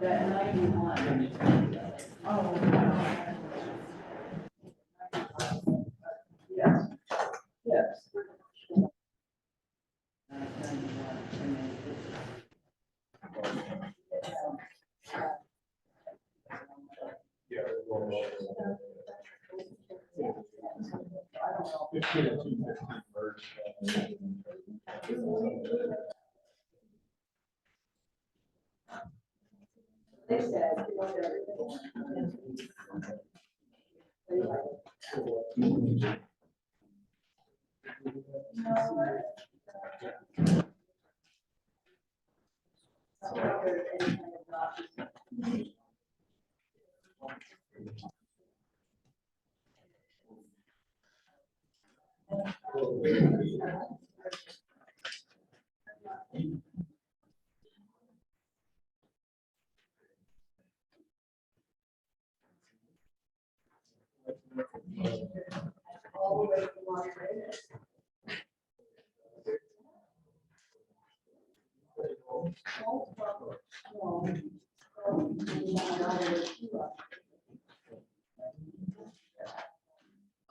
That 91. Oh, wow. Yes. Yes. They said it was all the way to Las Vegas.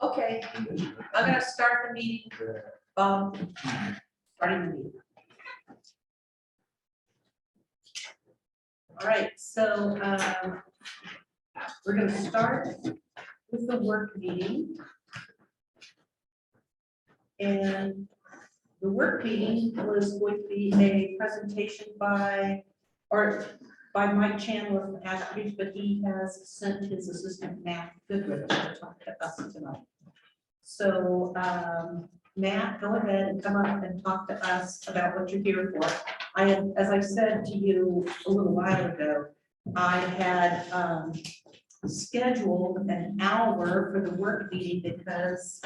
Okay, I'm gonna start the meeting. Starting the meeting. All right, so we're gonna start with the work meeting. And the work meeting was going to be a presentation by Mike Chandler from Ashbridge, but he has sent his assistant Matt Goodrich to talk to us tonight. So Matt, go ahead and come up and talk to us about what you're here for. As I said to you a little while ago, I had scheduled an hour for the work meeting because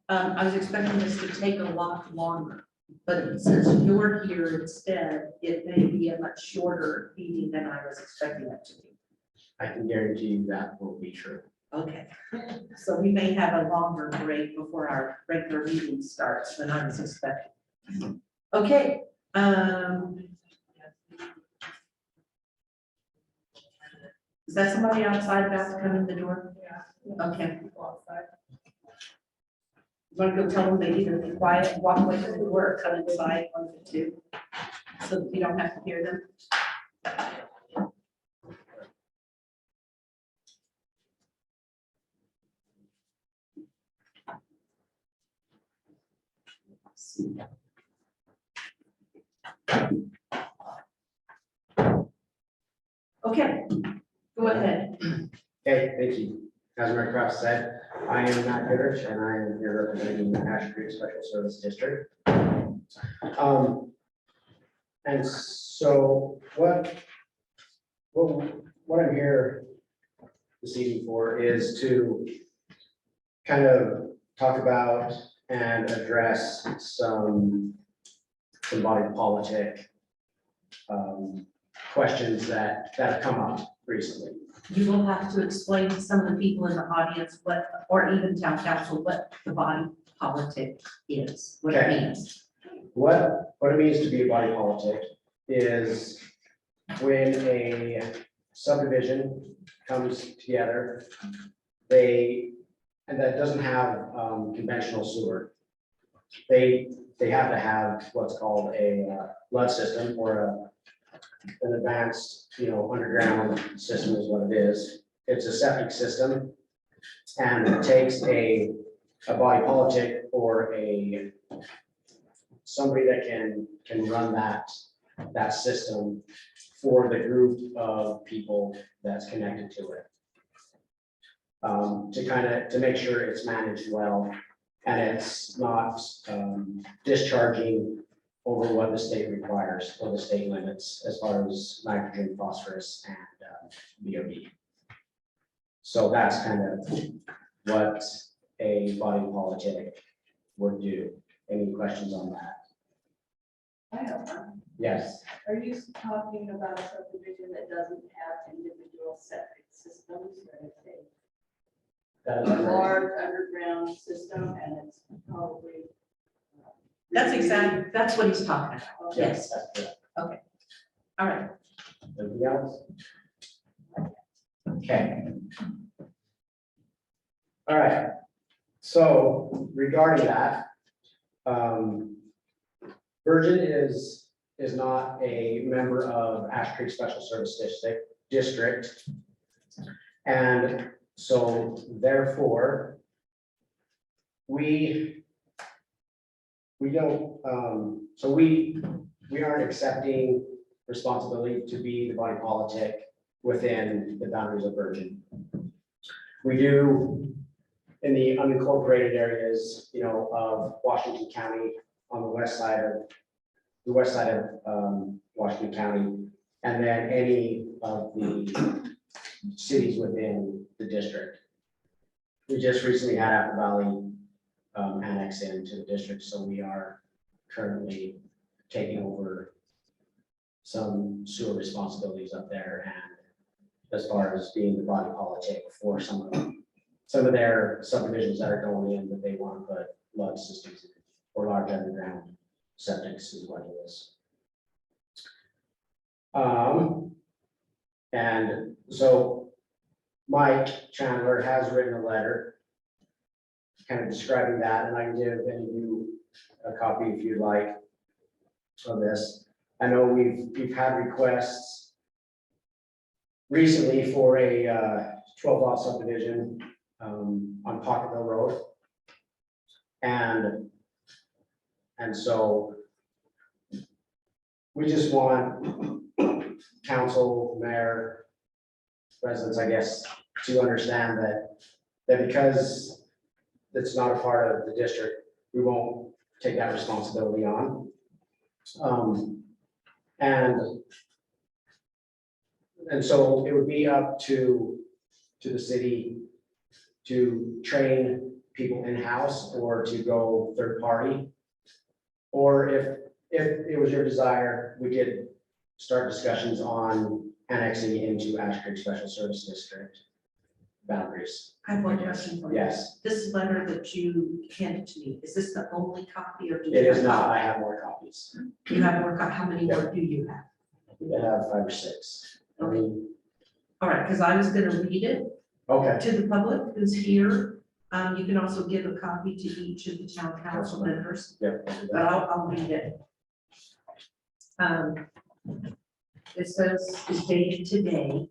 I was expecting this to take a lot longer. But since you're here instead, it may be a much shorter meeting than I was expecting it to be. I can guarantee you that will be true. Okay, so we may have a longer break before our regular meeting starts than I was expecting. Okay. Is that somebody outside about to come in the door? Yeah. Okay. Want to go tell them they either be quiet, walk away from the door, or come inside, one of the two, so that we don't have to hear them. Okay, go ahead. Okay, thank you. As Mayor Kraft said, I am Matt Goodrich and I am here representing the Ash Creek Special Service District. And so what I'm here this evening for is to kind of talk about and address some body politic questions that have come up recently. You will have to explain to some of the people in the audience what, or even town council, what the body politic is, what it Okay. means. What it means to be a body politic is when a subdivision comes together, and that doesn't have conventional sewer. They have to have what's called a flood system or an advanced, underground system is what it is. It's a septic system, and it takes a body politic or somebody that can run that system for the group of people that's connected to it. To make sure it's managed well and it's not discharging over what the state requires or the state limits as far as nitrogen, phosphorus, and BOD. So that's kind of what a body politic would do. Any questions on that? I have one. Yes. Are you talking about a subdivision that doesn't have individual septic systems or anything? That is a correct. large underground system and it's probably. That's what he's talking about. Yes, Yes, that's correct. all right. Anything else? Okay. All right, so regarding that, Virgin is not a member of Ash Creek Special Service District. And so therefore, we don't, so we aren't accepting responsibility to be the body politic within the boundaries of Virgin. We do in the unincorporated areas, of Washington County on the west side of Washington County, and then any of the cities within the district. We just recently had Apple Valley annex into the district, so we are currently taking over some sewer responsibilities up there, and as far as being the body politic for some of their subdivisions that are going in, that they want to put large systems in, or large underground septics is what it is. And so Mike Chandler has written a letter kind of describing that, and I can give any of you a copy if you'd like of this. I know we've had requests recently for a 12 lot subdivision on Pocketville Road. And so we just want council, mayor, residents, I guess, to understand that because it's not a part of the district, we won't take that responsibility on. And so it would be up to the city to train people in-house or to go third party. Or if it was your desire, we could start discussions on annexing into Ash Creek Special Service District boundaries. I have one question for you. Yes, This letter that you handed to me, is this the only copy or do you? it is have- not. I have more copies. You have more, how many more do you have? I have 5 or 6. I mean, All right, because I was gonna read it okay, to the public who's here. You can also give a copy to each of the town council members, yep. I'll do but that. I'll read it. It says, is dated today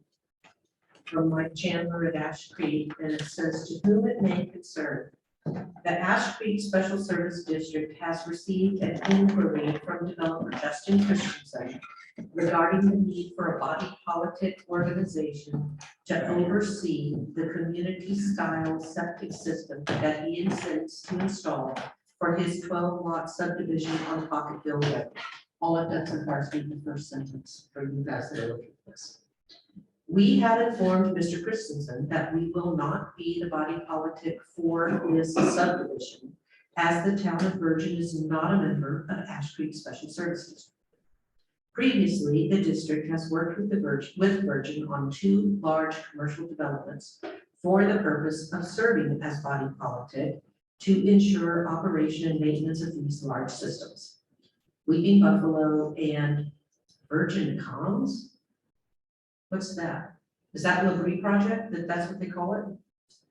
from Mike Chandler at Ash Creek, and it says, to whom it may concern. The Ash Creek Special Service District has received an inquiry from developer Justin Christensen regarding the need for a body politic organization to oversee the community-style septic system that he intends to install for his 12 lot subdivision on Pocketville Road. All I've done so far is read the first sentence for you guys that are looking at this. We have informed Mr. Christensen that we will not be the body politic for this subdivision, as the town of Virgin is not a member of Ash Creek Special Services. Previously, the district has worked with Virgin on 2 large commercial developments for the purpose of serving as body politic to ensure operation and maintenance of these large systems. Weeping Buffalo and Virgin Comms. What's that? Is that Labrie Project? That's what they call it?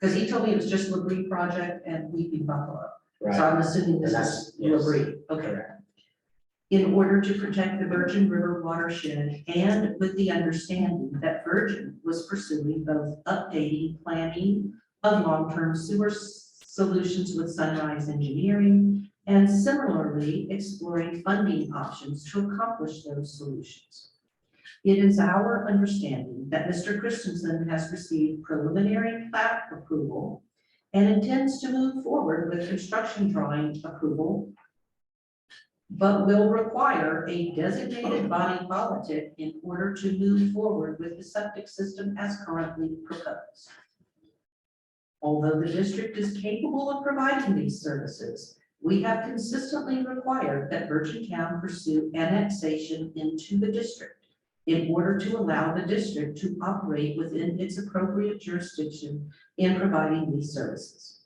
Because he told me it was just Labrie Project and Weeping Buffalo. So Right, I'm assuming this And is that's- yes. Labrie. Okay. correct. In order to protect the Virgin River watershed and with the understanding that Virgin was pursuing both updating planning of long-term sewer solutions with Sunrise Engineering and similarly exploring funding options to accomplish those solutions. It is our understanding that Mr. Christensen has received preliminary plat approval and intends to move forward with construction drawing approval, but will require a designated body politic in order to move forward with the septic system as currently proposed. Although the district is capable of providing these services, we have consistently required that Virgin Town pursue annexation into the district in order to allow the district to operate within its appropriate jurisdiction in providing these services.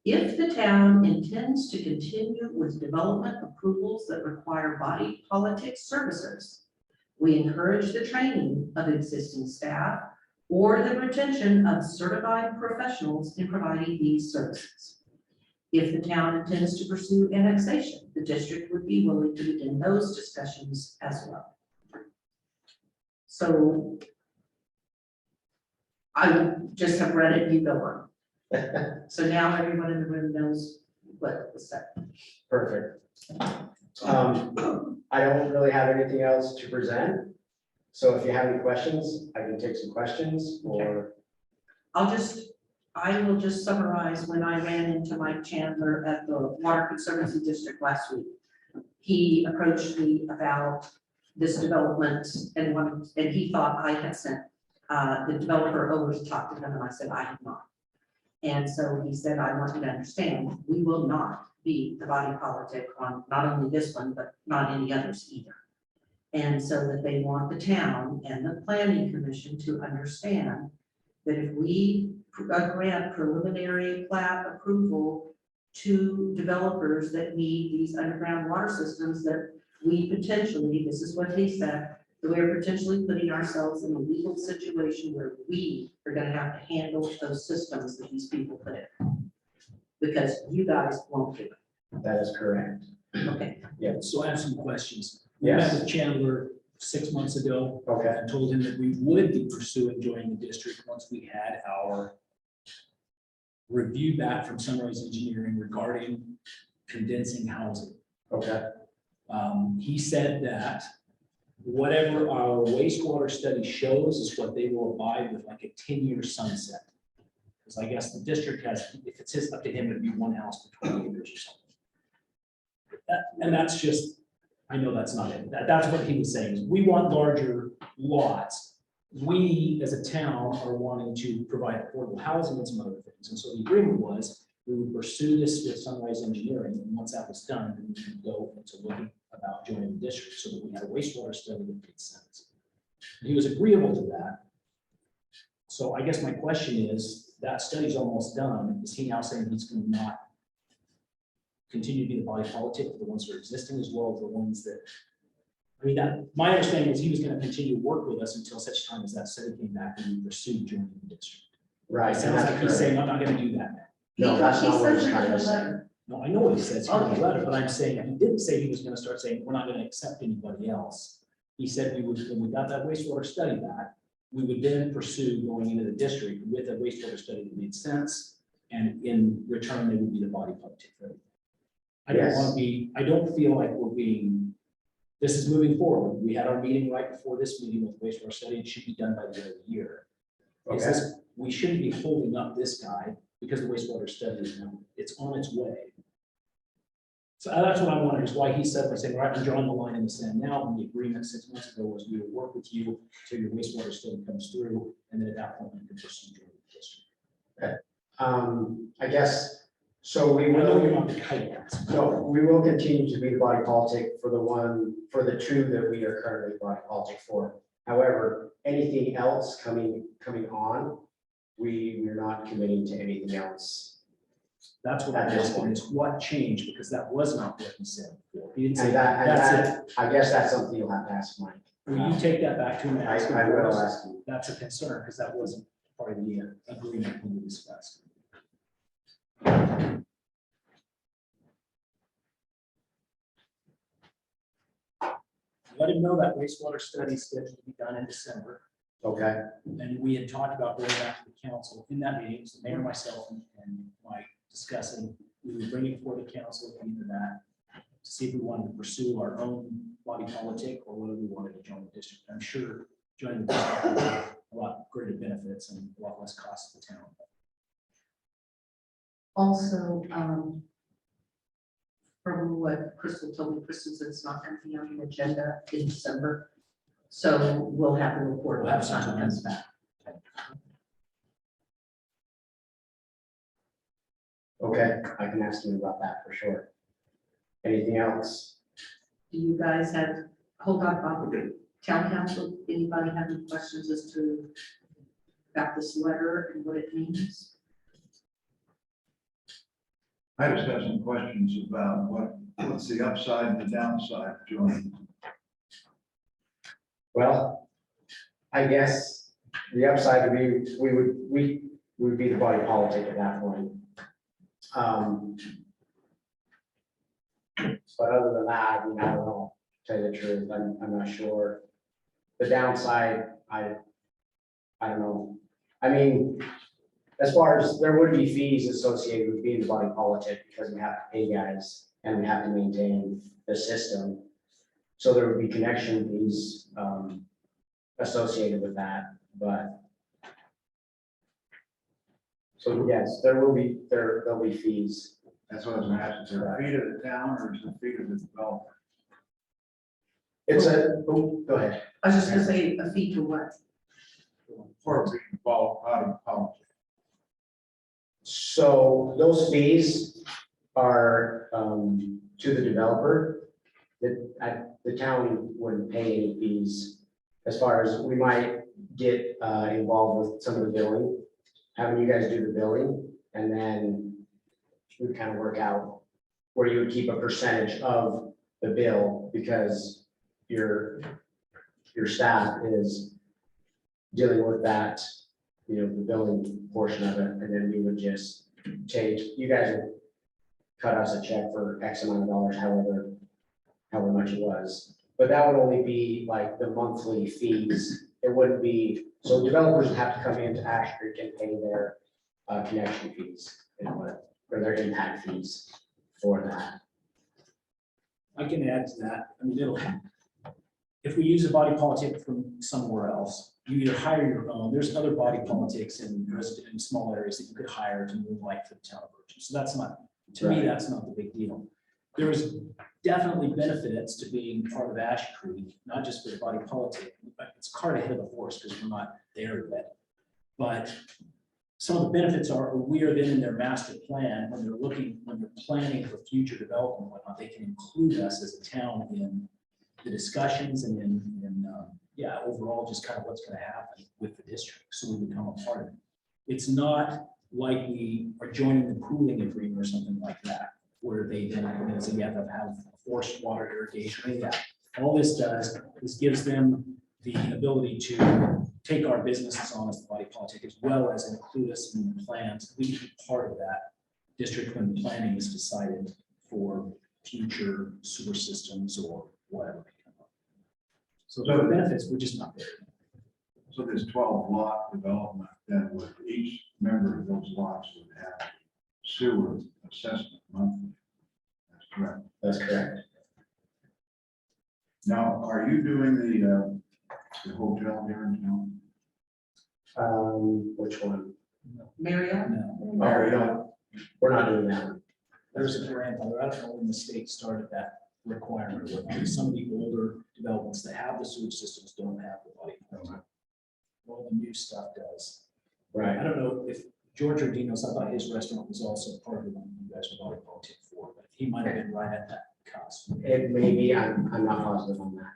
If the town intends to continue with development approvals that require body politic services, we encourage the training of existing staff or the retention of certified professionals in providing these services. If the town intends to pursue annexation, the district would be willing to begin those discussions as well. So I just have read it, you go on. So now everyone in the room knows what was said. Perfect. I don't really have anything else to present. So if you have any questions, I can take some questions or, I will just summarize when I ran into Mike Chandler at the Water Conservancy District last week. He approached me about this development and he thought I had sent the developer over to talk to him, and I said, I have not. And so he said, I want you to understand, we will not be the body politic on not only this one, but not any others either. And so that they want the town and the planning commission to understand that if we grant preliminary plat approval to developers that need these underground water systems, that we potentially, this is what he said, that we're potentially putting ourselves in a legal situation where we are gonna have to handle those systems that these people put in. Because you guys won't do it. that is correct. Okay, So I have some questions. We met Yes, with Chandler 6 months ago okay, and told him that we would be pursuing joining the district once we had our review back from Sunrise Engineering regarding condensing housing. okay, He said that whatever our wastewater study shows is what they will abide with, like a 10-year sunset. Because I guess the district has, if it's up to him, it'd be one house for 20 acres or something. And that's just, I know that's not it. That's what he was saying, is we want larger lots. We, as a town, are wanting to provide affordable housing and some other things. And so the agreement was, we would pursue this with Sunrise Engineering, and once that was done, then we would go into looking about joining the district, so that we had a wastewater study that made sense. And he was agreeable to that. So I guess my question is, that study's almost done. Is he now saying he's going to not continue to be the body politic for the ones that are existing as well as the ones that, I mean, that, my understanding was he was going to continue to work with us until such time as that study came back and we pursued joining the district. right. It and sounds that's like he's correct. saying, I'm not going to do that now. No, that's He not what says he's it trying in to the say. letter. No, I know what he says here in the Okay. letter, but I'm saying, he didn't say he was going to start saying, we're not going to accept anybody else. He said we would, when we got that wastewater study back, we would then pursue going into the district with a wastewater study that made sense. And in return, they would be the body politic for everything. I don't Yes. want to be, I don't feel like we're being, this is moving forward. We had our meeting right before this meeting with wastewater study. It should be done by the end of the year. Is Okay, this, we shouldn't be holding up this guy because the wastewater study is now, it's on its way. So that's what I wondered, is why he said, by saying, right, I'm drawing the line in the sand now, and the agreement 6 months ago was we will work with you till your wastewater study comes through, and then at that point, you can pursue joining the district. I guess, so we I know you're will, not the kite guys. no, we will continue to be the body politic for the two that we are currently body politic for. However, anything else coming on, we're not committing to anything else. That's what I'm asking, is what changed, because that was not what he said before. He didn't say, And that's it. I guess that's something you'll have to ask Mike. Will you take that back to him and ask him? I will first? ask him. That's a concern, because that wasn't part of the agreement when we discussed. Let him know that wastewater study is scheduled to be done in December. Okay, And we had talked about going back to the council in that meeting, so the mayor, myself, and Mike discussing, we would bring it before the council at the end of that, to see if we wanted to pursue our own body politic or whether we wanted to join the district. I'm sure joining the district would have a lot greater benefits and a lot less cost to the town. Also, from what Crystal told me, Crystal said it's not going to be on the agenda in December. So we'll have a report We'll by have the time it something. comes back. okay, I can ask him about that for sure. Anything else? Do you guys have, hold on, Bob, Town council, anybody have any questions as to about this letter and what it means? I just have some questions about what's the upside and the downside, John? Well, I guess the upside would be, we would be the body politic at that point. But other than that, I mean, I don't know, to tell you the truth, I'm not sure. The downside, I don't know. I mean, as far as, there would be fees associated with being the body politic, because we have to pay guys and we have to maintain the system. So there would be connection fees associated with that, but. So yes, there'll be fees. That's what I was gonna ask, is there a fee to the town or is it a fee to the developer? It's go ahead. I was just gonna say a fee to what? For being involved out of politics. So those fees are to the developer. The town wouldn't pay any fees. As far as, we might get involved with some of the billing, having you guys do the billing, and then we kind of work out where you would keep a percentage of the bill, because your staff is dealing with that, you know, the billing portion of it, and then we would just take, you guys would cut us a check for X amount of dollars, however much it was. But that would only be like the monthly fees. It wouldn't be, so developers would have to come into Ash Creek and pay their connection fees and what, or their impact fees for that. I can add to that. I mean, if we use a body politic from somewhere else, you either hire your own, there's other body politics in small areas that you could hire to move like for the town of Virgin. So that's not, to me, Right. that's not the big deal. There is definitely benefits to being part of Ash Creek, not just for the body politic. It's cart ahead of the horse because we're not there yet. But some of the benefits are, we are then in their master plan, when they're planning for future development and whatnot, they can include us as a town in the discussions and yeah, overall, just kind of what's going to happen with the district. So we become a part of it. It's not like we are joining the pooling agreement or something like that, where they then, say you have to have forced water irrigation, any of that. All this does is gives them the ability to take our businesses on as the body politic, as well as include us in the plans. We can be part of that district when planning is decided for future sewer systems or whatever. So the benefits, we're just not there. So this 12 lot development, then with each member of those lots would have sewer assessment monthly. That's correct. That's correct. Now, are you doing the hotel here in town? Which one? Mario? No, No, we're not doing that one. there's a grandfather, I don't know when the state started that requirement. Or whatnot. Some of the older developments that have the sewage systems don't have the body politic. All the new stuff does. I Right. don't know if George Ordino's, I thought his restaurant was also part of the one you guys were body politic for, but he might have been right at that cusp. It may be, I'm not positive on that.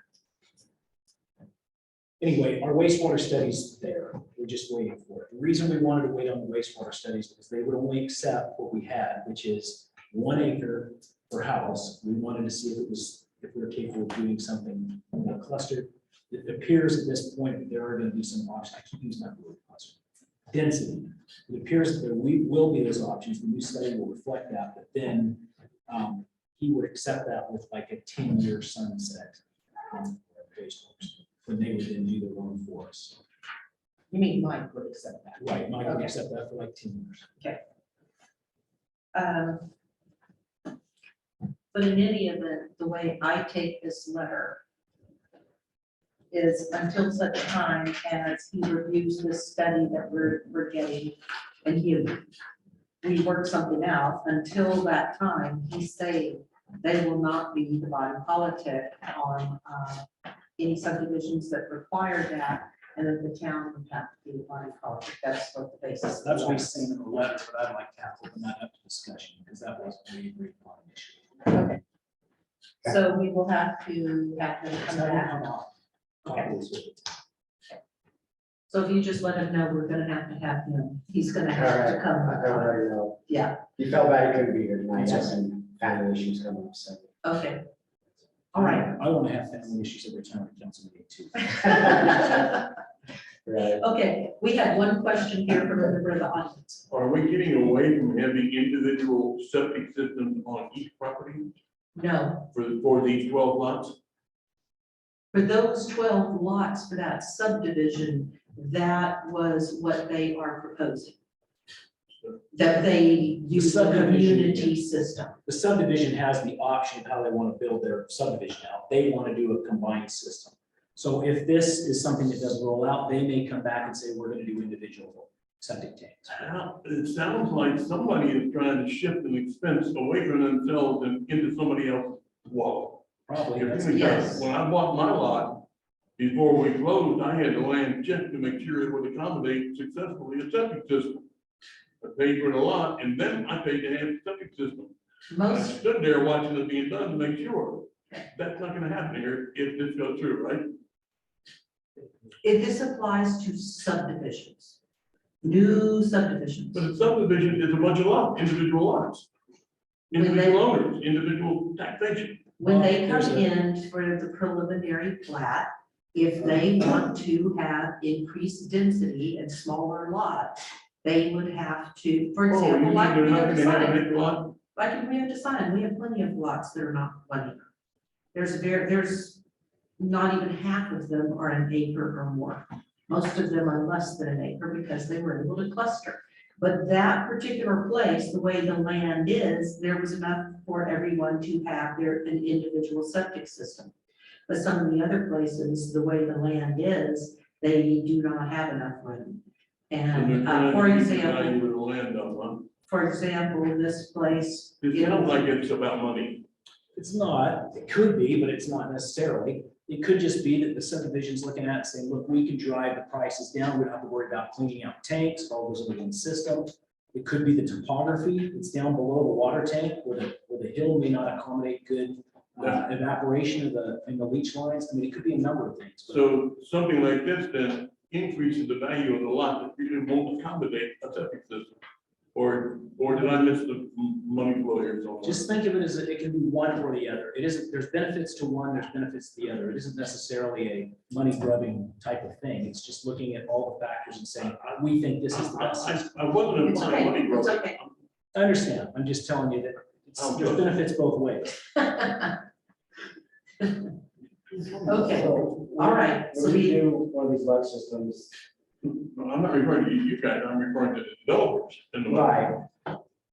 Anyway, our wastewater study's there. We're just waiting for it. The reason we wanted to wait on the wastewater studies because they would only accept what we had, which is 1 acre per house. We wanted to see if we were capable of doing something more clustered. It appears at this point that there are going to be some options. I keep using that word cluster. Density. It appears that there will be those options. The new study will reflect that, but then he would accept that with like a 10-year sunset. When they would then do their own for us. You mean Mike would accept that? Right, Mike would Okay. accept that for like 10 years. But in any event, the way I take this letter is until such time as he reviews this study that we're getting, and we work something out, until that time, he's saying they will not be the body politic on any subdivisions that require that, and that the town would have to be the body politic. That's what the basis. That's what he's saying in the letter, but I'd like to have open that up to discussion because that wasn't really agreed upon initially. Okay. So we will have to have them It's come not gonna back. come out. copies with it. So if you just let him know, we're gonna have him, he's gonna have to I come. already know. Yeah, He felt bad he couldn't be here tonight. He had some family issues coming up, so. okay. All right. I want to have family issues every time I council meeting too. Right. Okay, we have one question here from a member of the audience. Are we getting away from having individual septic systems on each property No, for these 12 lots? for those 12 lots for that subdivision, that was what they are proposing. That they use a subdivision, community system. The subdivision has the option of how they want to build their subdivision out. They want to do a combined system. So if this is something that does roll out, they may come back and say, we're going to do individual septic tanks. It sounds like somebody is trying to shift an expense away from themselves and into somebody else's wallet. Probably. If That's- we- Yes. When I bought my lot, before we closed, I had the land checked to make sure it would accommodate successfully a septic system. I paid for the lot and then I paid to have a septic system. I Most, stood there watching it being done to make sure. That's not gonna happen here if this goes through, right? if this applies to subdivisions, new subdivisions. But a subdivision is a bunch of lots, individual lots. When they- Individual owners, individual taxation. When they come There's a- in for the preliminary plat, if they want to have increased density and smaller lots, they would have to, for Oh, you example, mean like they're we not have gonna have a decided, big lot? like we have decided, we have plenty of lots that are not 1 acre. There's not even half of them are an acre or more. Most of them are less than an acre because they were able to cluster. But that particular place, the way the land is, there was enough for everyone to have an individual septic system. But some of the other places, the way the land is, they do not have enough room. And they're And, trying for to keep the example, value of the land up, huh? this place. It sounds like it's about money. It's not, it could be, but it's not necessarily. It could just be that the subdivision's looking at it saying, look, we can drive the prices down. We don't have to worry about cleaning out tanks, all those within the system. It could be the topography. It's down below the water tank where the hill may not accommodate good evaporation of the leach lines. I mean, it could be a number of things. but- So something like this then increases the value of the lot that really won't accommodate a septic system. Or did I miss the money flow here somewhere? Just think of it as it can be one or the other. It isn't, there's benefits to one, there's benefits to the other. It isn't necessarily a money grubbing type of thing. It's just looking at all the factors and saying, we think this is the best. I wasn't It's implying money okay, it's growth. okay. I understand. I'm just telling you that there's benefits both ways. Okay, So, all right, so when we we- do one of these lead systems, No, I'm not referring to you guys, I'm referring to the developers. and the- right,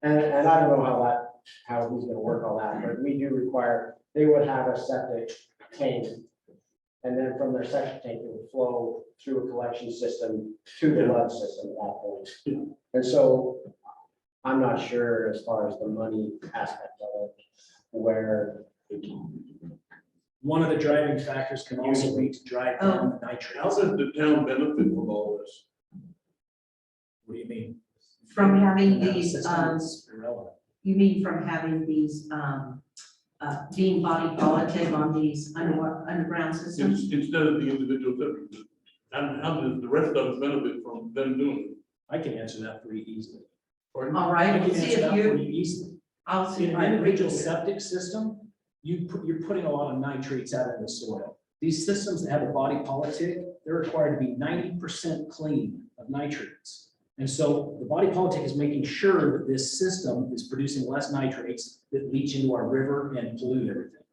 and I don't know how he's gonna work all that, but we do require, they would have a septic tank. And then from their septic tank, it would flow through a collection system to the lead system at that point. And so I'm not sure as far as the money aspect of it, where One of the driving factors can also be to drive down the How nitrates. does the town benefit from all this? What do you mean? from having That these, system is irrelevant. you mean from having these, being body politic on these underground systems? Instead of the individual septic system? How does the rest of us benefit from them doing it? I can answer that pretty easily. Pardon? All I right, can we'll see answer that if for you, you easily. I'll see In if an I individual agree. septic system, you're putting a lot of nitrates out in the soil. These systems that have a body politic, they're required to be 90% clean of nitrates. And so the body politic is making sure that this system is producing less nitrates that leach into our river and pollute everything.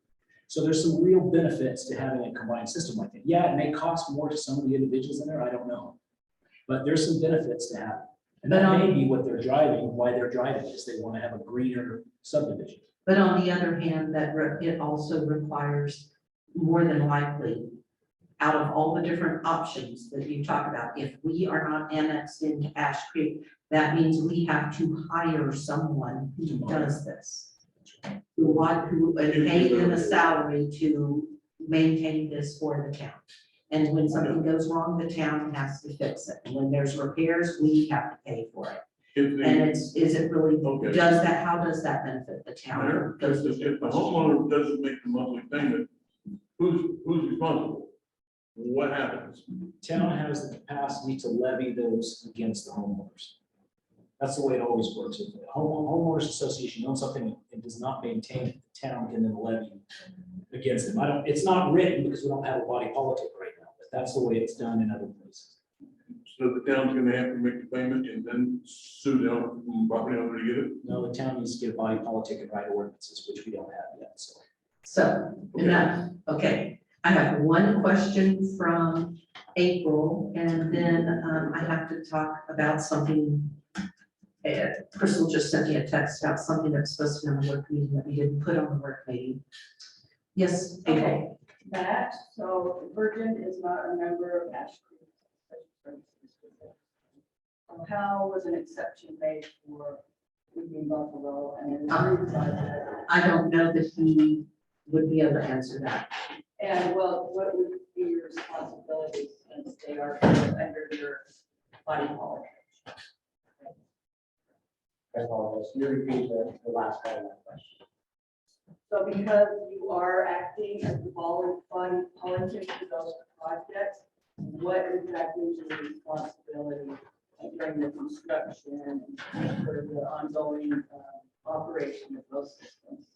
So there's some real benefits to having a combined system like that. Yeah, it may cost more to some of the individuals in there, I don't know. But there's some benefits to have. And that may be what they're driving, why they're driving is they want to have a greener subdivision. But on the other hand, it also requires more than likely, out of all the different options that you talk about, if we are not annexed into Ash Creek, that means we have to hire someone who does this. Who pay them a salary to maintain this for the town. And when something goes wrong, the town has to fix it. And when there's repairs, we have to pay for it. If And the, is it really, Okay. how does that benefit the town? if the homeowner doesn't make the monthly payment, who's responsible? what happens? Town has the capacity to levy those against the homeowners. That's the way it always works. If the homeowners association owns something and does not maintain it, the town can then levy against them. It's not written because we don't have a body politic right now, but that's the way it's done in other places. So the town's gonna have to make the payment and then sue the property owner to get it? No, the town needs to get a body politic and write ordinances, which we don't have yet, so. So, enough, okay. I have one question from April, and then I have to talk about something. Crystal just sent me a text about something that's supposed to be on the work meeting that we didn't put on the work meeting. Yes, April. Okay, that, so Virgin is not a member of Ash Creek. How was an exception made for Weeping Buffalo and then? I don't know that he would be able to answer that. And well, what would be your responsibilities since they are under your body policy? I apologize. Can you repeat the last part of that question? So because you are acting as the body politic for those projects, what exactly is your responsibility during the construction and for the ongoing operation of those systems?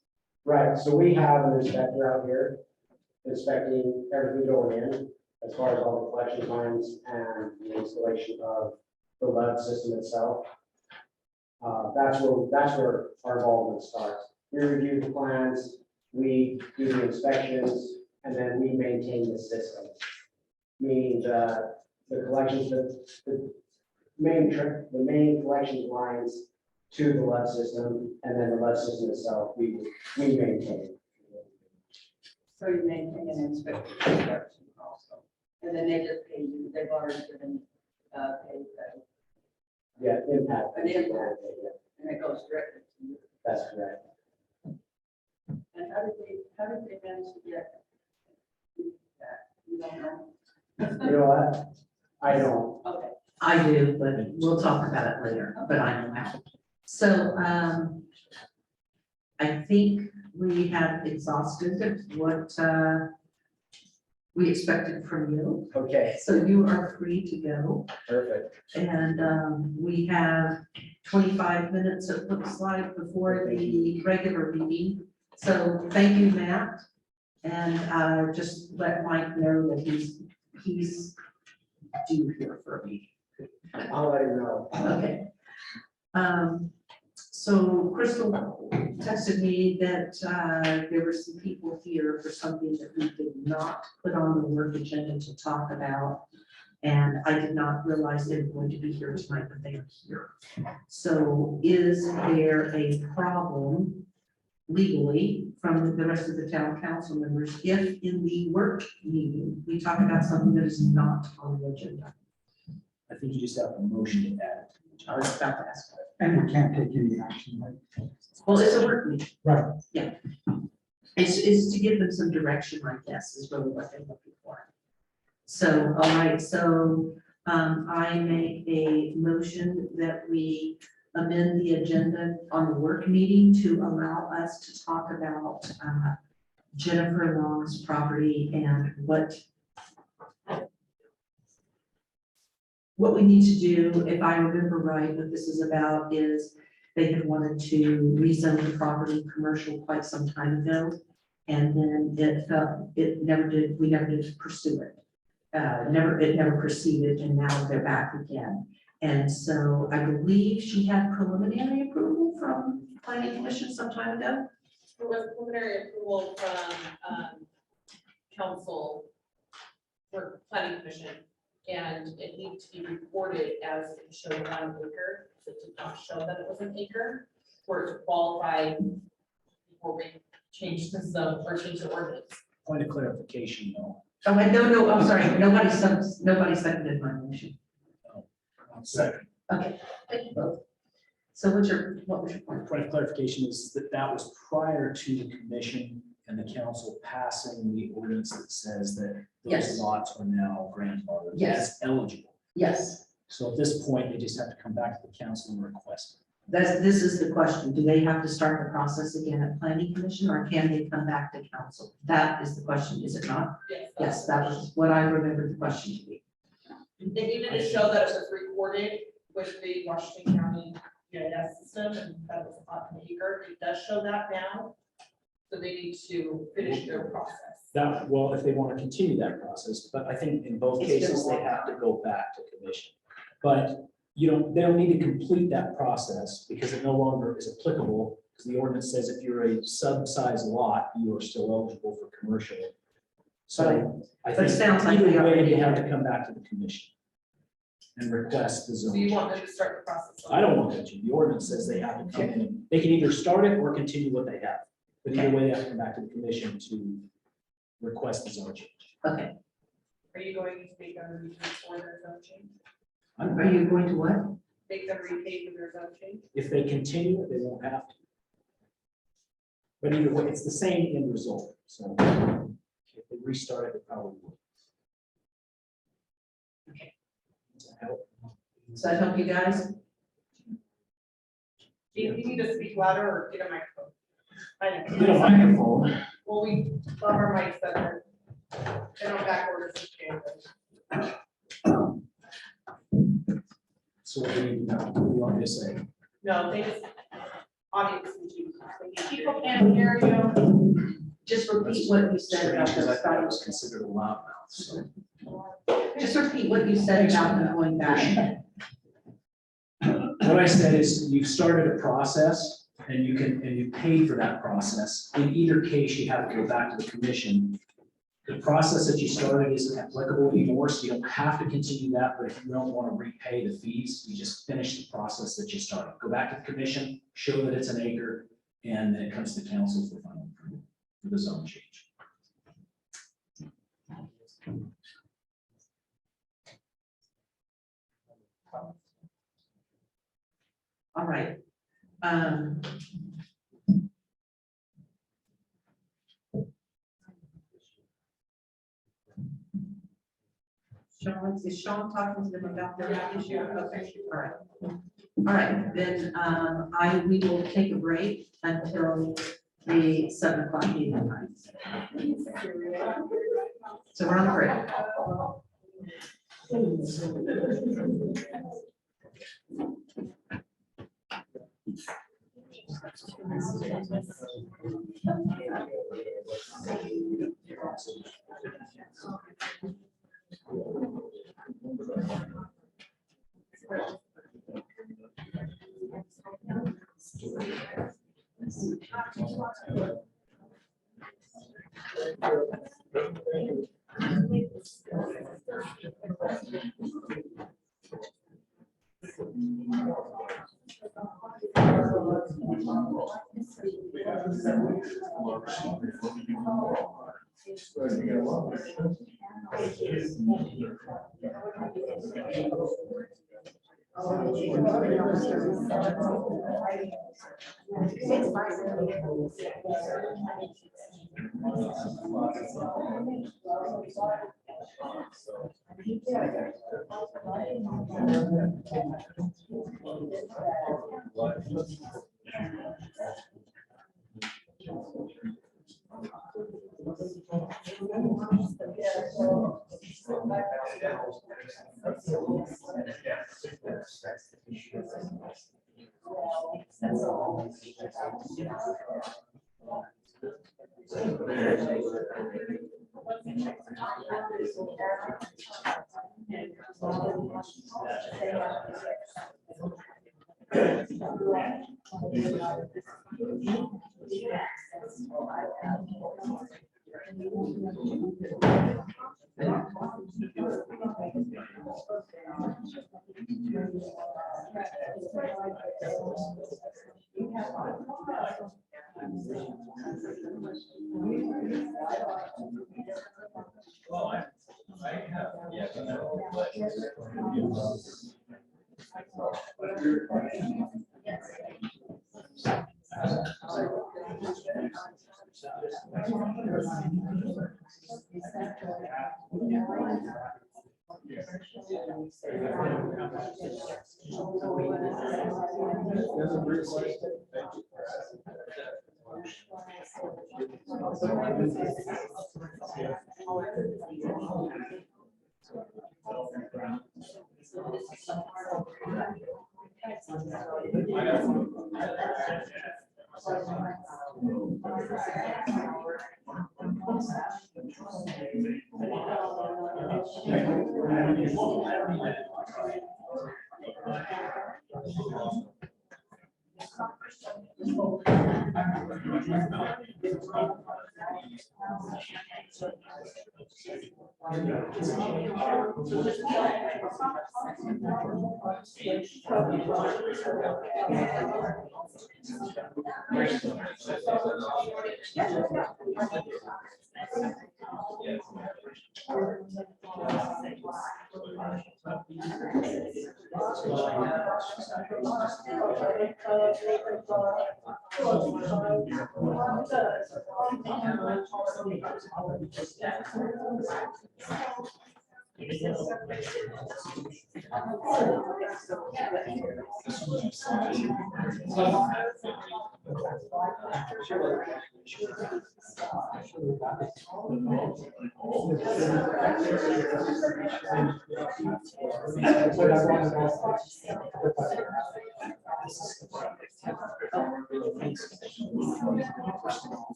Right, so we have an inspector out here inspecting everything going in, as far as all the collection lines and the installation of the lead system itself. That's where our involvement starts. We review the plans, we do the inspections, and then we maintain the system. Meaning the collections, the main collection lines to the lead system, and then the lead system itself, we maintain. So you maintain an inspector construction also, and then they just pay you, they've already given, paid that, Yeah, impact. An impact. and it goes directly to you. That's correct. And how did they manage to get that? You don't know? You know what? I don't. Okay. I do, but we'll talk about it later, but I know how. So, I think we have exhausted what, we expected from you. Okay, So you are free to go. perfect. And we have 25 minutes, it looks like, before the regular meeting. So thank you, Matt. And just let Mike know that he's due here for a meeting. I'll let him know. Okay. So Crystal texted me that there were some people here for something that we did not put on the work agenda to talk about. And I did not realize they were going to be here tonight, but they are here. So is there a problem legally from the rest of the town council members if in the work meeting, we talk about something that is not on the agenda? I think you just have a motion to add it. I was about to ask. And we can't take any action, right? Well, it's a work meeting. Right. Yeah. It's to give them some direction, I guess, is really what they're looking for. So, all right, so I make a motion that we amend the agenda on the work meeting to allow us to talk about Jennifer Long's property and what we need to do, if I remember right, what this is about is they had wanted to rezone the property commercial quite some time ago. And then we never did pursue it. It never proceeded, and now they're back again. And so I believe she had preliminary approval from planning commission some time ago. There was preliminary approval from council for planning commission, and it needed to be reported as it showed on an acre. So it did not show that it was an acre for it to qualify before we changed the zone or change the ordinance. Point of clarification, though. Oh, no, I'm sorry, nobody seconded my motion. Second. Okay, thank you both. So what was your point? Point of clarification is that that was prior to the commission and the council passing the ordinance that says that Yes. those lots are now grandfathered Yes. as eligible. Yes, So at this point, they just have to come back to the council and request. this is the question. Do they have to start the process again at planning commission or can they come back to council? That is the question, is it not? Yes, that was what I remembered the question to be. They needed to show that it was recorded with the Washington County GIS system and that was on an acre. It does show that now. So they need to finish their process. That, well, if they want to continue that process, but I think in both It's been a cases, they while. have to go back to commission. But you don't, they'll need to complete that process because it no longer is applicable. Because the ordinance says if you're a sub-size lot, you are still eligible for commercial. So I But it think sounds like either we way, already they have have. to come back to the commission and request the So zone. you want them to start the process? I don't want them to. The ordinance says they have to come in. They can either start it or continue what they have. But either way, they have to come back to the commission to request the zone change. Okay, Are you going to make them repay for their zone change? are you going to what? Make them repay for their zone change? If they continue, it, they won't have to. But either way, it's the same end result, so if they restart it, they probably will. Does that help? Does that help you guys? Do you need to speak louder or get a microphone? I know. Get a microphone. Well, we love our mics that are, they're not back orders. So what do you need to know? What do you want me to say? No, they just, audience, people can't hear you. Just repeat what you said about Because I the thought it was considered a loudmouth, so. Just repeat what you said about them going back. What I said is you've started a process and you can, and you paid for that process. In either case, you have to go back to the commission. The process that you started isn't applicable anymore, so you don't have to continue that, but if you don't want to repay the fees, you just finish the process that you started. Go back to the commission, show that it's an acre, and then it comes to council for final approval for the zone change. All right. Sean, is Sean talking to them about their issue? Okay, all right. All right, then, we will take a break until the 7 o'clock meeting time. So we're on break.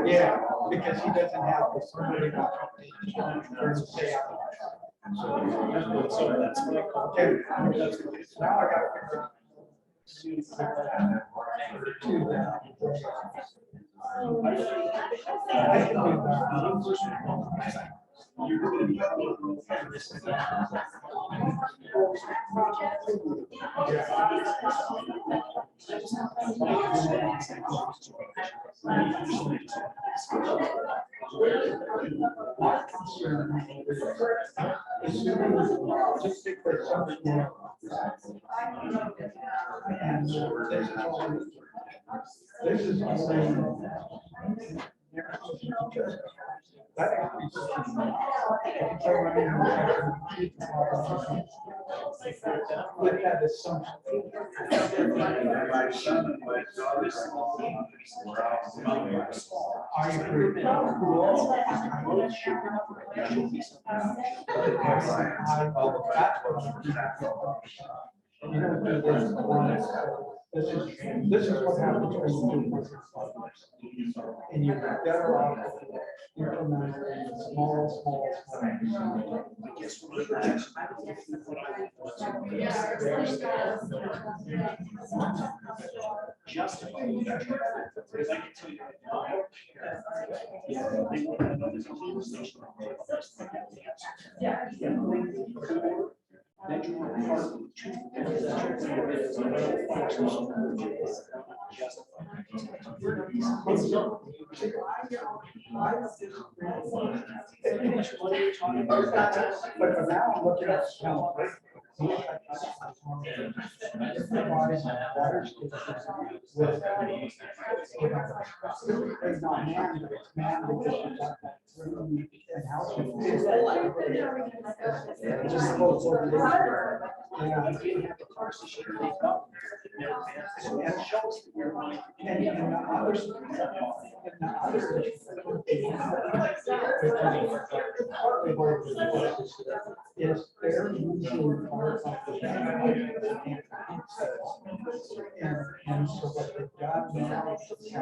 Yeah, because he doesn't have the. So that's what I call. Okay, now I gotta figure out. My concern is just because something more. And this is only. That with that assumption. My son and my daughter were out. I agree. This is what happens when you do business like this. And you're better off implementing small. But now I'm looking at is they're using part of the and so what they've got now which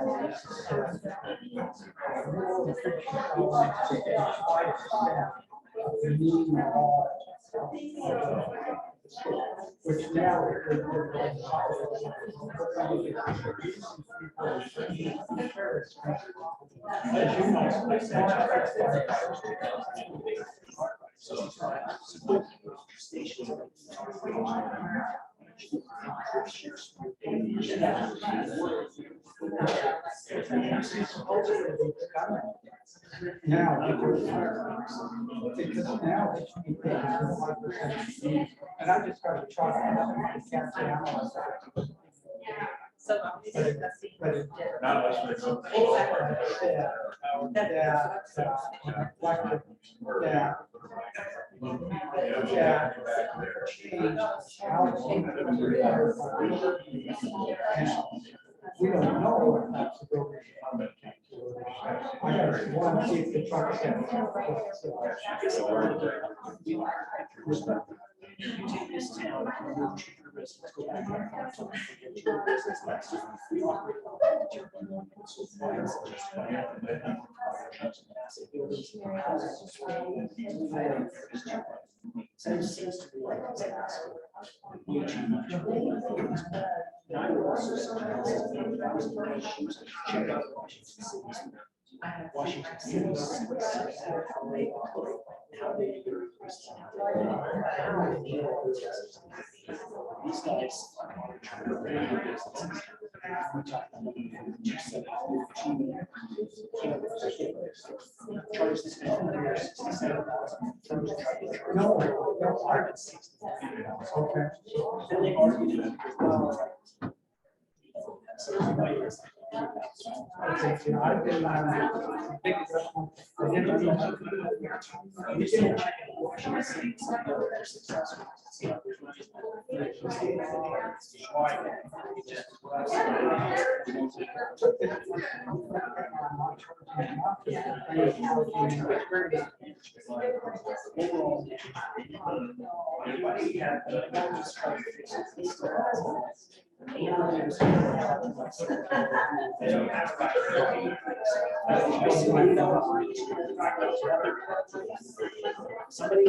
now because now they should be paying 5%. And I just got to try to catch down. So. Not listening. We don't know if that's the building. I got one, see if the truck You take this town, you treat your residents, go back and forth, get your business license. We operate on that. So why is it just why have to make massive buildings and houses? So it seems to be like it's an asshole. Way too much. And I would also suggest that if I was wearing shoes, check out Washington City's. Washington City, how they operate, how they do their these guys are trying to run their businesses. We talk about charge this No, okay. Then they argue that. I've been big Somebody.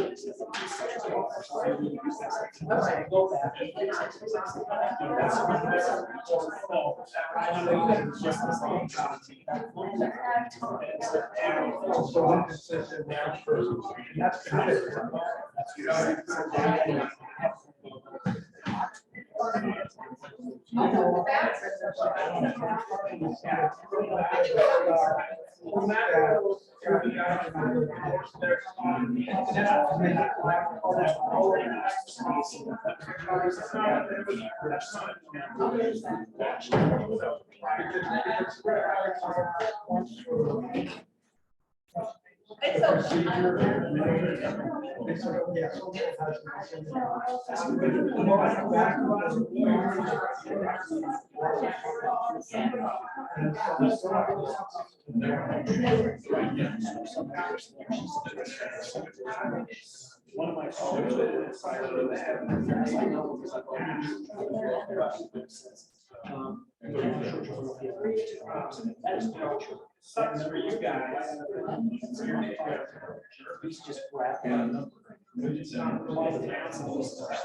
One of my colleagues. That is not true. Sucks for you guys. Please just grab that number. It's not really this guy.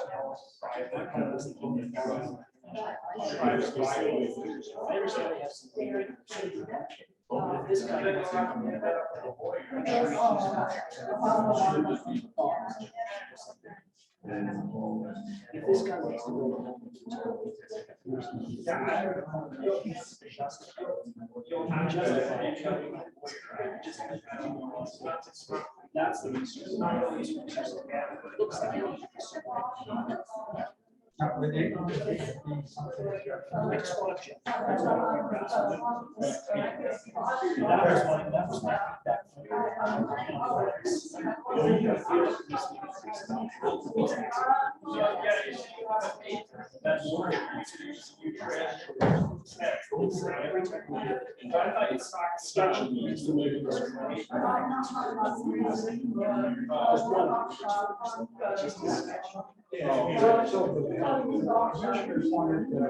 If this guy wants to go. That's the reason. Looks like. I just want to check. That was my feedback. Commissioners wanted to.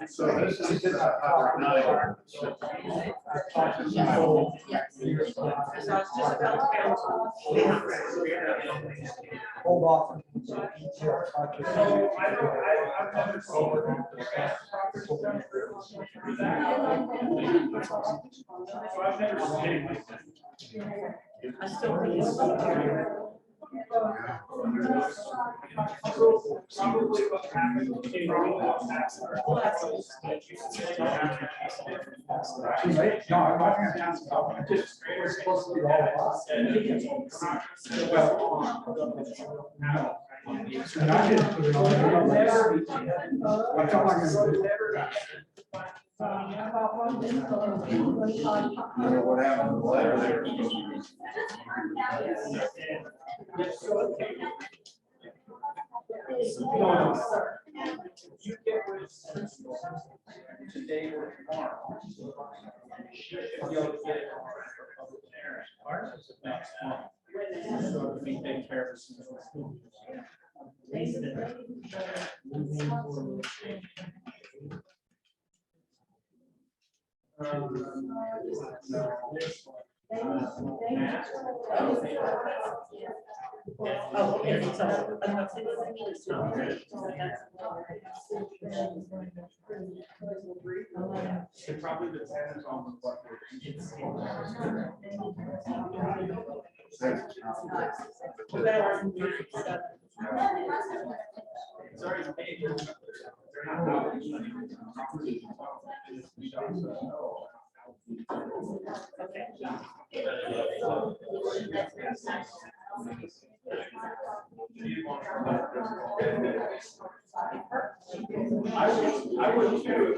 So this is about 9. Hold off. I still think it's. Too late? No, I'm not gonna ask about it. We're supposed to be all of us. And I didn't put it on. That's all I'm gonna do. What happened to the letter there? You get today or tomorrow. You'll get it. Ours is next month. So we take care of this. Oh, okay, so. It probably depends on what. I would too,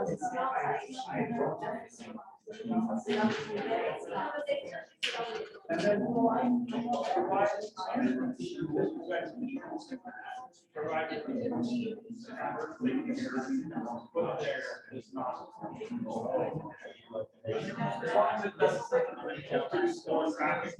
if I had and then provided put there is not. As long as it doesn't go traffic.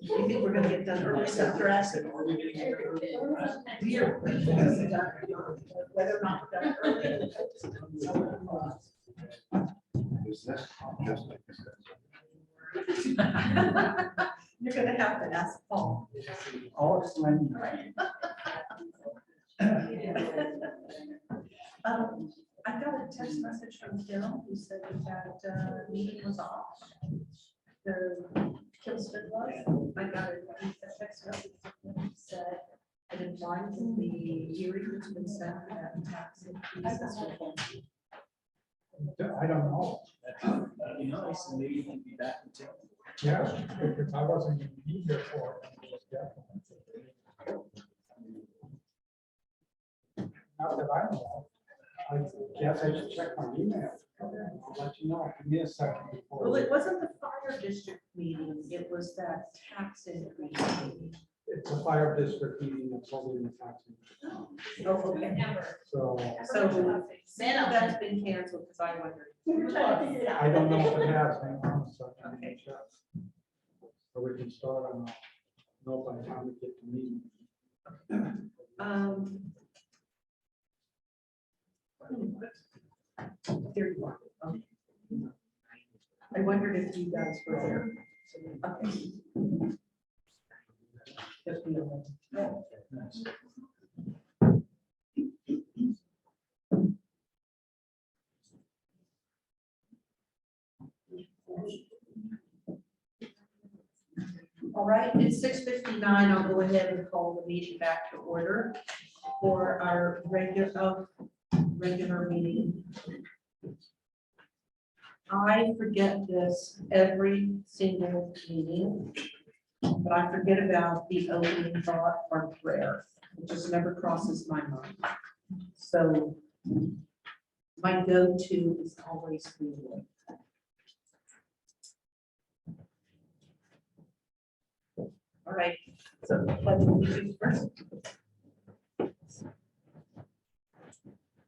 You think we're gonna get done early after acid? Whether or not we're done early. Is this just like this? You're gonna have to ask Paul. I'll explain. I got a text message from Kim who said that meeting was off. The Kilston was. I got a text message from him who said it implies in the hearing that's been set that tax increases will be. I don't know. That'd be nice, and maybe you can be back in town. Yeah, because I wasn't gonna be here for it. Not that I know of. I guess I should check my email. I'll let you know. Give me a second before. Well, it wasn't the fire district meeting, it was that tax increase meeting. It's a fire district meeting that's holding the tax. increase. Oh, okay. So So that's been canceled because I wondered. I don't know if it has. Hang on a second. Okay. Check. So we can start on, know by the time we get to meeting. Here you are. I wondered if you guys were there. Okay. Just be aware. All right, it's 6:59. I'll go ahead and call the meeting back to order for our regular meeting. I forget this every single meeting, but I forget about the opening thought or prayer. It just never crosses my mind. So my go-to is always Lord. All right, so let's do first.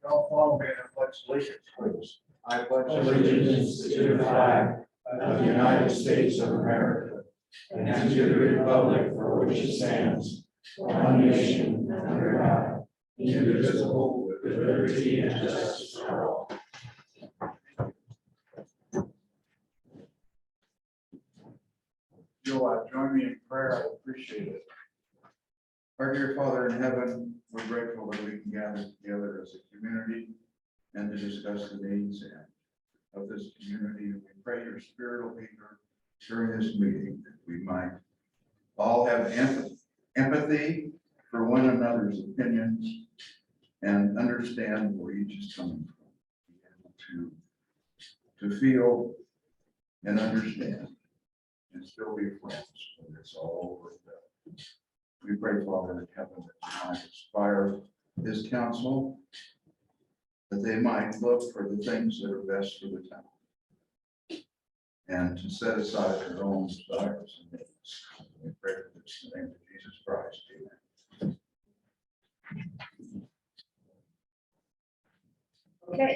Don't follow me in the pledge allegiance, please. I pledge Allegiance to the flag of the United States of America and to the republic for which it stands, one nation under God, indivisible, with liberty and justice for all. You'll join me in prayer, I appreciate it. Our dear Father in heaven, we're grateful that we can gather together as a community and to discuss the needs of this community. And we pray your spirit will be here during this meeting, that we might all have empathy for one another's opinions and understand where each is coming from. Be able to feel and understand and still be friends when it's all over. We pray, Father in heaven, that you might inspire this council, that they might look for the things that are best for the town and to set aside their own desires and needs. We pray for this in the name of Jesus Christ. Amen. Okay,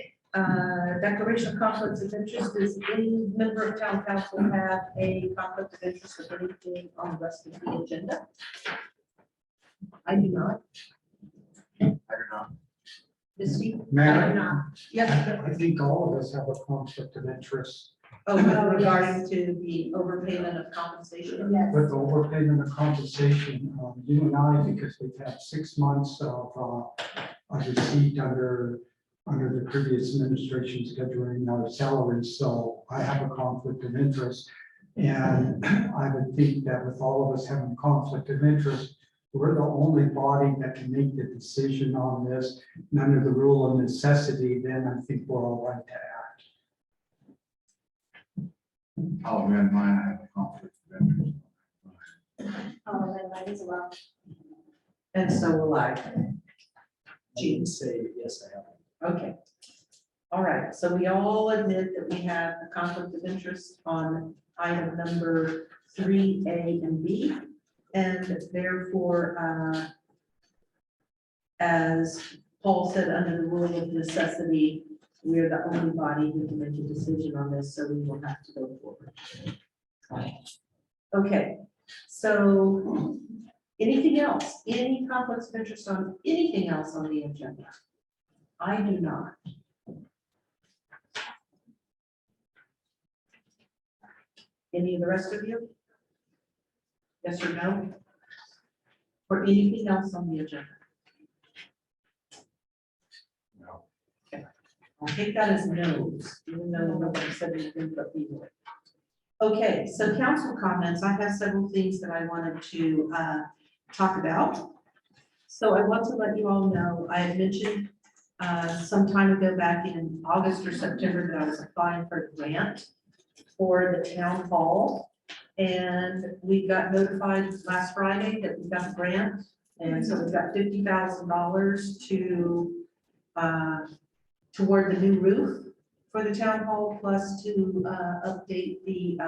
declaration of conflicts of interest. Does any member of town council have a conflict of interest with anything on the rest of the agenda? I do not. I do not. Misty? I do Mayor, not. Yes. I think all of us have a conflict of interest. Oh, with regarding to the overpayment of compensation? Yes. With the overpayment of compensation, you and I, because we've had 6 months of a receipt under the previous administration scheduling our salaries, so I have a conflict of interest. And I would think that with all of us having conflict of interest, we're the only body that can make the decision on this. And under the rule of necessity, then I think we're all right to act. I'll amend mine. I have a conflict of interest. That is allowed. And so will I. I would say, yes, I have. Okay. All right, so we all admit that we have a conflict of interest on item number 3A and B. And therefore, as Paul said, under the rule of necessity, we are the only body who can make a decision on this, so we will have to go forward. Okay, so anything else? Any conflicts of interest on anything else on the agenda? I do not. Any of the rest of you? Yes or no? Or anything else on the agenda? No. I'll take that as no's, even though nobody said anything but we would. Okay, so council comments. I have several things that I wanted to talk about. So I want to let you all know, I had mentioned some time ago back in August or September that I was applying for a grant for the town hall. And we got notified last Friday that we got the grant. And so we've got $50,000 to toward the new roof for the town hall, plus to update the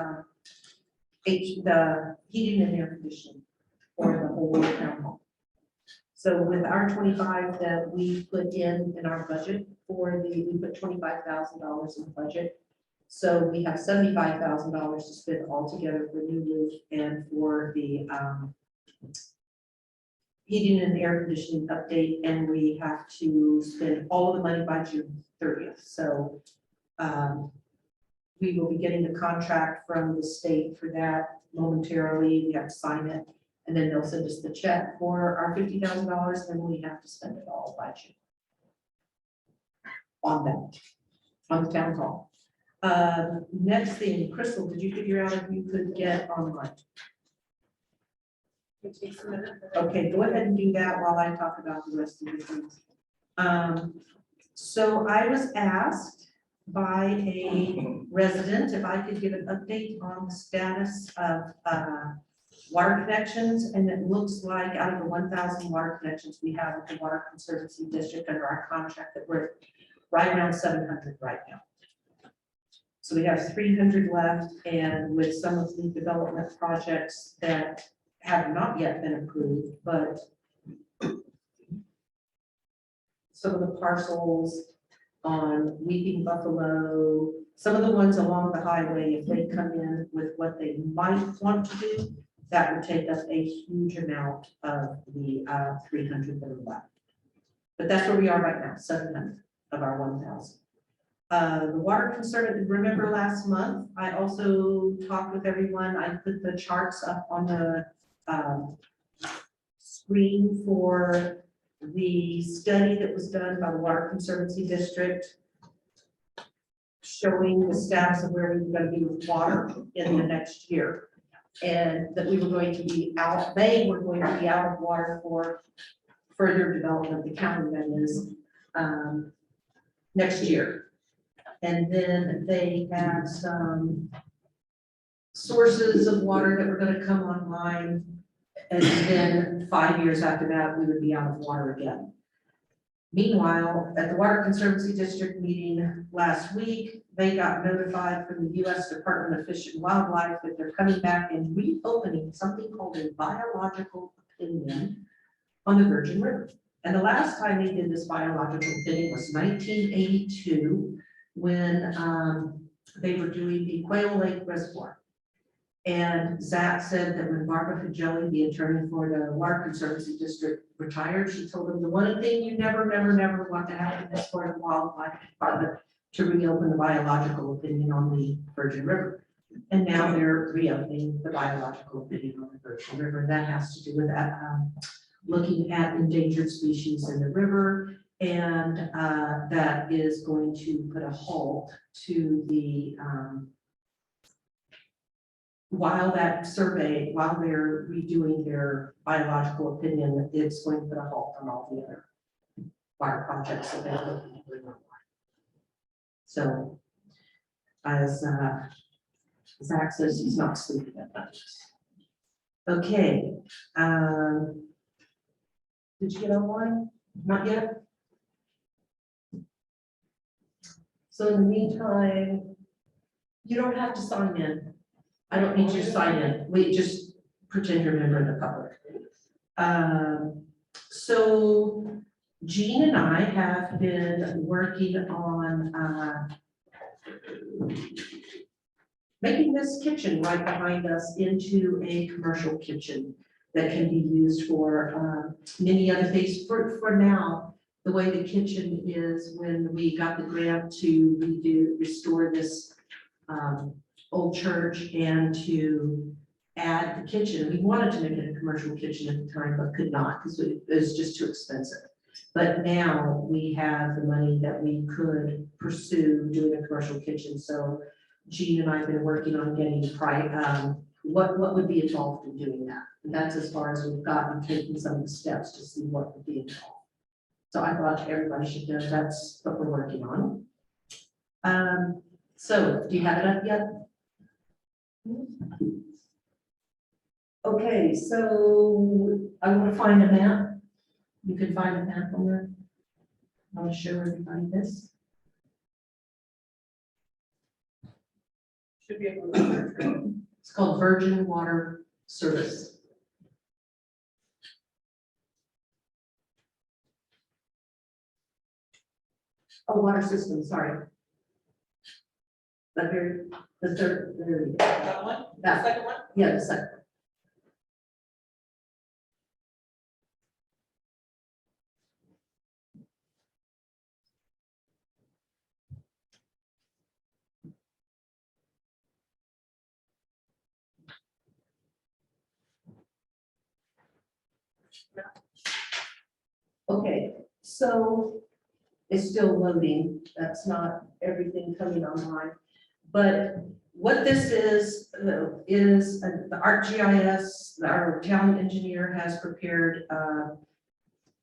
heating and air conditioning for the whole town hall. So with our 25 that we put in our budget we put $25,000 in the budget. So we have $75,000 to spend altogether for new roof and for the heating and air conditioning update, and we have to spend all of the money by June 30th. So we will be getting the contract from the state for that momentarily. We have to sign it. And then they'll send us the check for our $50,000, and we have to spend it all by June. On that, on the town hall. Next thing, Crystal, did you figure out if you could get online? It takes a minute. Okay, go ahead and do that while I talk about the rest of the things. So I was asked by a resident if I could give an update on the status of water connections, and it looks like out of the 1,000 water connections we have with the Water Conservancy District under our contract, that we're right around 700 right now. So we have 300 left, and with some of the development projects that have not yet been approved, but some of the parcels on Weeping Buffalo, some of the ones along the highway, if they come in with what they might want to do, that would take up a huge amount of the 300 that are left. But that's where we are right now, 700 of our 1,000. The water concern, remember last month, I also talked with everyone, I put the charts up on the screen for the study that was done by the Water Conservancy District, showing the status of where we were going to be with water in the next year. And that we were going to be out, they were going to be out of water for further development, the county that is, next year. And then they had some sources of water that were going to come online. And then 5 years after that, we would be out of water again. Meanwhile, at the Water Conservancy District meeting last week, they got notified from the U.S. Department of Fish and Wildlife that they're coming back and reopening something called a biological opinion on the Virgin River. And the last time they did this biological opinion was 1982, when they were doing the Quail Lake Reservoir. And Zach said that when Barbara Fagelli, the attorney for the Water Conservancy District, retired, she told him the one thing you never want to happen in this Florida Wildlife Department to reopen the biological opinion on the Virgin River. And now they're reopening the biological opinion on the Virgin River. That has to do with that, looking at endangered species in the river. And that is going to put a halt to the while that survey, while they're redoing their biological opinion, it's going to put a halt on all the other water projects that they're looking to bring online. So, as Zach says, he's not sleeping at night. Okay, did you get online? Not yet? So in the meantime, you don't have to sign in. I don't need you to sign in. We just pretend you're a member of the public. So Jean and I have been working on making this kitchen right behind us into a commercial kitchen that can be used for many other things. For now, the way the kitchen is, when we got the grant to restore this old church and to add the kitchen, we wanted to make it a commercial kitchen at the time, but could not because it was just too expensive. But now we have the money that we could pursue doing a commercial kitchen. So Jean and I have been working on getting what would be involved in doing that. And that's as far as we've gotten, taking some of the steps to see what would be involved. So I thought everybody should know that's what we're working on. So do you have it up yet? Okay, so I want to find a map. You can find a map on there. I want to show everybody this. Should be able to. It's called Virgin Water Service. Oh, water system, sorry. The third, That one? that, Second one? yeah, the second. Okay, so it's still loading. That's not everything coming online. But what this is the ArcGIS, our town engineer has prepared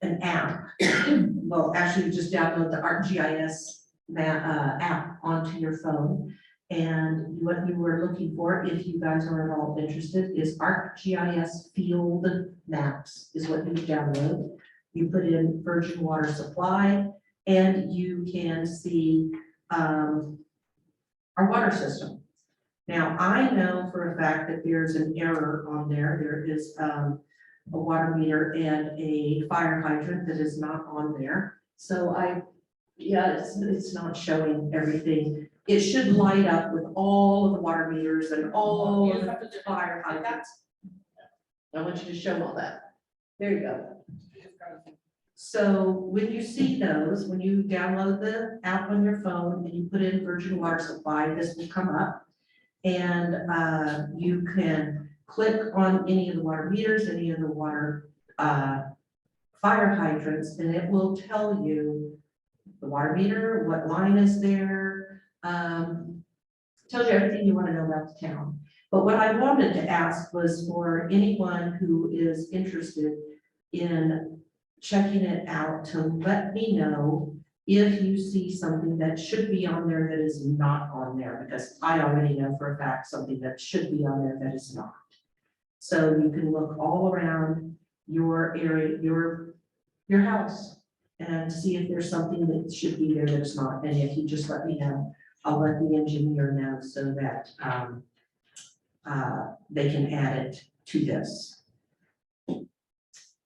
an app. Well, actually, you just download the ArcGIS app onto your phone. And what you were looking for, if you guys are at all interested, is ArcGIS Field Maps is what you download. You put in Virgin Water Supply and you can see our water system. Now, I know for a fact that there's an error on there. There is a water meter and a fire hydrant that is not on there. So it's not showing everything. It should light up with all of the water meters and all of the fire hydrants. I want you to show all that. There you go. So when you see those, when you download the app on your phone and you put in Virgin Water Supply, this will come up. And you can click on any of the water meters, any of the water fire hydrants, and it will tell you the water meter, what line is there, tells you everything you want to know about the town. But what I wanted to ask was for anyone who is interested in checking it out to let me know if you see something that should be on there that is not on there, because I already know for a fact something that should be on there that is not. So you can look all around your area, your house, and see if there's something that should be there that's not. And if you just let me know, I'll let the engineer know so that they can add it to this.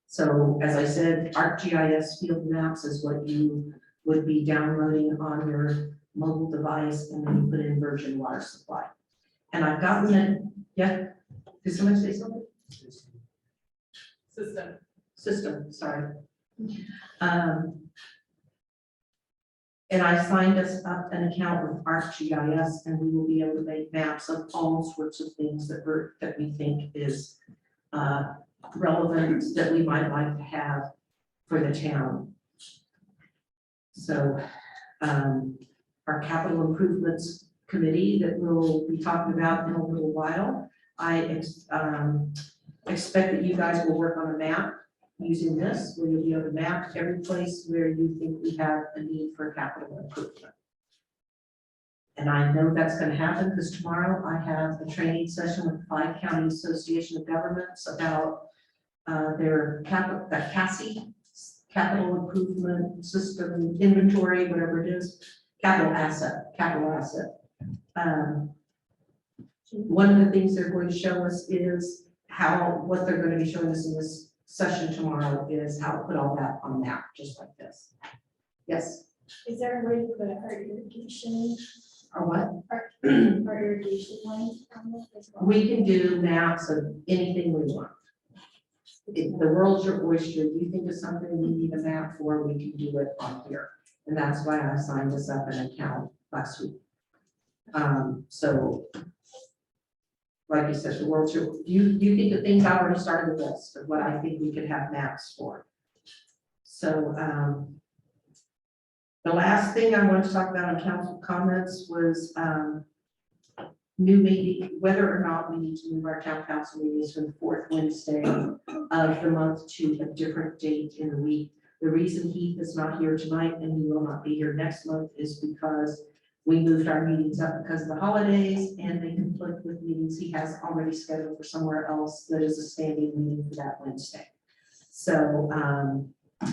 So as I said, ArcGIS Field Maps is what you would be downloading on your mobile device, and then you put in Virgin Water Supply. And I've gotten it, yeah, did somebody say something? System, sorry. And I signed us up an account with ArcGIS, and we will be able to make maps of all sorts of things that we think is relevant, that we might like to have for the town. So our capital improvements committee that we'll be talking about in a little while, I expect that you guys will work on a map using this, where you'll be able to map every place where you think we have a need for capital improvement. And I know that's going to happen because tomorrow I have a training session with the 5 County Association of Governments about their CASI, capital improvement system inventory, whatever it is, capital asset. One of the things they're going to show us is what they're going to be showing us in this session tomorrow is how to put all that on a map, just like this. Yes? Is there a way to put our irrigation, Or what? our irrigation lines on this as well? We can do maps of anything we want. If the world's your oyster, you think of something we need a map for, we can do it on here. And that's why I signed this up an account last week. So, like you said, the world's your, you think of things, I already started the list of what I think we could have maps for. So, the last thing I want to talk about in council comments was new meeting, whether or not we need to move our town council meetings from the 4th Wednesday of the month to a different date in the week. The reason Heath is not here tonight and he will not be here next month is because we moved our meetings up because of the holidays and they conflict with meetings he has already scheduled for somewhere else that is a standing meeting for that Wednesday. So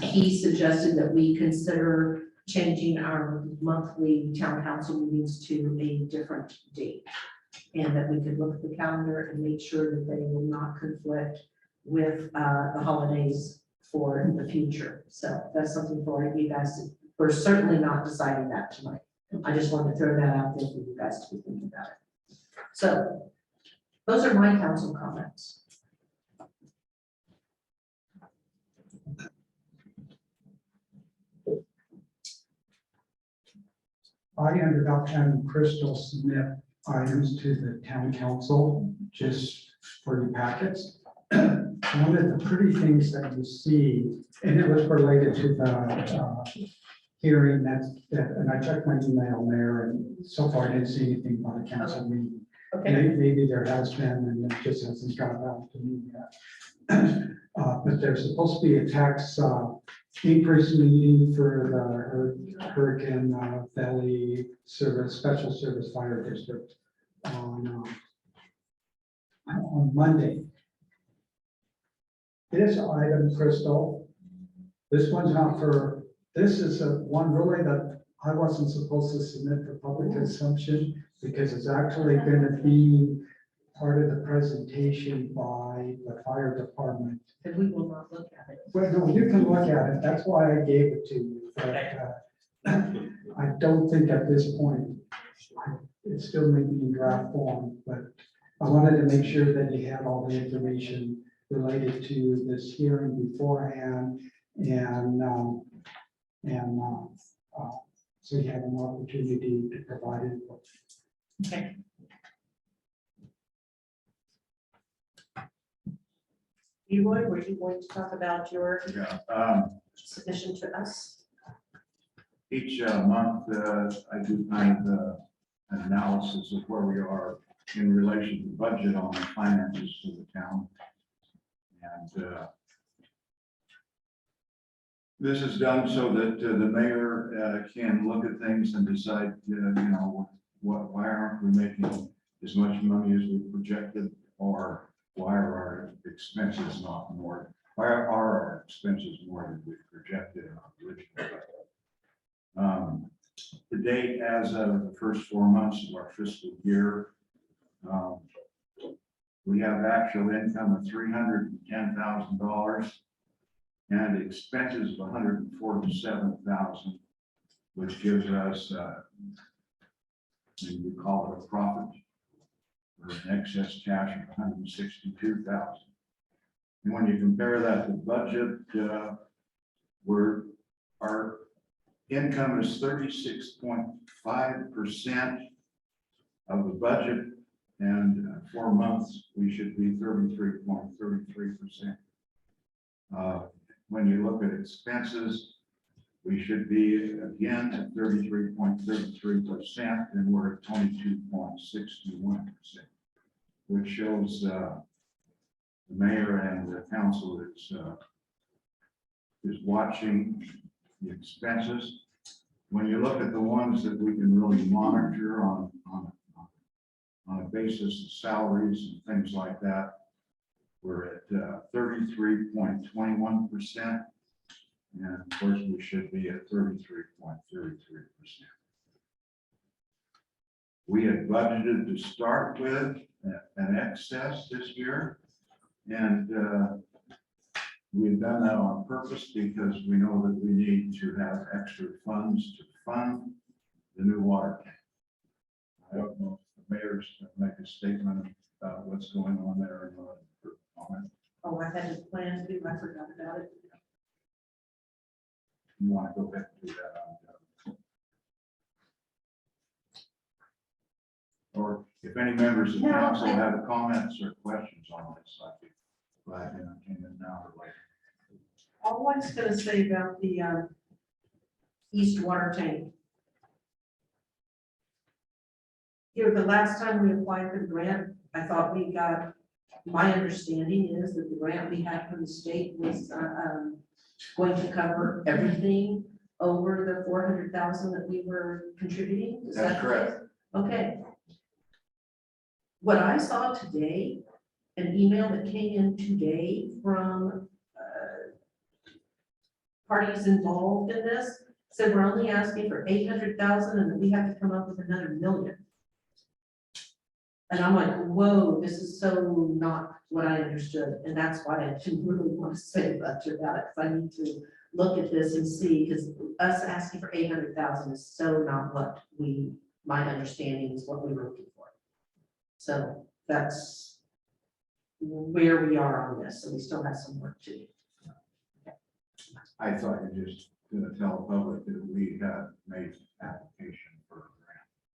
he suggested that we consider changing our monthly town council meetings to a different date. And that we could look at the calendar and make sure that they will not conflict with the holidays for the future. So that's something for you guys to, we're certainly not deciding that tonight. I just wanted to throw that out there for you guys to be thinking about it. So those are my council comments. I ended up having Crystal submit items to the town council just for your packets. one of the pretty things that you see, and it was related to the hearing and I checked my email there, and so far I didn't see anything by the council meeting. Okay, Maybe there has been, and it just hasn't got out to me yet. But there's supposed to be a tax increase meeting for the Hurricane Valley Service, Special Service Fire District on Monday. This item, Crystal, this one's not for, this is a one really that I wasn't supposed to submit for public consumption because it's actually going to be part of the presentation by the fire department. then we will not look at it. Well, no, you can look at it. That's why I gave it to you. But I don't think at this point, it still may be in draft form, but I wanted to make sure that you had all the information related to this hearing beforehand and so you have an opportunity to provide input. Okay. Eloy, were you going to talk about your Yeah, submission to us? each month, I do kind of an analysis of where we are in relation to budget on the finances for the town. And this is done so that the mayor can look at things and decide, why aren't we making as much money as we projected? Or why are our expenses not more? Why are our expenses more than we projected in our original budget? To date, as of the first 4 months of our fiscal year, we have actual income of $310,000 and expenses of $147,000, which gives us, we call it a profit, or an excess cash of $162,000. And when you compare that to budget, our income is 36.5% of the budget, and 4 months, we should be 33.33%. When you look at expenses, we should be again at 33.33%, and we're at 22.61%, which shows the mayor and the council is watching the expenses. When you look at the ones that we can really monitor on a basis of salaries and things like that, we're at 33.21%. And of course, we should be at 33.33%. We had budgeted to start with an excess this year, and we've done that on purpose because we know that we need to have extra funds to fund the new water tank. I don't know if the mayor's going to make a statement about what's going on there or not. Oh, I had a plan to, I forgot about it. You want to go back and do that on. Or if any members of No, council I- have comments or questions on this, I'd be glad to entertain them now or later. All I was gonna say about the east water tank. Here, the last time we applied for the grant, I thought we got, my understanding is that the grant we had from the state was going to cover everything over the 400,000 that we were contributing. Is That's that correct. okay. What I saw today, an email that came in today from parties involved in this, said we're only asking for 800,000 and that we have to come up with another $1 million. And I'm like, whoa, this is so not what I understood. And that's why I didn't really want to say much about it, because I need to look at this and see, because us asking for 800,000 is so not what my understanding is what we were looking for. So that's where we are on this. So we still have some work to do. I thought you just going to tell the public that we had made application for a grant.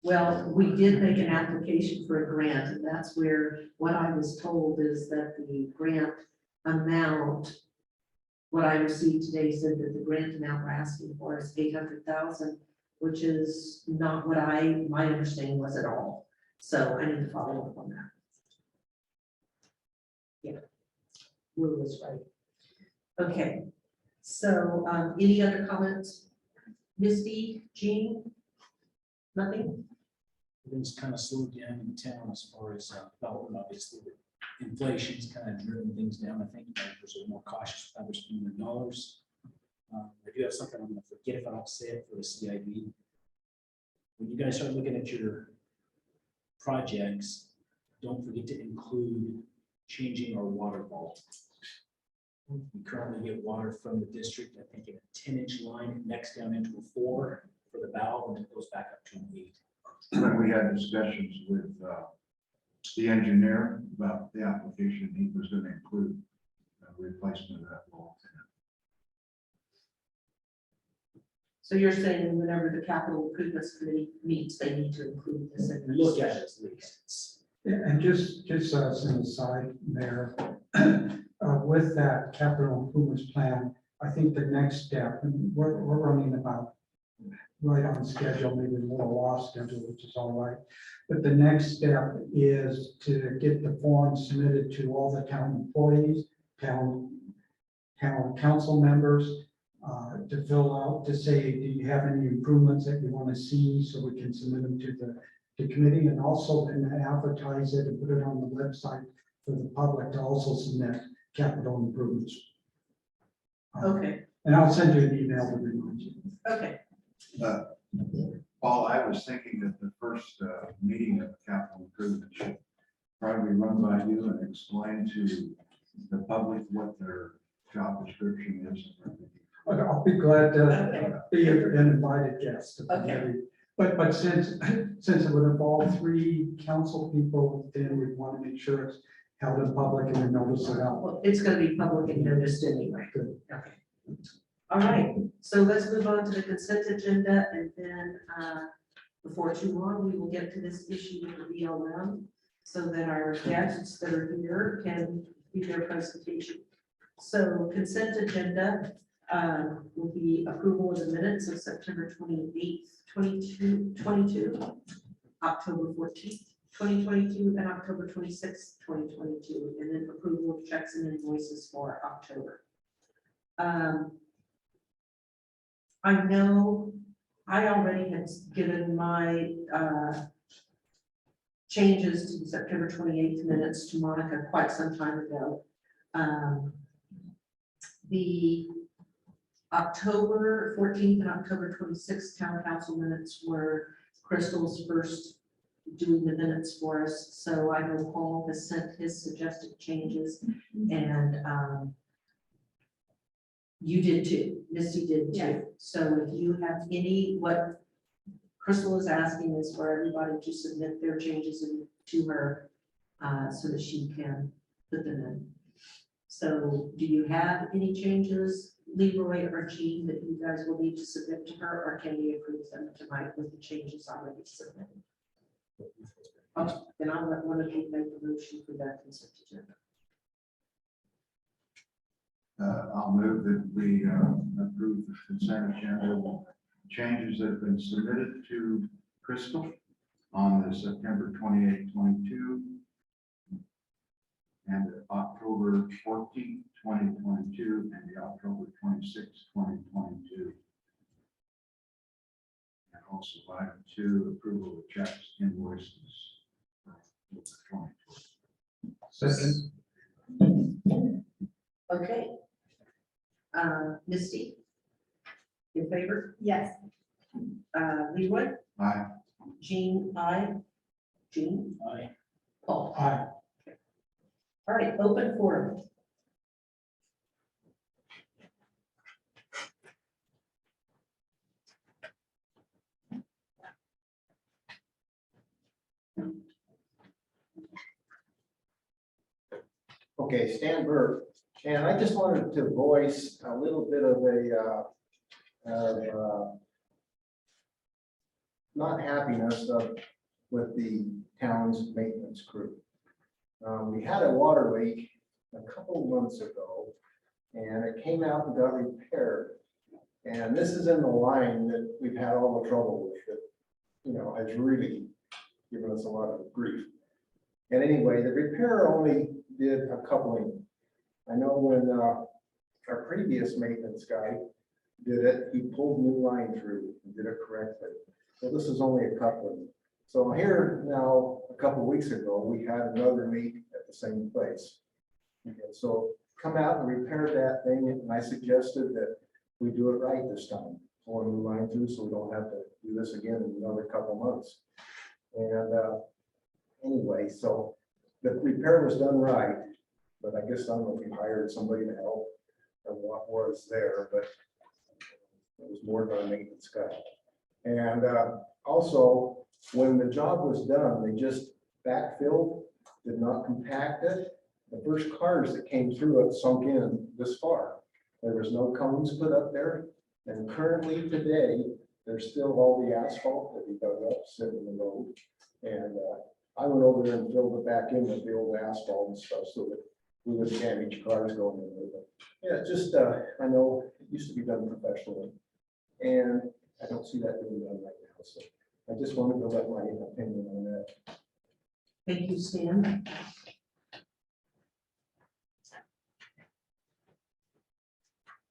Well, we did make an application for a grant, and that's where what I was told is that the grant amount, what I received today said that the grant amount we're asking for is 800,000, which is not what my understanding was at all. So I need to follow up on that. Yeah. Will was right. Okay, so any other comments? Misty, Jean? Nothing? Things kind of slowed down in town as far as development, obviously. Inflation's kind of driven things down. I think developers are more cautious with how they're spending their dollars. I do have something I'm gonna forget if I don't say it for the CIB. When you guys start looking at your projects, don't forget to include changing our water vault. We currently get water from the district, I think in a 10-inch line, it necks down into a 4 for the valve, and it goes back up to an 8. When we had discussions with the engineer about the application, he was going to include a replacement of that vault. So you're saying whenever the capital improvements committee meets, they need to include this in the Look at it discussion? at least. It's- Yeah, and just as an aside, Mayor, with that capital improvements plan, I think the next step, and we're running about right on schedule, maybe a little off schedule, which is all right. But the next step is to get the form submitted to all the town employees, town council members, to fill out, to say, do you have any improvements that you want to see, so we can submit them to the committee, and also then advertise it and put it on the website for the public to also submit capital improvements. Okay, And I'll send you an email to remind you. okay, Paul, I was thinking that the first meeting of capital improvement should probably run by you and explain to the public what their job description is. But I'll be glad to Okay. be an invited guest. Okay. But since it would involve 3 council people, then we want to make sure it's held in public and we notice it out. well, it's gonna be public and noticed anyway. Good. Okay. All right, so let's move on to the consent agenda, and then, before too long, we will get to this issue with the BLM, so that our guests that are here can do their presentation. So consent agenda, will be approval of the minutes of September 28th, 2022, October 14th, 2022, and October 26th, 2022, and then approval of checks and invoices for October. I know I already had given my changes to the September 28th minutes to Monica quite some time ago. The October 14th and October 26th town council minutes were Crystal's first doing the minutes for us. So I know Paul has sent his suggested changes, and you did too, Misty did Yeah. too. So if you have any, what Crystal is asking is for everybody to submit their changes to her, so that she can put them in. So do you have any changes, Leroy or Jean, that you guys will need to submit to her, or can we approve them tonight with the changes already submitted? Okay, then I'll let one of you make the motion for that consent agenda. I'll move that we approve the consent agenda changes that have been submitted to Crystal on the September 28, 22 and the October 14, 2022 and the October 26, 2022. And also item 2, approval of checks, invoices. For 2022. Second. Okay. Misty? In favor? Yes. Leroy? Aye. Jean, aye. Jean? Aye. Paul? Aye. All right, open forum. Okay, Stan Burke, and I just wanted to voice a little bit of not happiness with the town's maintenance crew. We had a water leak a couple of months ago, and it came out and got repaired. And this is in the line that we've had all the trouble with, that, you know, has really given us a lot of grief. And anyway, the repair only did a coupling. I know when our previous maintenance guy did it, he pulled new line through and did it correctly. So this is only a coupling. So here now, a couple of weeks ago, we had another leak at the same place. And so come out and repair that thing, and I suggested that we do it right this time, pull a new line through so we don't have to do this again in another couple of months. And anyway, so the repair was done right, but I guess I don't know if we hired somebody to help or what was there, but it was more than a maintenance guy. And also, when the job was done, they just backfilled, did not compact it. The first cars that came through it sunk in this far. There was no cones put up there. And currently today, there's still all the asphalt that we dug up sitting in the road. And I went over there and filled it back in with the old asphalt and stuff so that we wouldn't damage cars going in there. But yeah, just, I know it used to be done professionally. And I don't see that being done right now. So I just wanted to let my opinion on that. Thank you, Stan.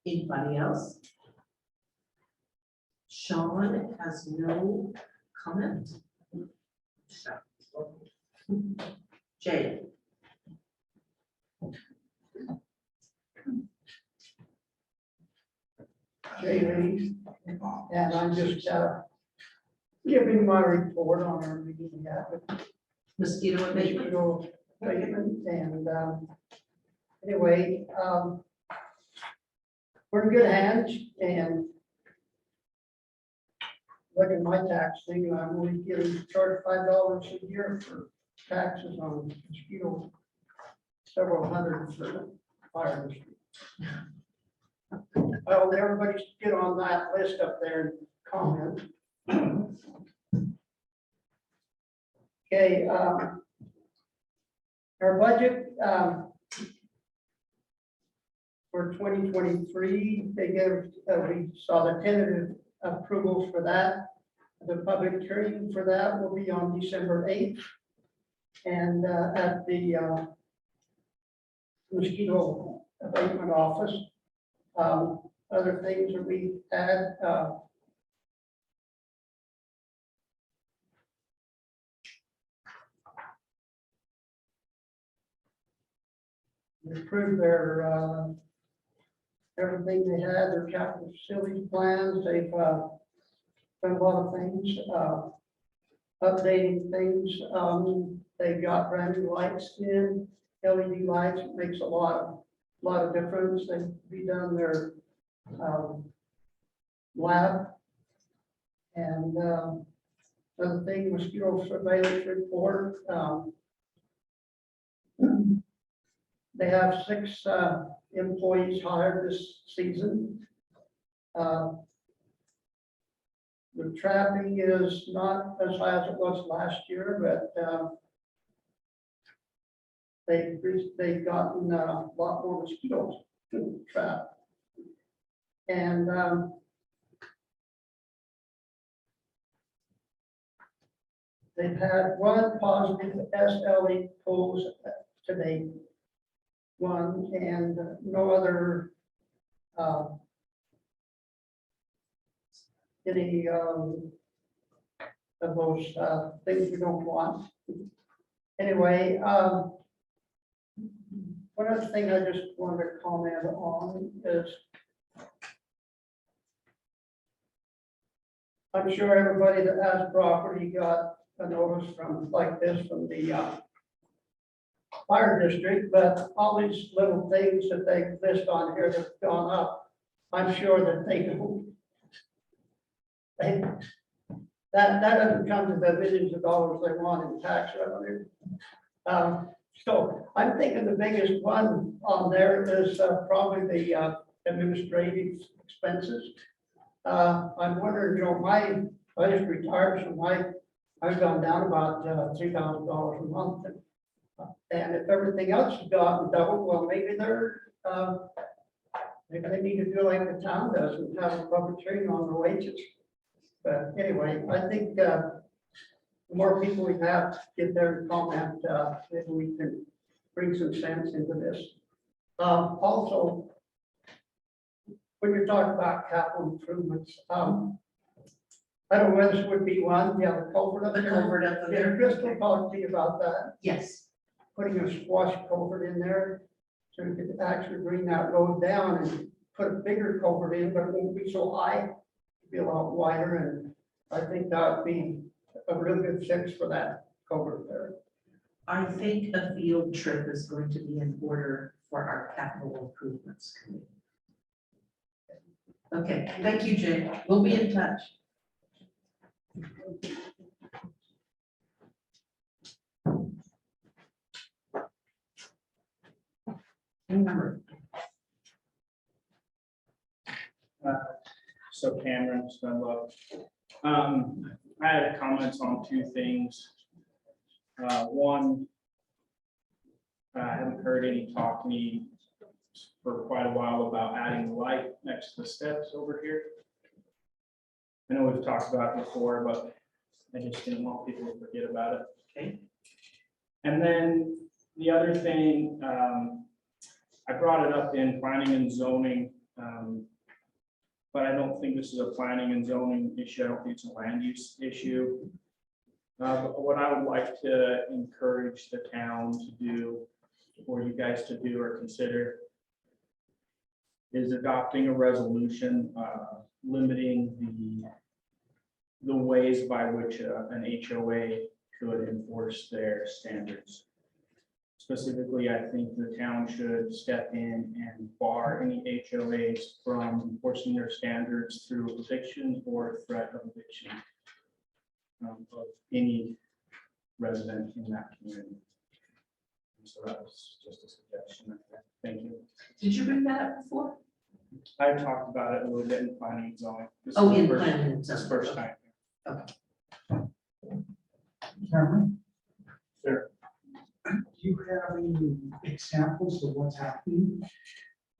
Anybody else? Sean has no comment. Jay. Jay Lee, and I'm just giving my report on our meeting we had with Mosquito abatement. mosquito abatement, and anyway, we're in good hands, and look at my tax thing, I'm only getting charged $5 a year for taxes on mosquito, several hundred for the fire district. Well, everybody should get on that list up there and comment. Okay, our budget for 2023, they give, we saw the tentative approval for that. The public hearing for that will be on December 8th. And at the mosquito abatement office. Other things that we had, we approved their, everything they had, their capital facilities plans, they've done a lot of things, updating things, they got brand new lights in, LED lights, it makes a lot of difference, they've redone their lab. And other thing, mosquito surveillance report. They have 6 employees hired this season. The trapping is not as high as it was last year, but they've gotten a lot more mosquitoes to trap. And they've had 1 positive SLE pulls today, 1, and no other any of those things we don't want. Anyway, one other thing I just wanted to comment on is I'm sure everybody that has property got a notice from like this from the fire district, but all these little things that they list on here that's gone up, I'm sure that they don't. That doesn't come to the millions of dollars they want in tax revenue. So I'm thinking the biggest one on there is probably the administrative expenses. I'm wondering, you know, I just retired, so I've gone down about $3,000 a month. And if everything else is gotten double, well, maybe maybe they need to do like the town does and have a public hearing on the wages. But anyway, I think, the more people we have get their comment, maybe we can bring some sense into this. Also, when you're talking about capital improvements, I don't know whether this would be one, yeah, the culvert up The there. culvert up Yeah, there. Crystal talked to you about that, Yes, putting a squash culvert in there. So we could actually bring that road down and put a bigger culvert in, but it won't be so high. It'll be a lot wider, and I think that would be a real good fix for that culvert there. I think a field trip is going to be in order for our capital improvements committee. Okay, thank you, Jay. We'll be in touch. Remember, So Cameron, Spendlove. I had comments on two things. One, I haven't heard any talk to me for quite a while about adding the light next to the steps over here. I know we've talked about it before, but I just didn't want people to forget about it. okay, And then the other thing, I brought it up in planning and zoning, but I don't think this is a planning and zoning issue. I don't think it's a land use issue. But what I would like to encourage the town to do, or you guys to do or consider, is adopting a resolution limiting the ways by which an HOA could enforce their standards. Specifically, I think the town should step in and bar any HOAs from enforcing their standards through eviction or threat of eviction of any resident in that community. So that was just a suggestion. Thank you. did you bring that up before? I talked about it a little bit in planning and zoning. This Oh, is in the first- planning and This is zoning. first time. Cameron? Sure. Do you have any examples of what's happening?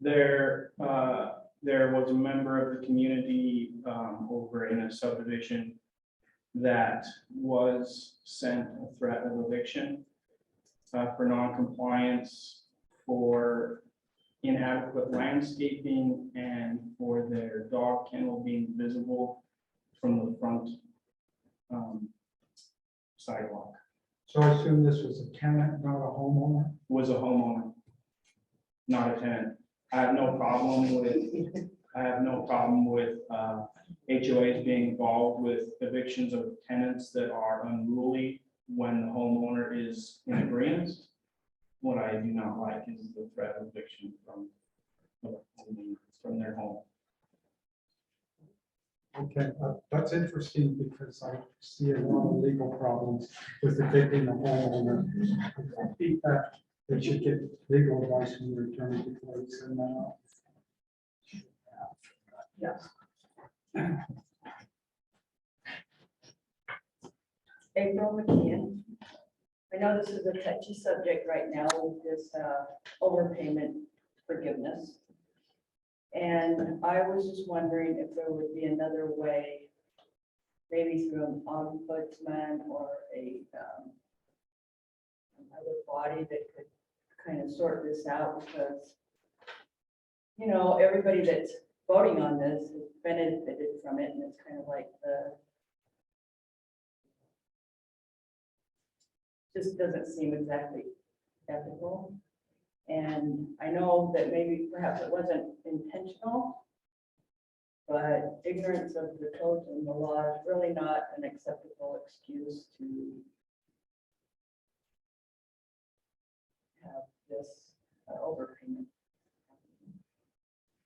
There was a member of the community over in a subdivision that was sent a threat of eviction for non-compliance, for inadequate landscaping, and for their dog kennel being visible from the front sidewalk. So I assume this was a tenant, not a homeowner? Was a homeowner, not a tenant. I have no problem with HOAs being involved with evictions of tenants that are unruly when the homeowner is in agreement. What I do not like is the threat of eviction from their home. Okay, that's interesting because I see a lot of legal problems with evicting a homeowner. I think that they should get legal advice from their attorney before they send that out. Yes. April McKeon. I know this is a touchy subject right now with this overpayment forgiveness. And I was just wondering if there would be another way, maybe through an ombudsman or another body that could kind of sort this out, because, you know, everybody that's voting on this has benefited from it, and it's kind of like just doesn't seem exactly ethical. And I know that maybe perhaps it wasn't intentional, but ignorance of the codes and the law is really not an acceptable excuse to have this overpayment.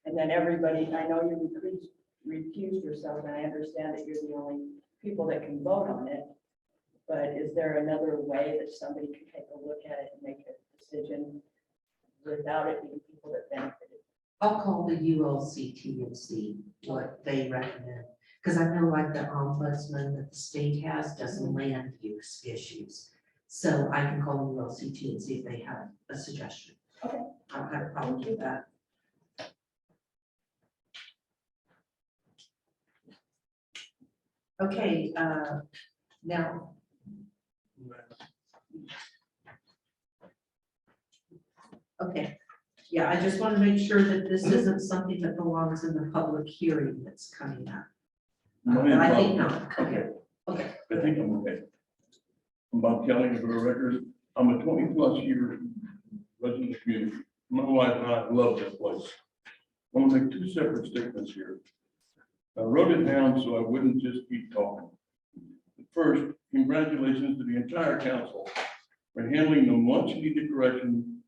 And then everybody, I know you recused yourself, and I understand that you're the only people that can vote on it. But is there another way that somebody could take a look at it and make a decision without it being people that benefited? I'll call the ULCT and see what they recommend, because I know like the ombudsman that the state has does land use issues. So I can call ULCT and see if they have a suggestion. Okay. I don't have a problem with that. Okay, now. Okay, yeah, I just want to make sure that this isn't something that belongs in the public hearing that's coming up. But I think not, okay, I think I'm okay. I'm Bob Kelly, for the record. I'm a 20+ year resident of the community. My wife and I love this place. I want to make two separate statements here. I wrote it down so I wouldn't just keep talking. First, congratulations to the entire council for handling the much needed correction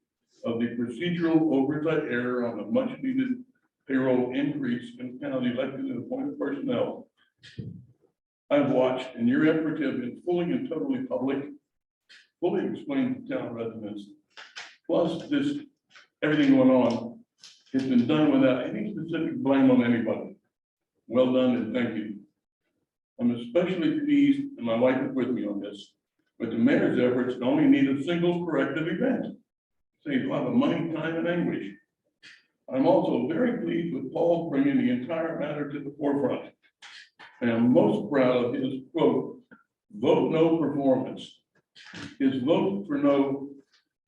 of the procedural oversight error on the much needed payroll increase in county elected and appointed personnel. I've watched, and your efforts have been fully and totally public, fully explained to town residents. Plus, this, everything going on has been done without any specific blame on anybody. Well done and thank you. I'm especially pleased, and my wife is with me on this, but the mayor's efforts only need a single corrective event. Saves a lot of money, time, and anguish. I'm also very pleased with Paul bringing the entire matter to the forefront. I am most proud of his quote, "vote no performance." His vote for no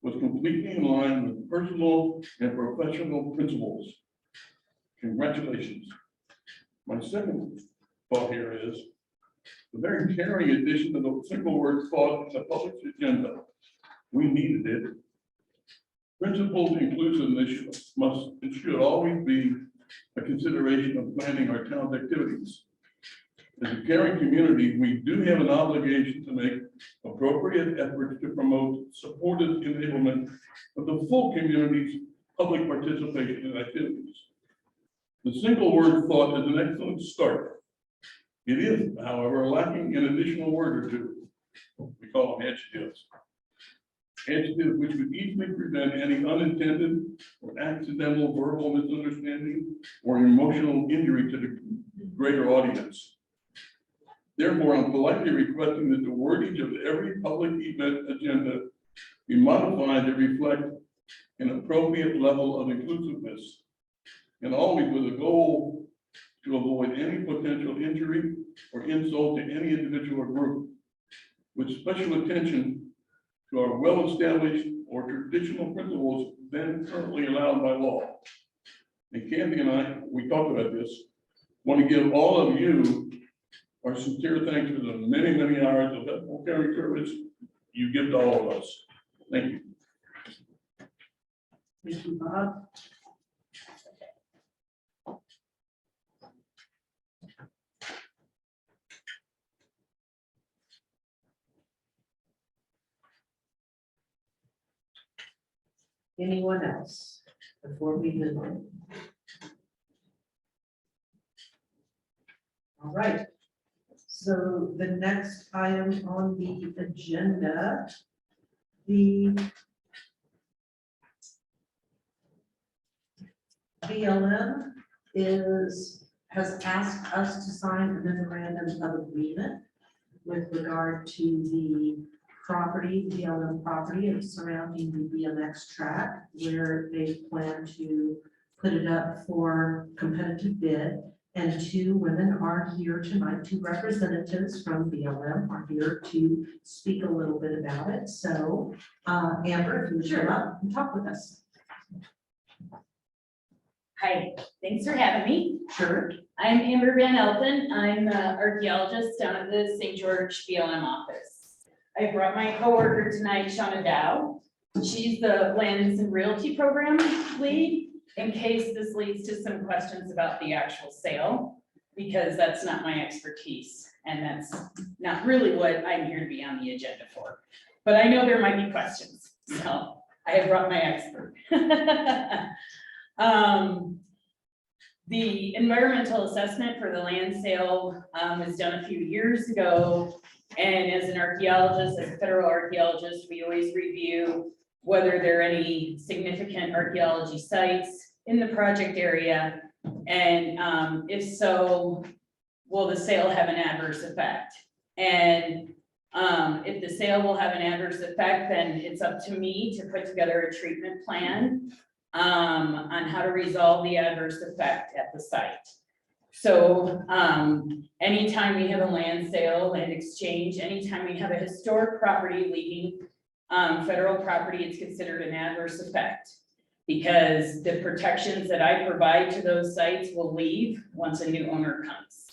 was completely in line with personal and professional principles. Congratulations. My second thought here is the very caring addition of the single word thought in the public agenda. We needed it. Principled inclusiveness must and should always be a consideration of planning our town's activities. As a caring community, we do have an obligation to make appropriate efforts to promote supportive enablement of the full community's public participation in activities. The single word thought is an excellent start. It is, however, lacking an additional word or two. We call them adjectives. Adjectives which would easily prevent any unintended or accidental verbal misunderstanding or emotional injury to the greater audience. Therefore, I'm politely requesting that the wording of every public event agenda be modified to reflect an appropriate level of inclusiveness, and always with a goal to avoid any potential injury or insult to any individual or group, with special attention to our well-established or traditional principles then currently allowed by law. And Kathy and I, we talked about this, want to give all of you our sincere thanks for the many, many hours of ethical caring service you give to all of us. Thank you. thank you, Bob. Anyone else before we move on? All right. So the next item on the agenda, the BLM has asked us to sign a memorandum of agreement with regard to the property, BLM property surrounding the BMX track, where they plan to put it up for competitive bid. And two women are here tonight, two representatives from BLM are here to speak a little bit about it. So, Amber, if you would come up and talk with us. Hi, thanks for having me. Sure. I'm Amber Van Elton. I'm an archaeologist down at the St. George BLM office. I brought my coworker tonight, Shauna Dow. She's the Lands and Realty Program lead, in case this leads to some questions about the actual sale, because that's not my expertise, and that's not really what I'm here to be on the agenda for. But I know there might be questions, so I have brought my expert. The environmental assessment for the land sale was done a few years ago. And as an archaeologist, as a federal archaeologist, we always review whether there are any significant archaeology sites in the project area. And if so, will the sale have an adverse effect? And If the sale will have an adverse effect, then it's up to me to put together a treatment plan on how to resolve the adverse effect at the site. So, anytime we have a land sale, land exchange, anytime we have a historic property leaving federal property, it's considered an adverse effect. Because the protections that I provide to those sites will leave once a new owner comes.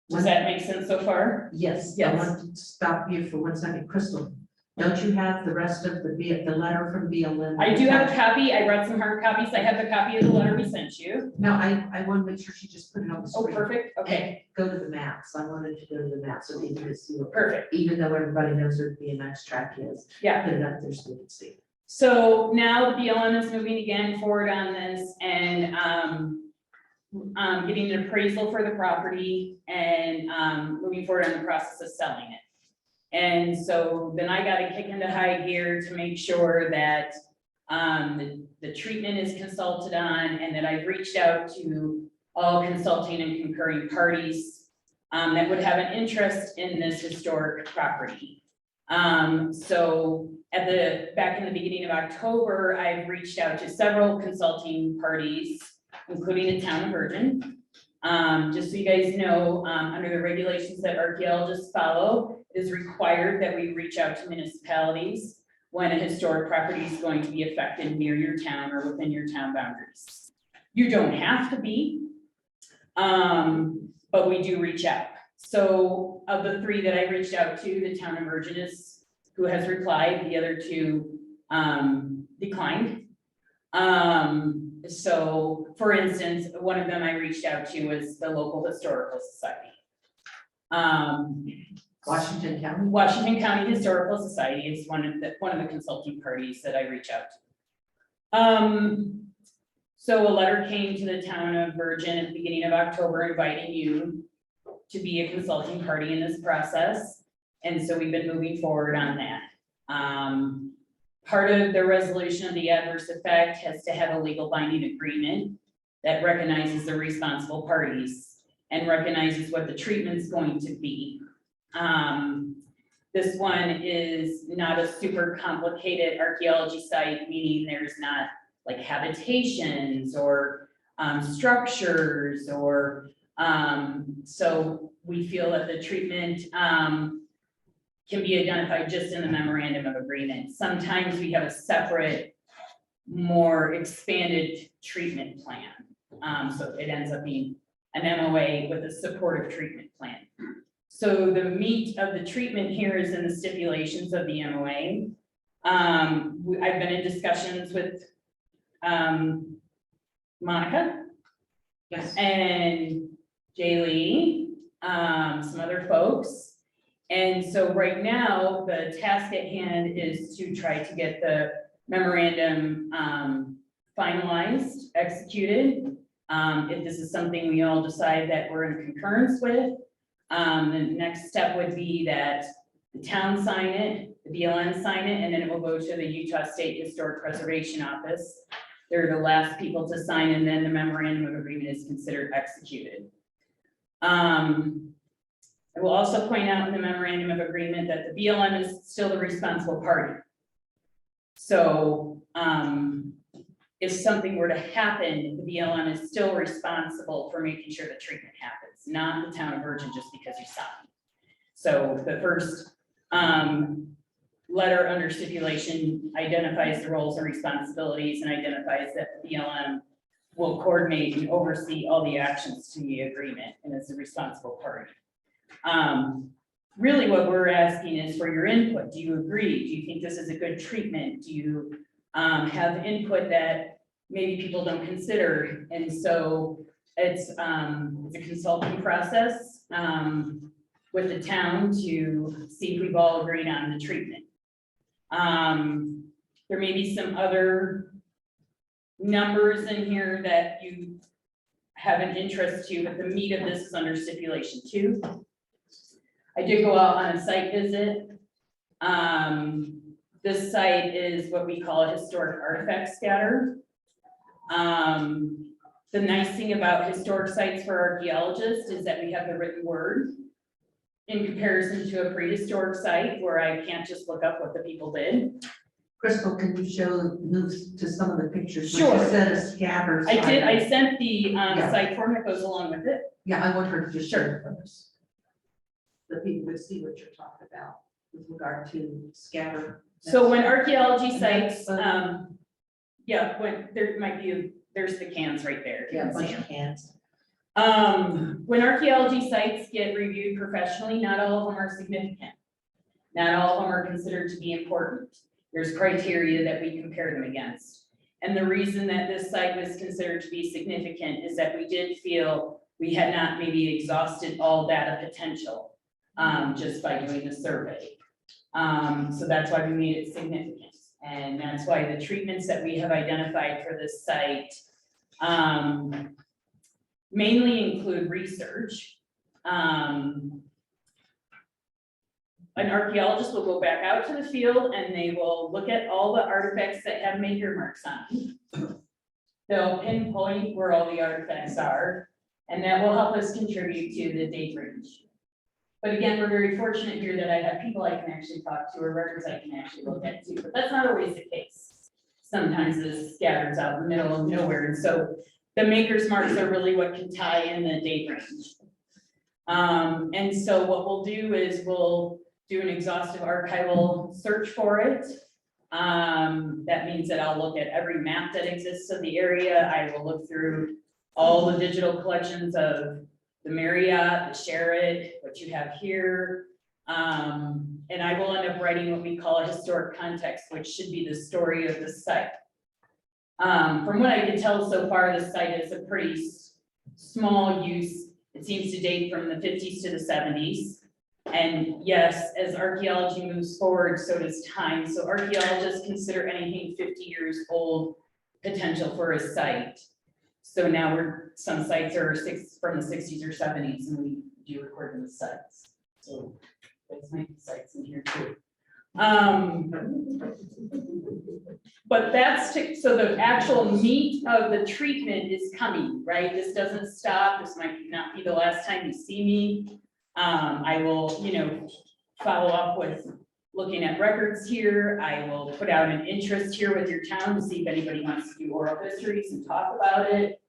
Does that make sense so far? Yes, I Yes. want to stop you for 1 second. Crystal, don't you have the rest of the letter from BLM? I do have a copy. I brought some hard copies. I have the copy of the letter we sent you. No, I want to make sure she just put it on the Oh, screen. perfect. Okay, Go to the maps. I wanted to go to the maps so people could see what, perfect. even though everybody knows where the BMX track is. Yeah. Put it up there so we can see. So now the BLM is moving again forward on this and getting an appraisal for the property and moving forward on the process of selling it. And so then I got to kick into high gear to make sure that the treatment is consulted on and that I've reached out to all consulting and concurring parties that would have an interest in this historic property. So back in the beginning of October, I've reached out to several consulting parties, including the town of Virgin. Just so you guys know, under the regulations that archaeologists follow, it is required that we reach out to municipalities when a historic property is going to be affected near your town or within your town boundaries. You don't have to be, but we do reach out. So of the 3 that I reached out to, the town of Virgin is who has replied, the other 2 declined. So for instance, one of them I reached out to was the local historical society. Washington County. Washington County Historical Society is one of the consulting parties that I reach out to. So a letter came to the town of Virgin at the beginning of October inviting you to be a consulting party in this process. And so we've been moving forward on that. Part of the resolution of the adverse effect has to have a legal binding agreement that recognizes the responsible parties and recognizes what the treatment's going to be. This one is not a super complicated archaeology site, meaning there's not like habitations or structures or so we feel that the treatment can be identified just in the memorandum of agreement. Sometimes we have a separate, more expanded treatment plan. So it ends up being an MOA with a supportive treatment plan. So the meat of the treatment here is in the stipulations of the MOA. I've been in discussions with Monica. Yes. And Jay Lee, some other folks. And so right now, the task at hand is to try to get the memorandum finalized, executed. If this is something we all decide that we're in concurrence with, the next step would be that the town sign it, the BLM sign it, and then it will go to the Utah State Historic Preservation Office. They're the last people to sign, and then the memorandum of agreement is considered executed. I will also point out in the memorandum of agreement that the BLM is still the responsible party. So if something were to happen, the BLM is still responsible for making sure the treatment happens, not the town of Virgin just because you signed. So the first letter under stipulation identifies the roles and responsibilities and identifies that the BLM will coordinate and oversee all the actions to the agreement and is the responsible party. Really what we're asking is for your input. Do you agree? Do you think this is a good treatment? Do you have input that maybe people don't consider? And so it's a consulting process with the town to see if we've all agreed on the treatment. There may be some other numbers in here that you have an interest to, but the meat of this is under stipulation 2. I did go out on a site visit. This site is what we call a historic artifact scatter. The nice thing about historic sites for archaeologists is that we have the written word. in comparison to a prehistoric site where I can't just look up what the people did. Crystal, can you move to some of the pictures? Sure. You said a scabbard. I did, I sent the Yeah. site form that goes along with it. Yeah, I want her to just Sure. share it for us. The people would see what you're talking about with regard to scabbard. So when archaeology And that's sites, the- yeah, when there might be, there's the cans right there. if you Yeah, can a bunch see 'em. of hands. When archaeology sites get reviewed professionally, not all of them are significant. Not all of them are considered to be important. There's criteria that we compare them against. And the reason that this site was considered to be significant is that we did feel we had not maybe exhausted all data potential, just by doing the survey. So that's why we made it significant. And that's why the treatments that we have identified for this site, mainly include research. An archaeologist will go back out to the field and they will look at all the artifacts that have maker marks on them. They'll pinpoint where all the artifacts are, and that will help us contribute to the date range. But again, we're very fortunate here that I have people I can actually talk to or records I can actually look at too, but that's not always the case. Sometimes it's scattered out in the middle of nowhere, and so the maker's marks are really what can tie in the date range. And so what we'll do is we'll do an exhaustive archival search for it. That means that I'll look at every map that exists of the area. I will look through all the digital collections of the Marriott, the Sheraton, what you have here. And I will end up writing what we call a historic context, which should be the story of the site. From what I can tell so far, the site is a pretty small use. It seems to date from the 50s to the 70s. And yes, as archaeology moves forward, so does time. So archaeologists consider anything 50 years old potential for a site. So now some sites are from the 60s or 70s, and we do record in the sites. So there's my sites in here too. But so the actual meat of the treatment is coming, right? This doesn't stop. This might not be the last time you see me. I will, follow up with looking at records here. I will put out an interest here with your town to see if anybody wants to do oral histories and talk about it.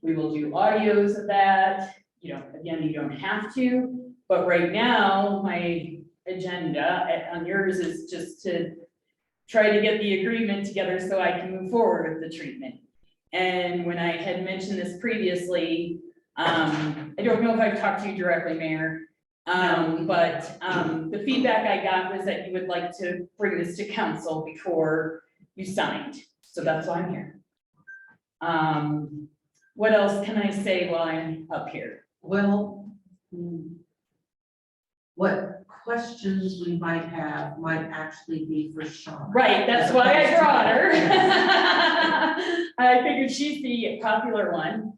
We will do audios of that. Again, you don't have to, but right now, my agenda on yours is just to try to get the agreement together so I can move forward with the treatment. And when I had mentioned this previously, I don't know if I've talked to you directly, Mayor, but the feedback I got was that you would like to bring this to council before you signed. So that's why I'm here. What else can I say while I'm up here? Well, what questions we might have might actually be for Sean. Right, that's why I brought her. I figured she's the popular one.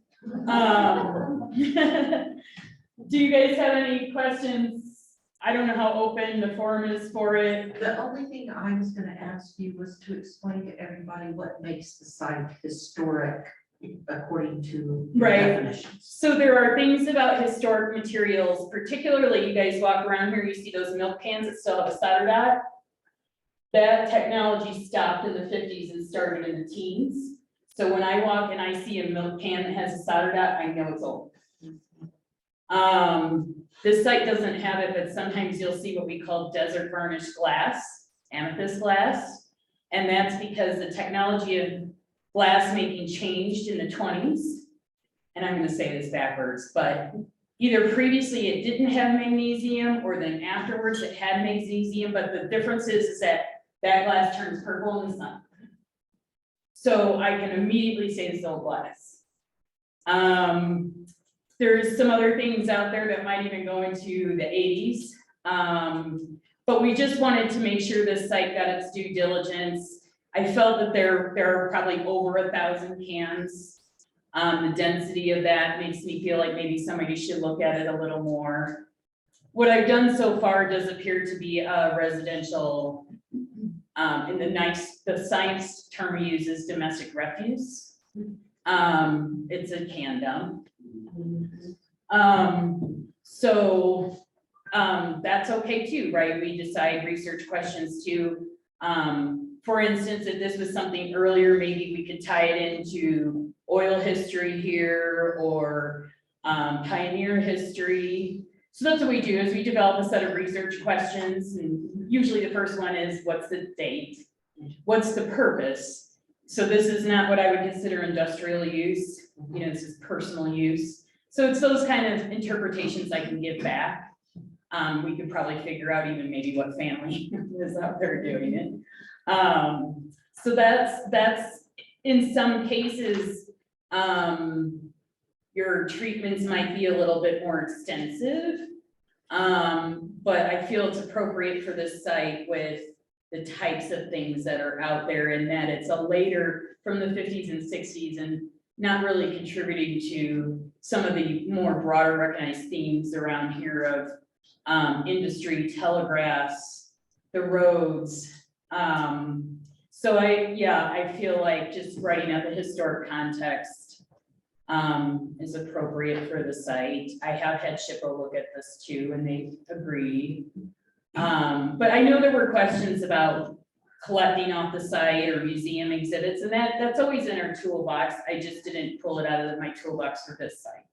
Do you guys have any questions? I don't know how open the forum is for it. The only thing I was gonna ask you was to explain to everybody what makes the site historic according to your Right. definitions. So there are things about historic materials, particularly you guys walk around here, you see those milk cans that still have a solder dot. That technology stopped in the 50s and started in the teens. So when I walk and I see a milk can that has a solder dot, I know it's old. This site doesn't have it, but sometimes you'll see what we call desert varnished glass, amethyst glass. And that's because the technology of glass making changed in the 20s. And I'm gonna say this backwards, but either previously it didn't have magnesium or then afterwards it had magnesium, but the difference is that that glass turns purple in the sun. So I can immediately say this is old glass. There's some other things out there that might even go into the 80s. But we just wanted to make sure this site got its due diligence. I felt that there are probably over 1,000 cans. The density of that makes me feel like maybe somebody should look at it a little more. What I've done so far does appear to be a residential, the science term we use is domestic refuse. It's a can dump. So, that's okay too, right? We decide research questions too. For instance, if this was something earlier, maybe we could tie it into oil history here or pioneer history. So that's what we do, is we develop a set of research questions, and usually the first one is, what's the date? What's the purpose? So this is not what I would consider industrial use, you know, this is personal use. So it's those kind of interpretations I can give back. We could probably figure out even maybe what family is out there doing it. So that's, in some cases, your treatments might be a little bit more extensive. But I feel it's appropriate for this site with the types of things that are out there, and that it's a later, from the 50s and 60s, and not really contributing to some of the more broader recognized themes around here of industry, telegraphs, the roads. So I feel like just writing out the historic context is appropriate for the site. I have had SHPO look at this too, and they agree. But I know there were questions about collecting off the site or museum exhibits, and that's always in our toolbox. I just didn't pull it out of my toolbox for this site.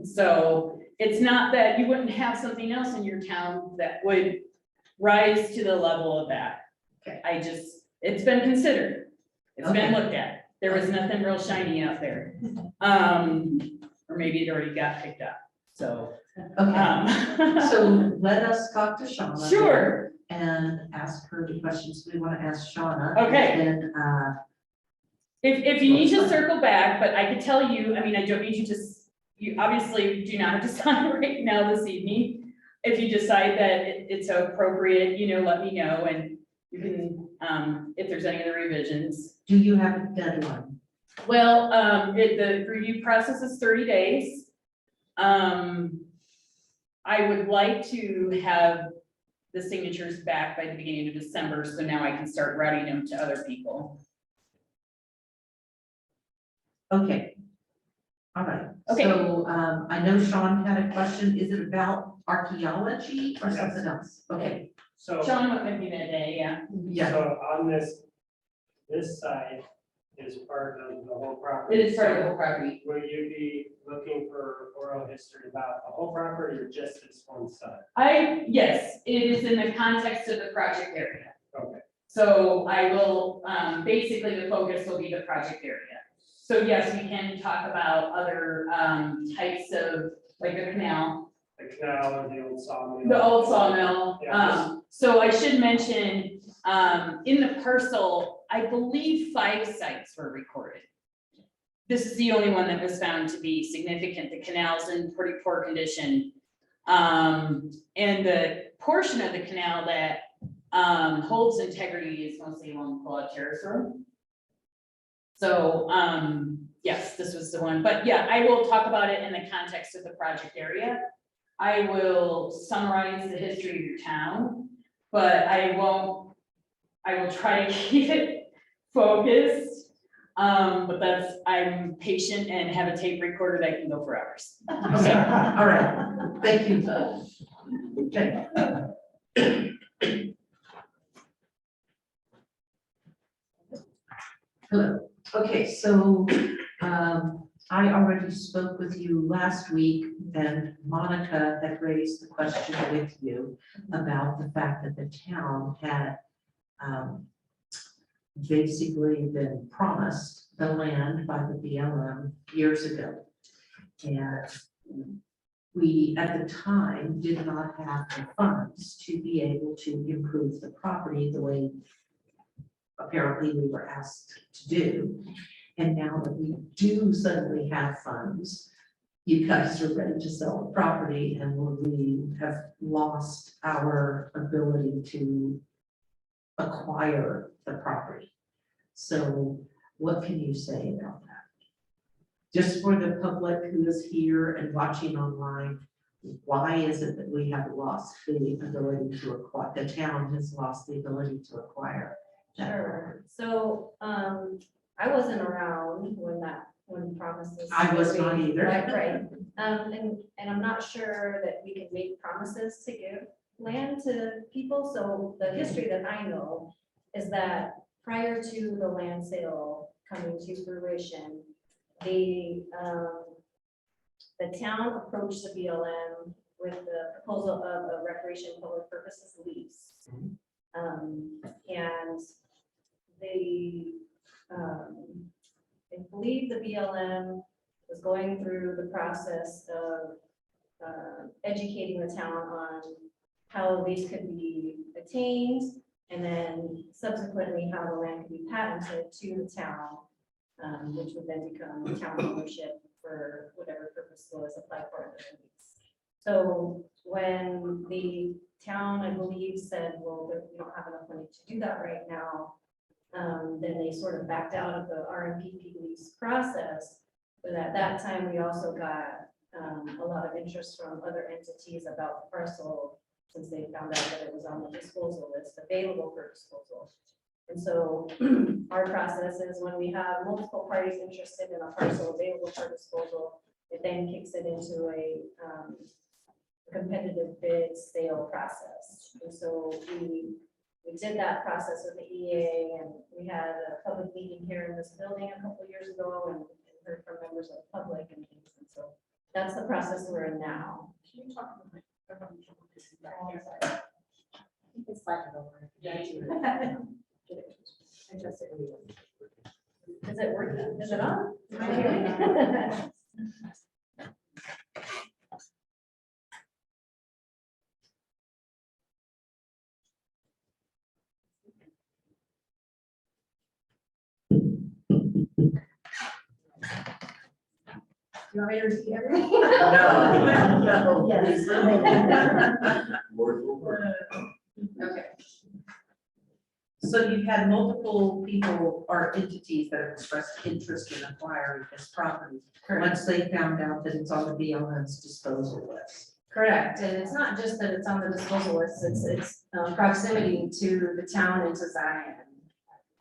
So it's not that you wouldn't have something else in your town that would rise to the level of that. Okay. It's been considered, it's been Okay. looked at. There was nothing real shiny out there. Or maybe it already got picked up, so. Okay, so let us talk to Shauna. Sure. And ask her the questions we want to ask Shauna. Okay. And then, If you need to circle back, but I could tell you, I mean, I don't need you to, you obviously do not have to sign right now this evening. If you decide that it's appropriate, you know, let me know, and you can, if there's any other revisions. do you have a deadline? Well, the review process is 30 days. I would like to have the signatures back by the beginning of December, so now I can start routing them to other people. Okay. All right. Okay. So, I know Sean had a question. Is it about archaeology or Yes. something else? Okay. So, Sean, what might be that day, yeah. Yeah. so on this side is part of the whole property. It is part of the whole property. Will you be looking for oral history about the whole property or just this one side? Yes, it is in the context of the project area. Okay. So I will, basically the focus will be the project area. So yes, we can talk about other, types of, like the canal, The canal or the old sawmill? the old sawmill. Yeah, So I should mention, in the parcel, I believe 5 sites were recorded. This is the only one that was found to be significant. The canal's in pretty poor condition. And the portion of the canal that holds integrity is mostly along Pullout Terrace Road. So, yes, this was the one, but yeah, I will talk about it in the context of the project area. I will summarize the history of your town, but I will try to keep it focused. But I'm patient and have a tape recorder that can go for hours. Okay. All right. Thank you. Okay. Hello. Okay, so I already spoke with you last week, and Monica had raised the question with you about the fact that the town had basically been promised the land by the BLM years ago. And we, at the time, did not have the funds to be able to improve the property the way apparently we were asked to do. And now that we do suddenly have funds, you guys are ready to sell the property, and we have lost our ability to acquire the property. So what can you say about that? Just for the public who is here and watching online, why is it that we have lost the ability to acquire, the town has lost the ability to acquire? Sure. So, I wasn't around when when promises. I was not either. Right. And I'm not sure that we can make promises to give land to people. So the history that I know is that prior to the land sale coming to fruition, the town approached the BLM with the proposal of a recreation public purposes lease. And they, I believe the BLM was going through the process of educating the town on how these could be attained, and then subsequently how the land could be patented to the town, which would then become town ownership for whatever purpose was applied for in the lease. So when the town, I believe, said, well, we don't have enough money to do that right now, then they sort of backed out of the RMPP lease process. But at that time, we also got a lot of interest from other entities about the parcel, since they found out that it was on the disposal list, available for disposal. And so our process is when we have multiple parties interested in a parcel available for disposal, it then kicks it into a competitive bid sale process. And so we did that process with the EA, and we had a public meeting here in this building a couple of years ago, and heard from members of the public and things. And so that's the process we're in now. Can you talk about It's like it over. Yeah. Is it working? Is it on? Am I hearing? You want me to repeat everything? No. Yes. Okay. So you've had multiple people or entities that have expressed interest in acquiring this property. Once they found out that it's on the BLM's disposal list. Correct, and it's not just that it's on the disposal list, it's proximity to the town and to Zion.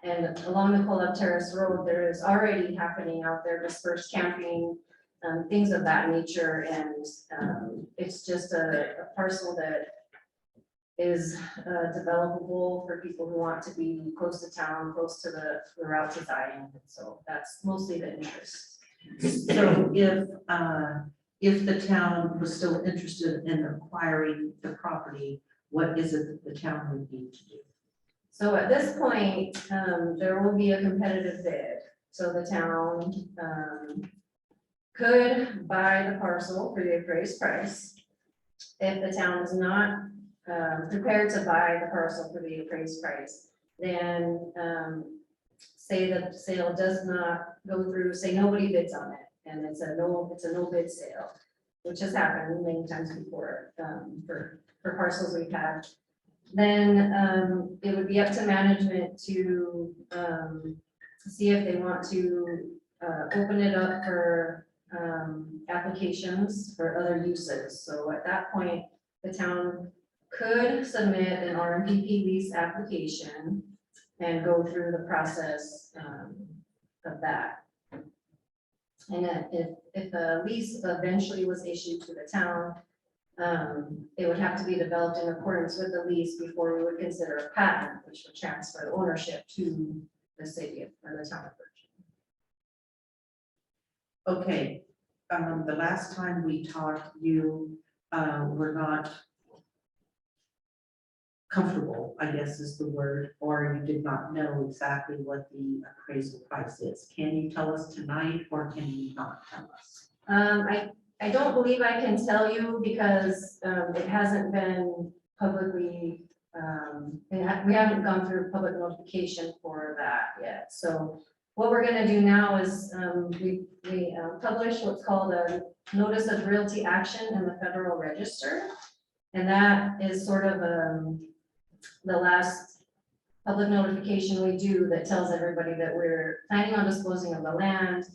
And along the Colab Terrace Road, there is already happening out there dispersed camping, things of that nature, and it's just a parcel that is developable for people who want to be close to town, close to the route to Zion, and so that's mostly the interest. So if the town was still interested in acquiring the property, what is it that the town would need to do? So at this point, there will be a competitive bid. So the town could buy the parcel for the appraised price. If the town is not prepared to buy the parcel for the appraised price, then say the sale does not go through, say nobody bids on it, and it's a no bid sale, which has happened many times before for parcels we've had. Then it would be up to management to see if they want to open it up for applications for other uses. So at that point, the town could submit an RMPP lease application and go through the process of that. And if the lease eventually was issued to the town, it would have to be developed in accordance with the lease before we would consider a patent, which would transfer the ownership to the city or the town of Virgin. Okay, the last time we talked, you were not comfortable, I guess is the word, or you did not know exactly what the appraisal price is. Can you tell us tonight, or can you not tell us? I don't believe I can tell you because it hasn't been publicly, we haven't gone through public notification for that yet. So what we're gonna do now is we publish what's called a notice of realty action in the Federal Register. And that is sort of the last public notification we do that tells everybody that we're planning on disposing of the land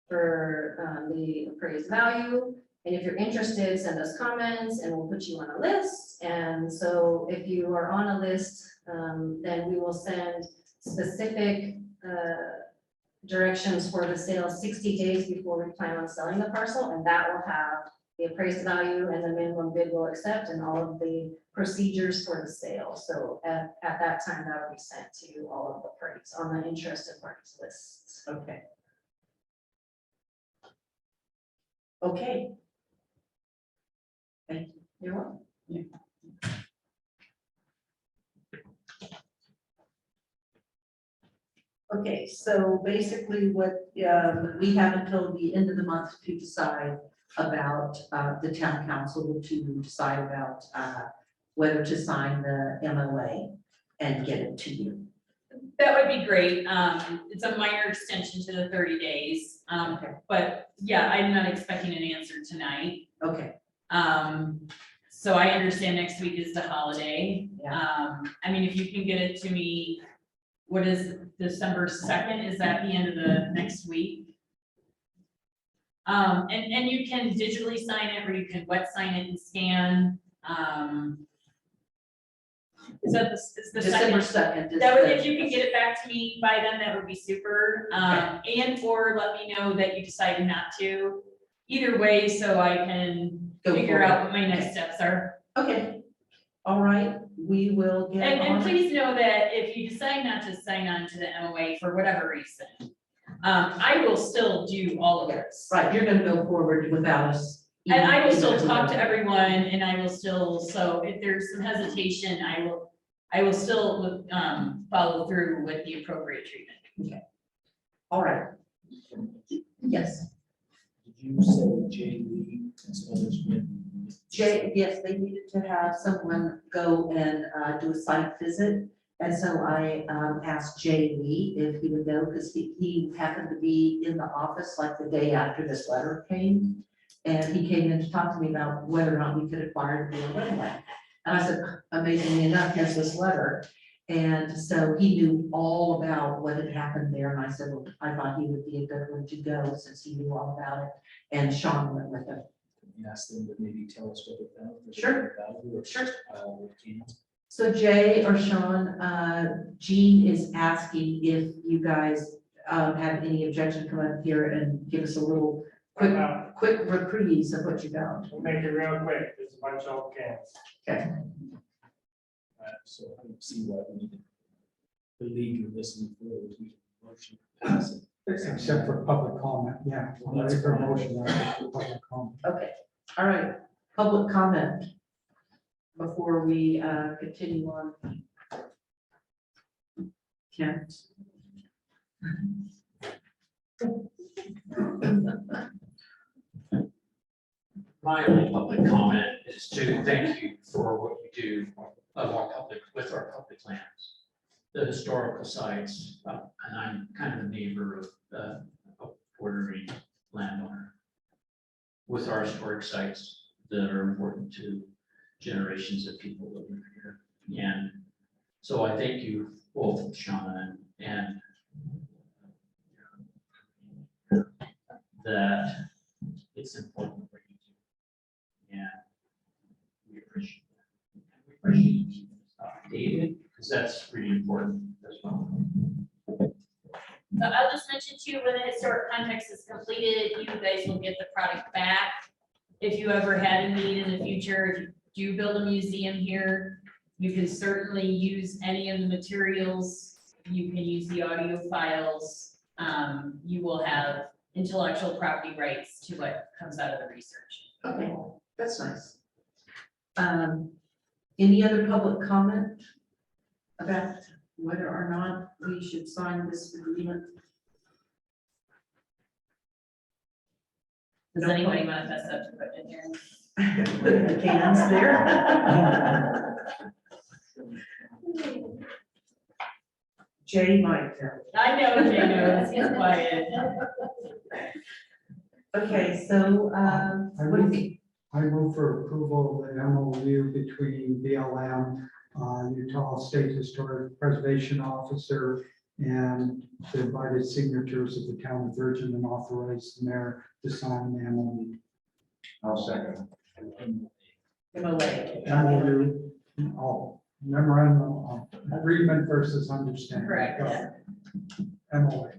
for the appraised value. And if you're interested, send us comments and we'll put you on a list. And so if you are on a list, then we will send specific directions for the sale 60 days before we plan on selling the parcel, and that will have the appraised value and the minimum bid will accept and all of the procedures for the sale. So at that time, that will be sent to all of the parties on the interested parties lists. Okay. Okay. Thank you. You're welcome. Okay, so basically what, we have until the end of the month to decide about, the town council to decide about, whether to sign the MOA and get it to you. That would be great. It's a minor extension to the 30 days. Okay. But yeah, I'm not expecting an answer tonight. Okay, So I understand next week is the holiday. Yeah. I mean, if you can get it to me, what is December 2nd? Is that the end of the next week? And you can digitally sign it or you can wet sign it and scan. Is that the December second? 2nd. That would, if you can get it back to me by then, that would be super. And or let me know that you decided not to. Either way, so I can Go figure out what my forward. next steps are. Okay, all right, we will get And on. please know that if you decide not to sign on to the MOA for whatever reason, I will still do all of this. Right, you're gonna go forward without us. And I will still even- talk to everyone and I will still, so if there's some hesitation, I will still, follow through with the appropriate treatment. All right. Yes, Did you say Jay Lee and some others went? Jay, yes, they needed to have someone go and do a site visit. And so I asked Jay Lee if he would go, because he happened to be in the office like the day after this letter came. And he came in to talk to me about whether or not we could acquire the right of way. And I said, amazingly enough, here's this letter. And so he knew all about what had happened there. And I said, well, I thought he would be a good one to go since he knew all about it. And Sean went with him. Ask them to maybe tell us what they found. Sure. Sure. So Jay or Sean, Jean is asking if you guys have any objection to come up here and give us a little quick reprise of what you found. We'll make it real quick, there's a bunch of old cans. Okay. So I don't see why we need to believe in this and forward. We motion to pass it. Except for public comment, yeah. I'm ready for a motion for public comment. Okay, all right, public comment before we continue on. Kent. My only public comment is to thank you for what you do with our public lands, the historical sites, and I'm kind of a neighbor of a Porter Green landowner with our historic sites that are important to generations of people living here. And so I thank you both, Shauna and that it's important what you do. And we appreciate that. We appreciate you keeping us updated, because that's really important as well. So I'll just mention too, when the historic context is completed, you guys will get the product back. If you ever had a need in the future, if you do build a museum here, you can certainly use any of the materials. You can use the audio files. You will have intellectual property rights to what comes out of the research. Okay, that's nice. Any other public comment about whether or not we should sign this agreement? Does anybody want to fess up to put in here? Put the cans there. Jay might tell. I know, Jay knows, he's quiet. Okay, so, what do you think? I move for approval of the MOU between BLM, Utah State Historic Preservation Officer, and the invited signatures of the town of Virgin, and authorize the mayor to sign the MOU. I'll second. MOU. Memorandum of agreement versus understanding. Correct. MOA.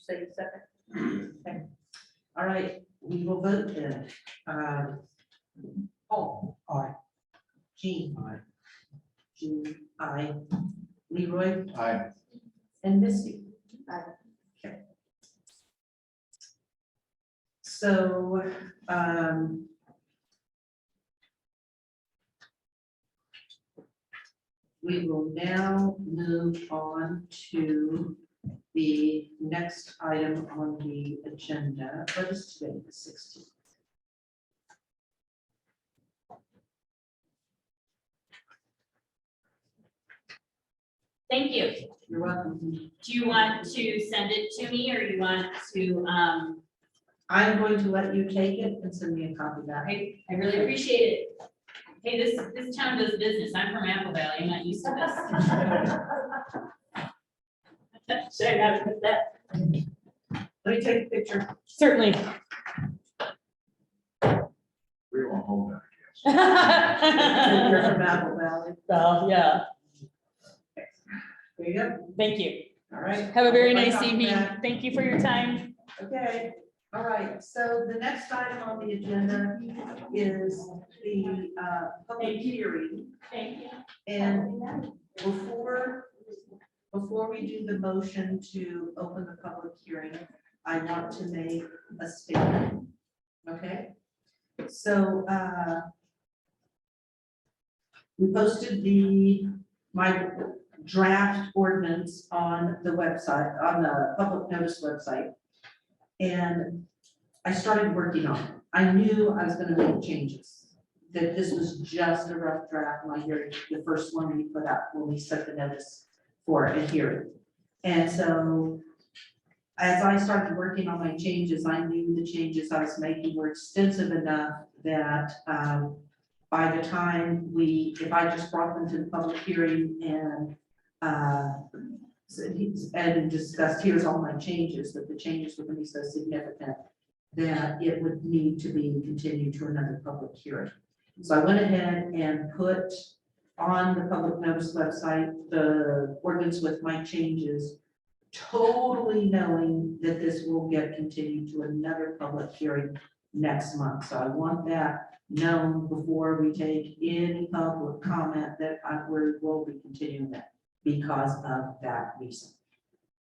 say second? Okay. All right, we will vote then. Paul. Aye. Jean. Aye. Jean, aye. Leroy Aye. and Misty. Aye. Okay. So, we will now move on to the next item on the agenda. What is today, the 16th? Thank you. You're welcome. Do you want to send it to me or you want to, I'm going to let you take it and send me a copy back. I really appreciate it. Hey, this town does business. I'm from Apple Valley. I'm not used to this. Should I not put that? Let me take a picture. Certainly. We won't hold that. You're So, from Apple Valley. yeah, There you go. thank you. All right. Have a very I'll put my nice copy evening. back. Thank you for your time. Okay, all right, so the next item on the agenda is the public hearing. Thank you. And before we do the motion to open the public hearing, I want to make a statement. Okay? So we posted my draft ordinance on the website, on the public notice website. And I started working on it. I knew I was gonna make changes, that this was just a rough draft, like the first one we put out when we set the notice for a hearing. And so as I started working on my changes, I knew the changes I was making were extensive enough that by the time if I just brought them to the public hearing and and discussed, here's all my changes, that the changes were going to be so significant that it would need to be continued to another public hearing. So I went ahead and put on the public notice website the ordinance with my changes, totally knowing that this will get continued to another public hearing next month. So I want that known before we take any public comment that we'll be continuing that because of that reason.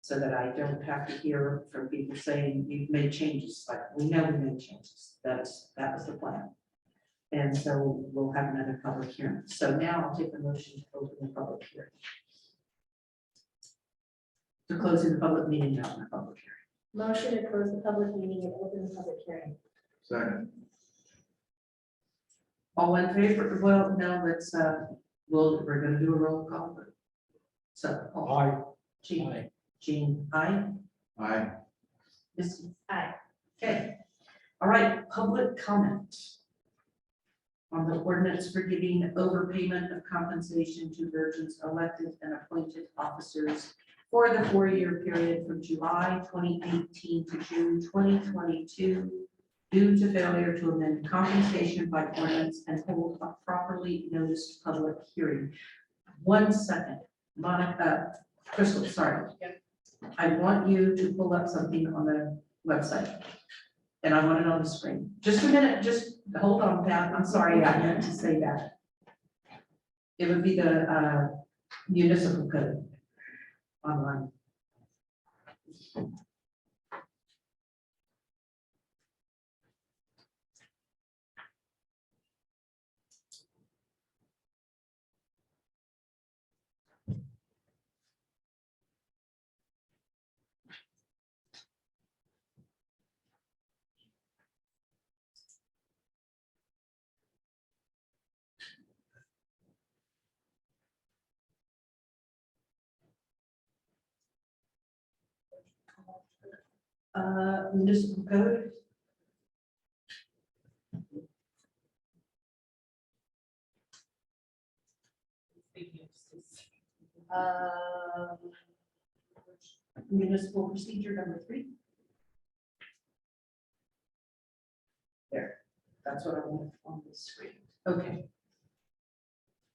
So that I don't have to hear from people saying you've made changes, like we know we made changes. That was the plan. And so we'll have another public hearing. So now I'll take the motion to open the public hearing. To closing the public meeting, not the public hearing. Motion to close the public meeting and open the public hearing. Second. All in favor? Well, no, let's, we're gonna do a roll call. So, Paul. Aye. Jean. Jean, aye. Aye. Misty. Aye. Okay. All right, public comment on the ordinance for giving overpayment of compensation to Virgin's elected and appointed officers for the 4-year period from July 2018 to June 2022 due to failure to amend compensation by ordinance and hold a properly noticed public hearing. 1 second, Monica, Crystal, sorry. I want you to pull up something on the website. And I want it on the screen. Just a minute, just hold on, Pat. I'm sorry, I meant to say that. It would be the municipal code online. Municipal code. Municipal procedure number 3. There, that's what I want on the screen. Okay.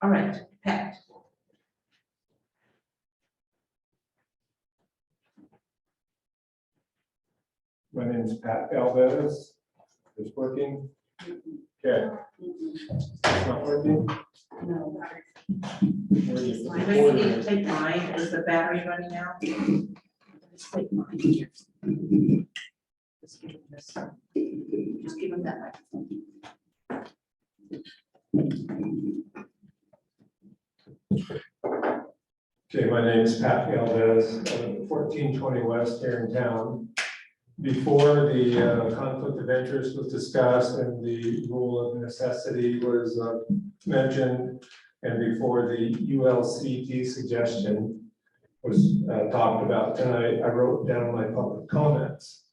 All right, Pat. My name is Pat Alves. It's working. Okay, it's not working. No. Where is the I know you need to recorder? take mine, is the battery running out? Just take mine. Just give him this. Just give him that microphone. Okay, my name is Pat Alves, 1420 West here in town. Before the conflict of interest was discussed and the rule of necessity was mentioned, and before the ULCT suggestion was talked about tonight, I wrote down my public comments.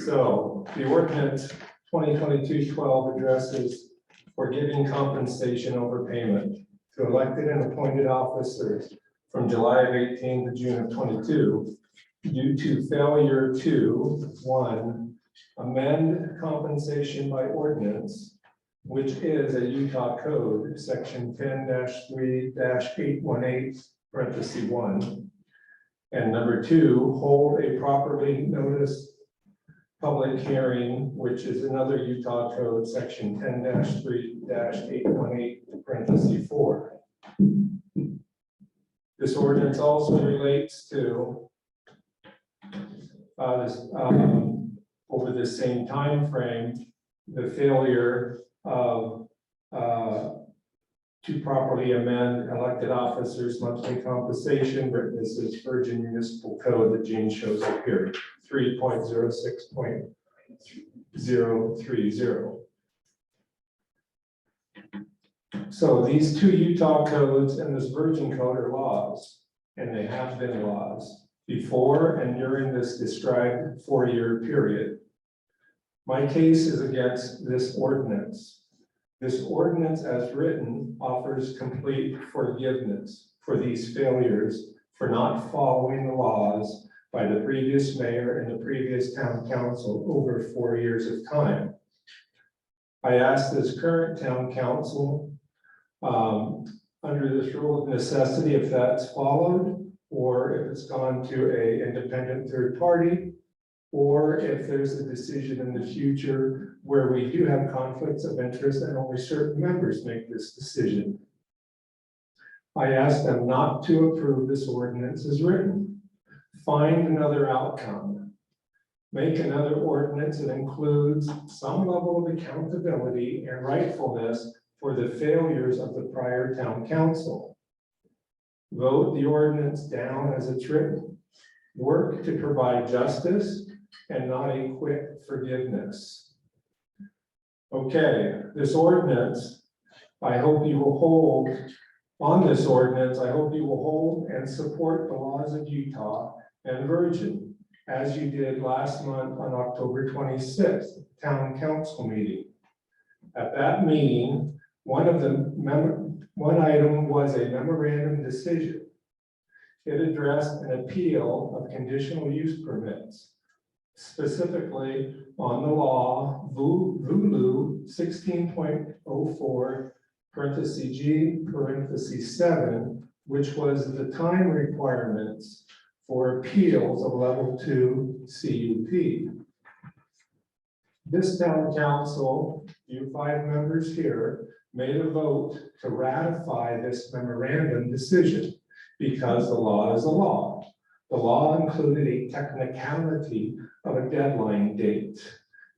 So the ordinance 2022-12 addresses forgiving compensation overpayment to elected and appointed officers from July of 18 to June of 22 due to failure to, 1, amend compensation by ordinance, which is a Utah code, section 10-3-818, parenthesis 1. And number 2, hold a properly noticed public hearing, which is another Utah code, section 10-3-818, parenthesis 4. This ordinance also relates to over the same time frame, the failure of to properly amend elected officers' monthly compensation, written as this Virgin Municipal Code that Gene shows up here, 3.06.030. So these two Utah codes and this Virgin Code are laws, and they have been laws before and during this described 4-year period. My case is against this ordinance. This ordinance as written offers complete forgiveness for these failures for not following the laws by the previous mayor and the previous town council over 4 years of time. I asked this current town council under this rule of necessity if that's followed, or if it's gone to an independent third party, or if there's a decision in the future where we do have conflicts of interest and only certain members make this decision. I asked them not to approve this ordinance as written. Find another outcome. Make another ordinance that includes some level of accountability and rightfulness for the failures of the prior town council. Vote the ordinance down as it's written. Work to provide justice and not a quick forgiveness. Okay, this ordinance, I hope you will hold on this ordinance. I hope you will hold and support the laws of Utah and Virgin, as you did last month on October 26th, town council meeting. At that meeting, one item was a memorandum decision. It addressed an appeal of conditional use permits, specifically on the law VULU 16.04 parenthesis G parenthesis 7, which was the time requirements for appeals of level 2 CUP. This town council, you 5 members here, made a vote to ratify this memorandum decision because the law is a law. The law included a technicality of a deadline date.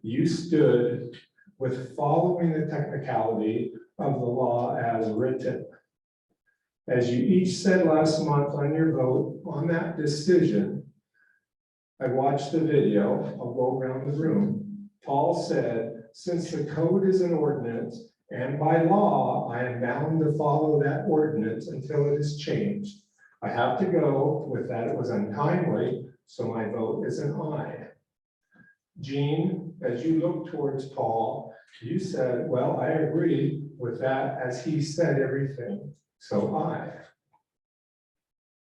You stood with following the technicality of the law as written. As you each said last month on your vote on that decision, I watched the video. I'll go around the room. Paul said, since the code is an ordinance and by law, I am bound to follow that ordinance until it is changed. I have to go with that. It was untimely, so my vote is an aye. Gene, as you look towards Paul, you said, well, I agree with that as he said everything, so aye.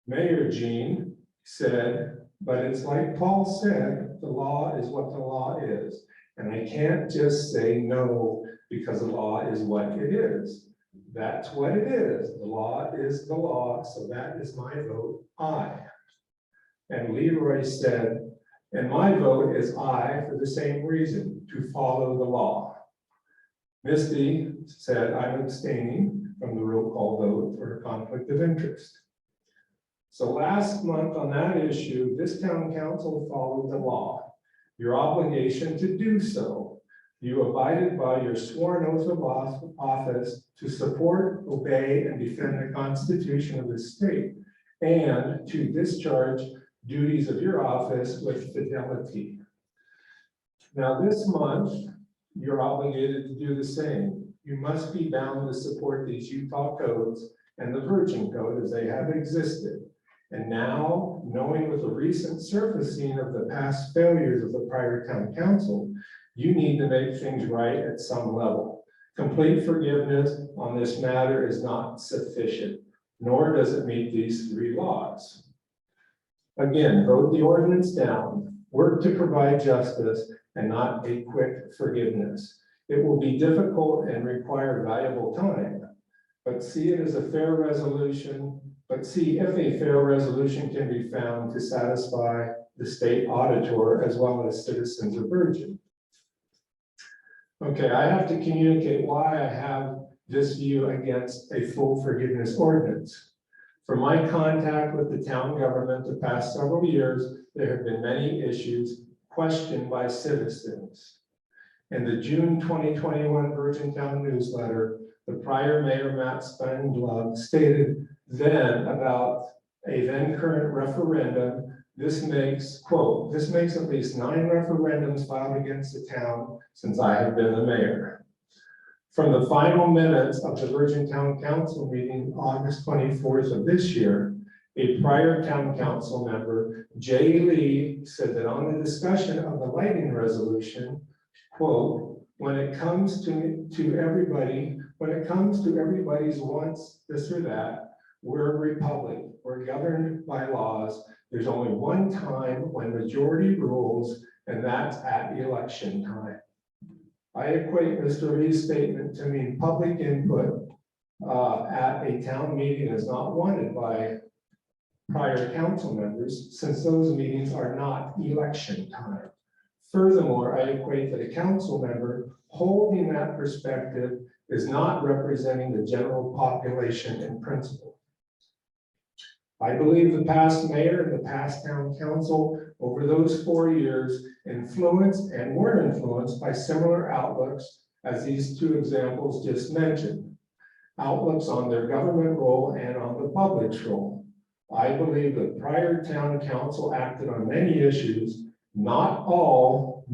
Mayor Gene said, but it's like Paul said, the law is what the law is. And I can't just say no because the law is what it is. That's what it is. The law is the law, so that is my vote, aye. And Leroy said, And my vote is aye for the same reason, to follow the law. Misty said I'm abstaining from the roll call vote for a conflict of interest. So last month on that issue, this town council followed the law, your obligation to do so. You abided by your sworn oath of office to support, obey, and defend the Constitution of the state, and to discharge duties of your office with fidelity. Now this month, you're obligated to do the same. You must be bound to support these Utah codes and the Virgin Code as they have existed. And now, knowing with the recent surfacing of the past failures of the prior town council, you need to make things right at some level. Complete forgiveness on this matter is not sufficient, nor does it meet these three laws. Again, vote the ordinance down, work to provide justice and not a quick forgiveness. It will be difficult and require valuable time, but see it as a fair resolution, but see if a fair resolution can be found to satisfy the state auditor as well as citizens of Virgin. Okay, I have to communicate why I have this view against a full forgiveness ordinance. From my contact with the town government the past several years, there have been many issues questioned by citizens. In the June 2021 Virgin Town newsletter, the prior mayor, Matt Spangler, stated then about a then current referendum. This makes, quote, this makes at least 9 referendums filed against the town since I have been the mayor. From the final minutes of the Virgin Town Council meeting, August 24th of this year, a prior town council member, Jay Lee, said that on the discussion of the lighting resolution, quote, when it comes to everybody's wants this or that, we're a republic, we're governed by laws. There's only one time when majority rules, and that's at election time. I equate Mr. Lee's statement to mean public input at a town meeting is not wanted by prior council members, since those meetings are not election time. Furthermore, I equate that a council member holding that perspective is not representing the general population in principle. I believe the past mayor and the past town council over those 4 years influenced and were influenced by similar outlooks as these 2 examples just mentioned. Outlooks on their government role and on the public's role. I believe the prior town council acted on many issues, not all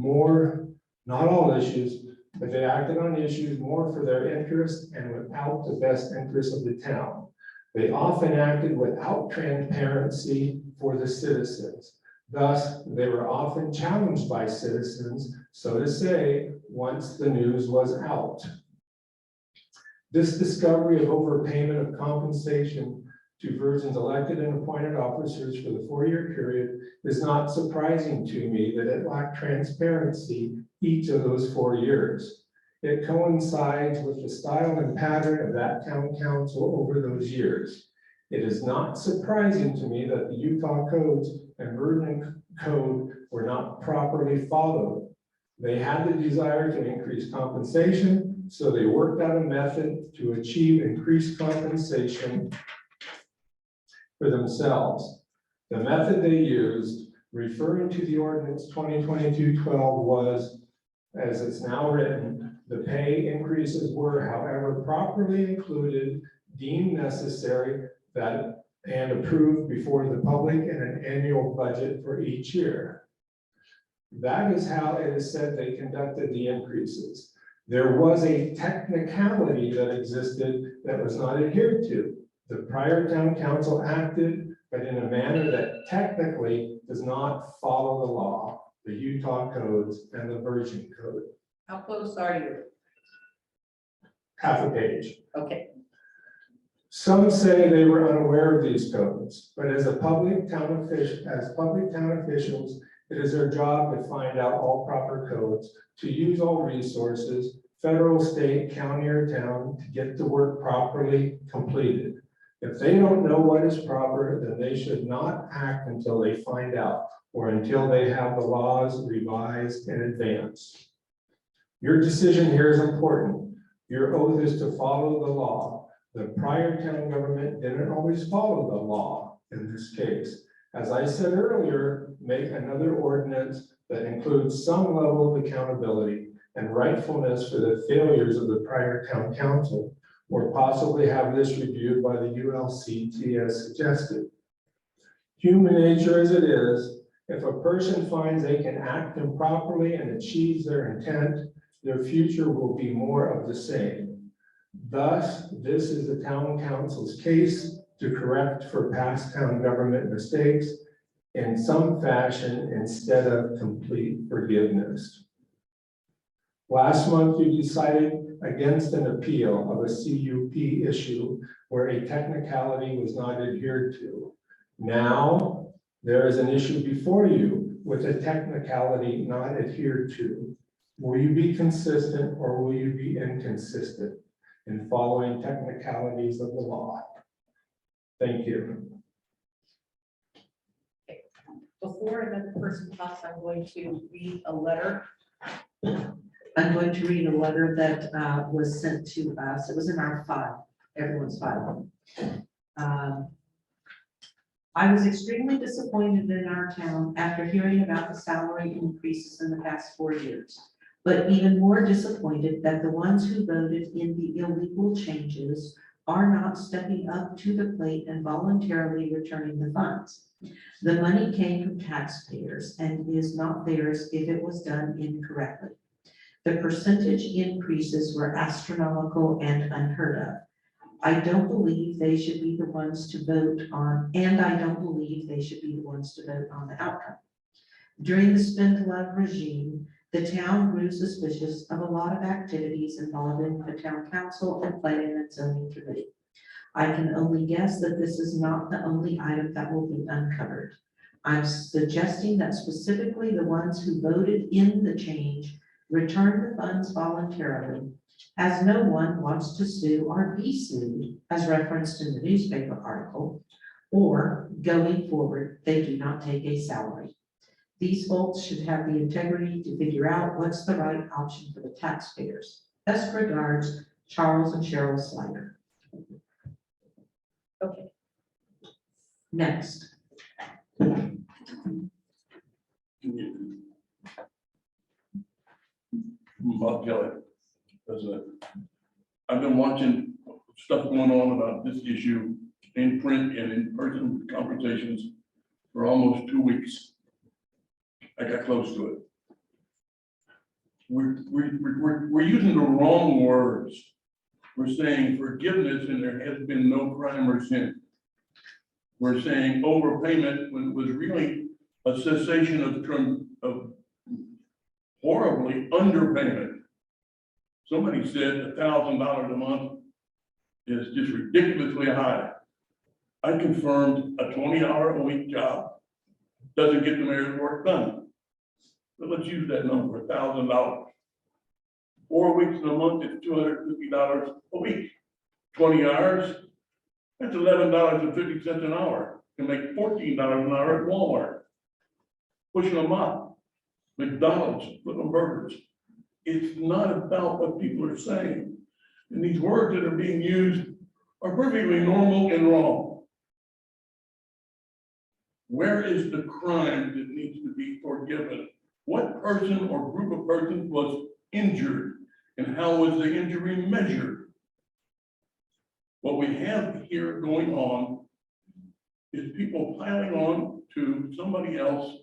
issues, but they acted on issues more for their interest and without the best interest of the town. They often acted without transparency for the citizens. Thus, they were often challenged by citizens, so to say, once the news was out. This discovery of overpayment of compensation to Virgin's elected and appointed officers for the 4-year period is not surprising to me that it lacked transparency each of those 4 years. It coincides with the style and pattern of that town council over those years. It is not surprising to me that the Utah codes and Virgin Code were not properly followed. They had the desire to increase compensation, so they worked out a method to achieve increased compensation for themselves. The method they used, referring to the ordinance 2022-12, was, as it's now written, the pay increases were, however, properly included, deemed necessary, and approved before the public in an annual budget for each year. That is how it is said they conducted the increases. There was a technicality that existed that was not adhered to. The prior town council acted, but in a manner that technically does not follow the law, the Utah codes and the Virgin Code. How close are you? Half a page. Okay. Some say they were unaware of these codes, but as public town officials, it is their job to find out all proper codes, to use all resources, federal, state, county, or town, to get the work properly completed. If they don't know what is proper, then they should not act until they find out or until they have the laws revised in advance. Your decision here is important. Your oath is to follow the law. The prior town government didn't always follow the law in this case. As I said earlier, make another ordinance that includes some level of accountability and rightfulness for the failures of the prior town council, or possibly have this reviewed by the ULCT as suggested. Human nature as it is, if a person finds they can act improperly and achieves their intent, their future will be more of the same. Thus, this is the town council's case to correct for past town government mistakes in some fashion instead of complete forgiveness. Last month, you decided against an appeal of a CUP issue where a technicality was not adhered to. Now, there is an issue before you with a technicality not adhered to. Will you be consistent or will you be inconsistent in following technicalities of the law? Thank you. Before another person talks, I'm going to read a letter. I'm going to read a letter that was sent to us. It was in our file, everyone's file. I was extremely disappointed in our town after hearing about the salary increases in the past 4 years, but even more disappointed that the ones who voted in the illegal changes are not stepping up to the plate and voluntarily returning the funds. The money came from taxpayers and is not theirs if it was done incorrectly. The percentage increases were astronomical and unheard of. I don't believe they should be the ones to vote on, and I don't believe they should be the ones to vote on the outcome. During the Spindler regime, the town grew suspicious of a lot of activities involving the town council and planning and zoning committee. I can only guess that this is not the only item that will be uncovered. I'm suggesting that specifically the ones who voted in the change return the funds voluntarily, as no one wants to sue or be sued, as referenced in the newspaper article, or going forward, they do not take a salary. These folks should have the integrity to figure out what's the right option for the taxpayers. Best regards, Charles and Cheryl Slider. Okay. Next. Bob Kelly, President. I've been watching stuff going on about this issue in print and in person conversations for almost 2 weeks. I got close to it. We're using the wrong words. We're saying forgiveness and there has been no crime or sin. We're saying overpayment when it was really a cessation of horribly underpayment. Somebody said $1,000 a month is just ridiculously high. I confirmed a 20-hour-a-week job doesn't get the mayor's work done. But let's use that number, $1,000. 4 weeks in a month is $250 a week. 20 hours, that's $11.50 an hour. You can make $14 an hour at Walmart. Pushing them up. McDonald's, flipping burgers. It's not about what people are saying. And these words that are being used are perfectly normal and wrong. Where is the crime that needs to be forgiven? What person or group of persons was injured and how was the injury measured? What we have here going on is people piling on to somebody else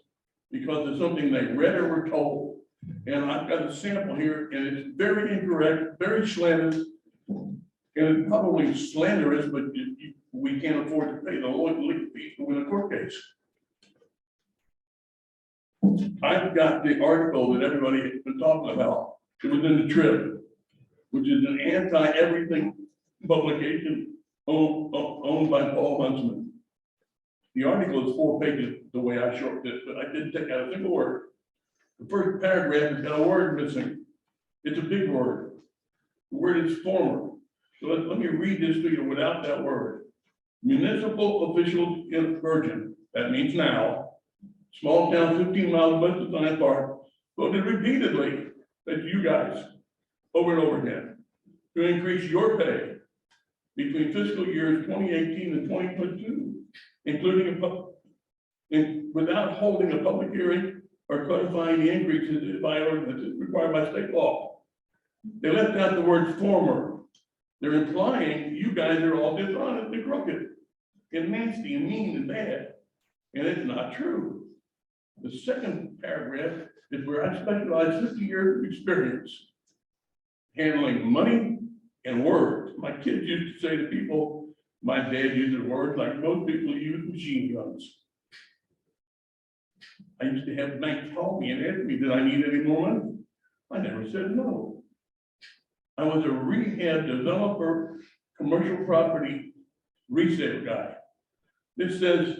because of something they read or were told. And I've got a sample here and it's very incorrect, very slanted, and probably slanderous, but we can't afford to pay the legal fees to win a court case. I've got the article that everybody has been talking about. It was in the Trib, which is an anti-everything publication owned by Paul Huntsman. The article is 4 pages the way I shortened it, but I didn't take out a single word. The first paragraph has got a word missing. It's a big word. The word is former. So let me read this to you without that word. Municipal officials in Virgin, that means now, small town 15 miles west of Science Park, voted repeatedly, that's you guys, over and over again, to increase your pay between fiscal years 2018 and 2022, including without holding a public hearing or codifying the increases by ordinance required by state law. They left out the word former. They're implying you guys are all dishonest and crooked and nasty and mean and bad. And it's not true. The second paragraph is where I specialize 50 years of experience handling money and words. My kids used to say to people, my dad uses words like most people use machine guns. I used to have banks call me and ask me, did I need any more money? I never said no. I was a rehab developer, commercial property resale guy. This says,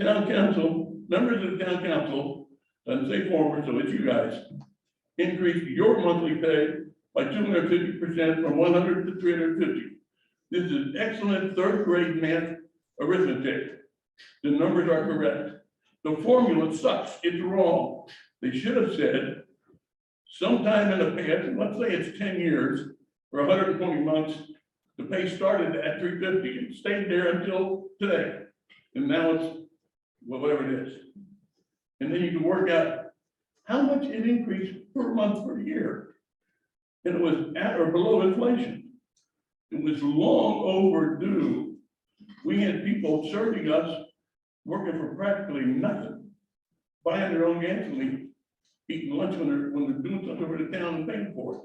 town council, members of the town council, doesn't say former, so it's you guys, increase your monthly pay by 250% from 100 to 350. This is excellent third grade math arithmetic. The numbers are correct. The formula sucks, it's wrong. They should have said, sometime in the past, let's say it's 10 years or 120 months, the pay started at 350 and stayed there until today. And now it's, well, whatever it is. And then you can work out how much it increased per month per year. And it was at or below inflation. It was long overdue. We had people serving us, working for practically nothing, buying their own gasoline, eating lunch when they're doing something for the town and paying for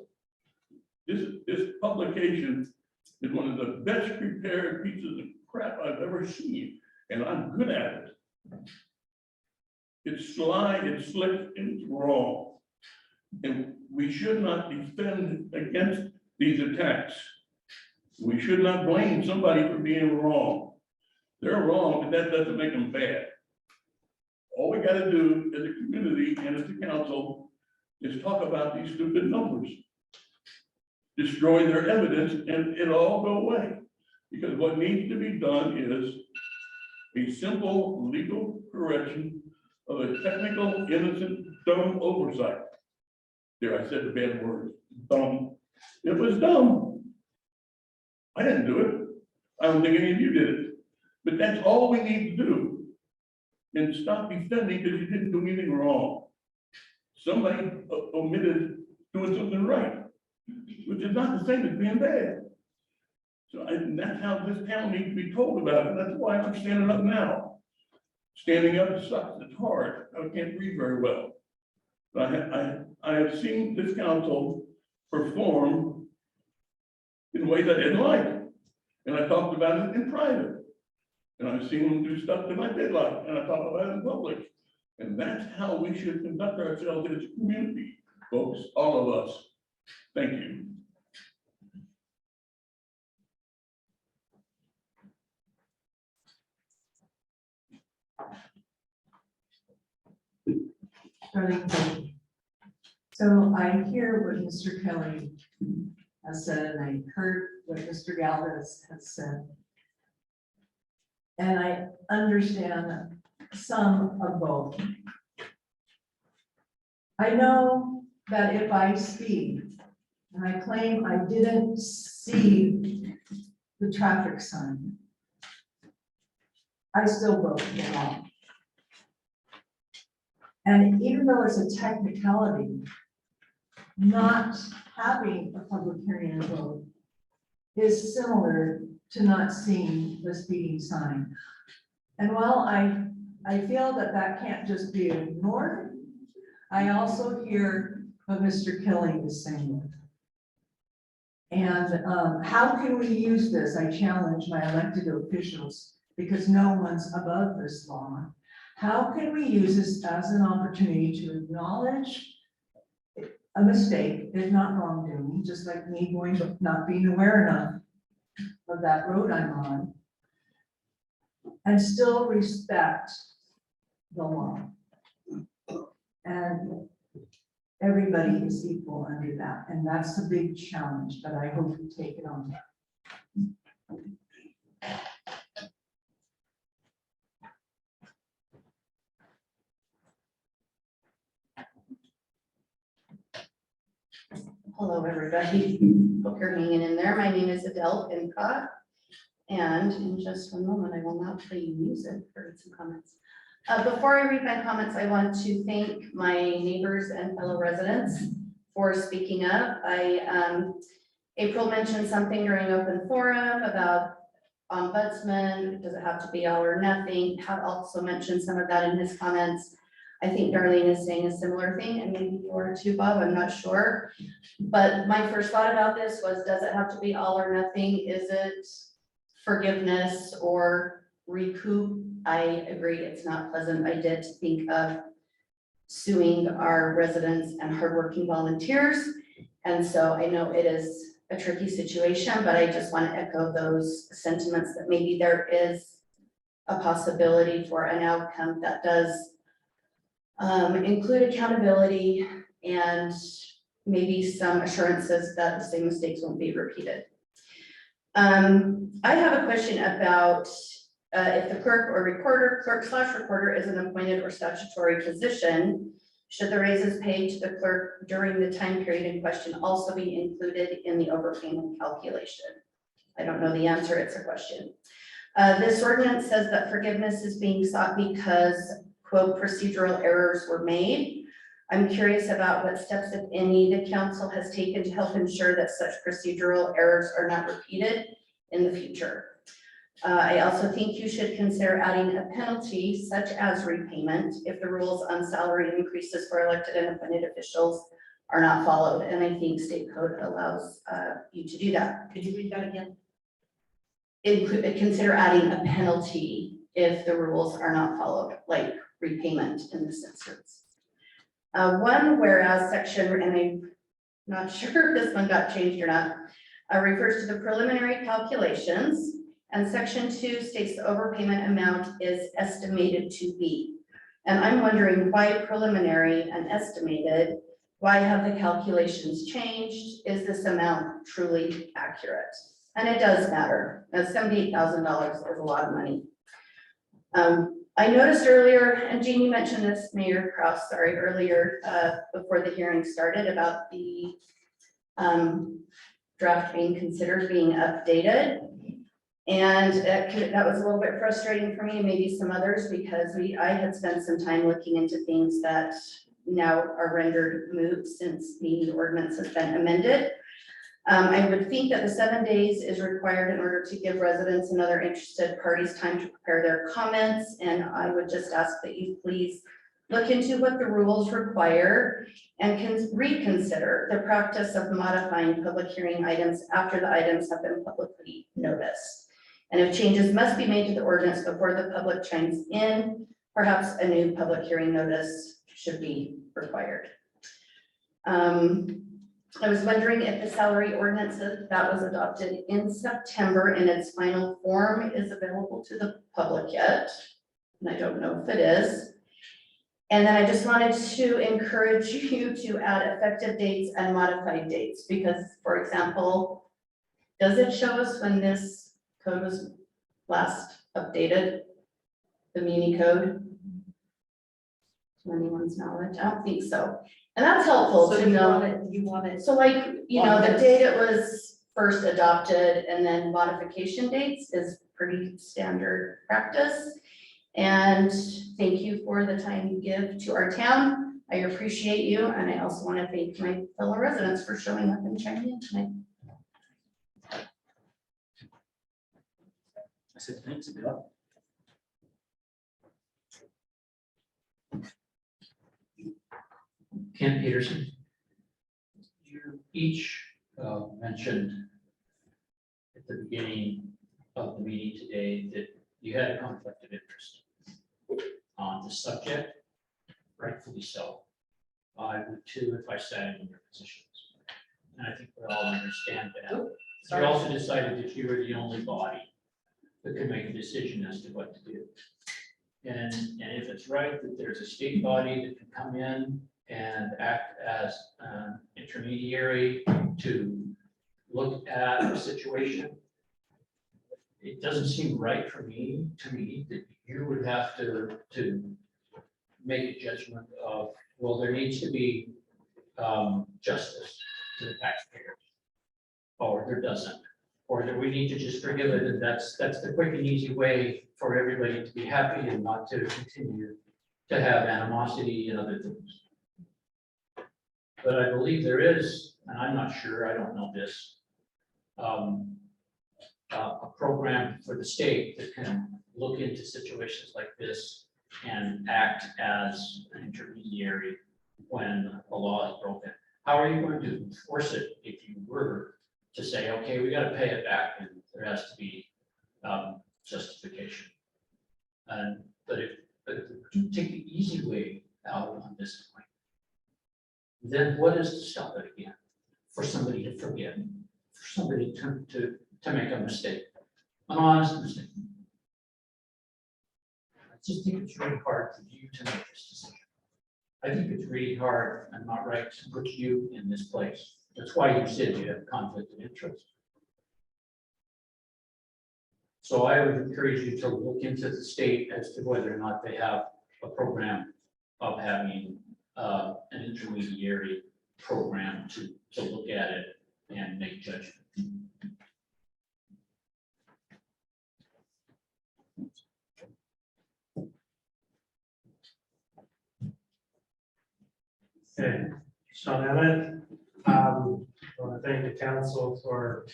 it. This publication is one of the best prepared pieces of crap I've ever seen, and I'm good at it. It's sly, it's slick, and it's wrong. And we should not defend against these attacks. We should not blame somebody for being wrong. They're wrong, but that doesn't make them bad. All we gotta do as a community and as a council is talk about these stupid numbers. Destroy their evidence and it'll all go away. Because what needs to be done is a simple legal correction of a technical, innocent, dumb oversight. There, I said the bad word, dumb. It was dumb. I didn't do it. I don't think any of you did it. But that's all we need to do. And stop defending because you didn't do anything wrong. Somebody omitted doing something right, which is not the same as being bad. So that's how this town needs to be told about it. That's why I'm standing up now. Standing up sucks. It's hard. I can't read very well. But I have seen this council perform in ways I didn't like. And I talked about it in private. And I've seen them do stuff that I did like, and I talk about it in public. And that's how we should conduct ourselves as a community, folks, all of us. Thank you. So I hear what Mr. Kelly has said, and I heard what Mr. Galvez has said. And I understand some of both. I know that if I speak and I claim I didn't see the traffic sign, I still broke the law. And even though it's a technicality, not having a public hearing and vote is similar to not seeing the speeding sign. And while I feel that that can't just be ignored, I also hear what Mr. Kelly is saying. And how can we use this? I challenge my elected officials because no one's above this law. How can we use this as an opportunity to acknowledge a mistake, if not wrongdoing, just like me going, not being aware enough of that road I'm on, and still respect the law. And everybody is equal under that, and that's the big challenge, but I hope you take it on. Hello, everybody. Hope you're hanging in there. My name is Adele Pincott. And in just one moment, I will not play you music for some comments. Before I read my comments, I want to thank my neighbors and fellow residents for speaking up. April mentioned something during open forum about ombudsman. Does it have to be all or nothing? Had also mentioned some of that in his comments. I think Darlene is saying a similar thing, and maybe you are too, Bob, I'm not sure. But my first thought about this was, does it have to be all or nothing? Is it forgiveness or recoup? I agree, it's not pleasant. I did think of suing our residents and hardworking volunteers. And so I know it is a tricky situation, but I just want to echo those sentiments that maybe there is a possibility for an outcome that does include accountability and maybe some assurances that the same mistakes won't be repeated. I have a question about if the clerk or recorder, clerk/recorder is an appointed or statutory position, should the raises paid to the clerk during the time period in question also be included in the overpayment calculation? I don't know the answer, it's a question. This ordinance says that forgiveness is being sought because, quote, procedural errors were made. I'm curious about what steps, if any, the council has taken to help ensure that such procedural errors are not repeated in the future. I also think you should consider adding a penalty such as repayment if the rules on salary increases for elected and appointed officials are not followed. And I think state code allows you to do that. Could you read that again? Consider adding a penalty if the rules are not followed, like repayment in this instance. One whereas section, and I'm not sure if this one got changed or not, refers to the preliminary calculations, and section 2 states the overpayment amount is estimated to be. And I'm wondering why preliminary and estimated, why have the calculations changed? Is this amount truly accurate? And it does matter. $78,000 is a lot of money. I noticed earlier, and Jean, you mentioned this, Mayor Kraus, sorry, earlier before the hearing started about the draft being considered being updated. And that was a little bit frustrating for me and maybe some others because I had spent some time looking into things that now are rendered moot since the ordinance has been amended. I would think that the 7 days is required in order to give residents and other interested parties time to prepare their comments. And I would just ask that you please look into what the rules require and can reconsider the practice of modifying public hearing items after the items have been publicly noticed. And if changes must be made to the ordinance before the public chimes in, perhaps a new public hearing notice should be required. I was wondering if the salary ordinance that was adopted in September in its final form is available to the public yet. And I don't know if it is. And then I just wanted to encourage you to add effective dates and modified dates because, for example, does it show us when this code was last updated? The Muni code? To anyone's knowledge? I don't think so. And that's helpful So to know. you want it. So like, you know, the On date it was first adopted and then modification dates is pretty standard practice. And thank you for the time you give to our town. I appreciate you. And I also want to thank my fellow residents for showing up and chiming in tonight. I said, thanks, Bill. Ken Peterson. You each mentioned at the beginning of the meeting today that you had a conflict of interest on the subject, rightfully so. I would too if I sat in your positions. And I think we all understand that. You also decided that you were the only body that could make a decision as to what to do. And if it's right that there's a state body that can come in and act as an intermediary to look at a situation, it doesn't seem right to me that you would have to make a judgment of, well, there needs to be justice to the taxpayer. Or there doesn't, or that we need to just forgive it, and that's the quick and easy way for everybody to be happy and not to continue to have animosity and other things. But I believe there is, and I'm not sure, I don't know this, a program for the state that can look into situations like this and act as an intermediary when a law is broken. How are you going to enforce it if you were to say, okay, we got to pay it back and there has to be justification? And but if you take the easy way out on this point, then what is to stop it again? For somebody to forget, for somebody to make a mistake, an honest mistake. I just think it's really hard for you to make this decision. I think it's really hard and not right to put you in this place. That's why you said you have conflict of interest. So I would encourage you to look into the state as to whether or not they have a program of having an intermediary program to look at it and make judgment. Okay, Sean Emmett, I want to thank the council for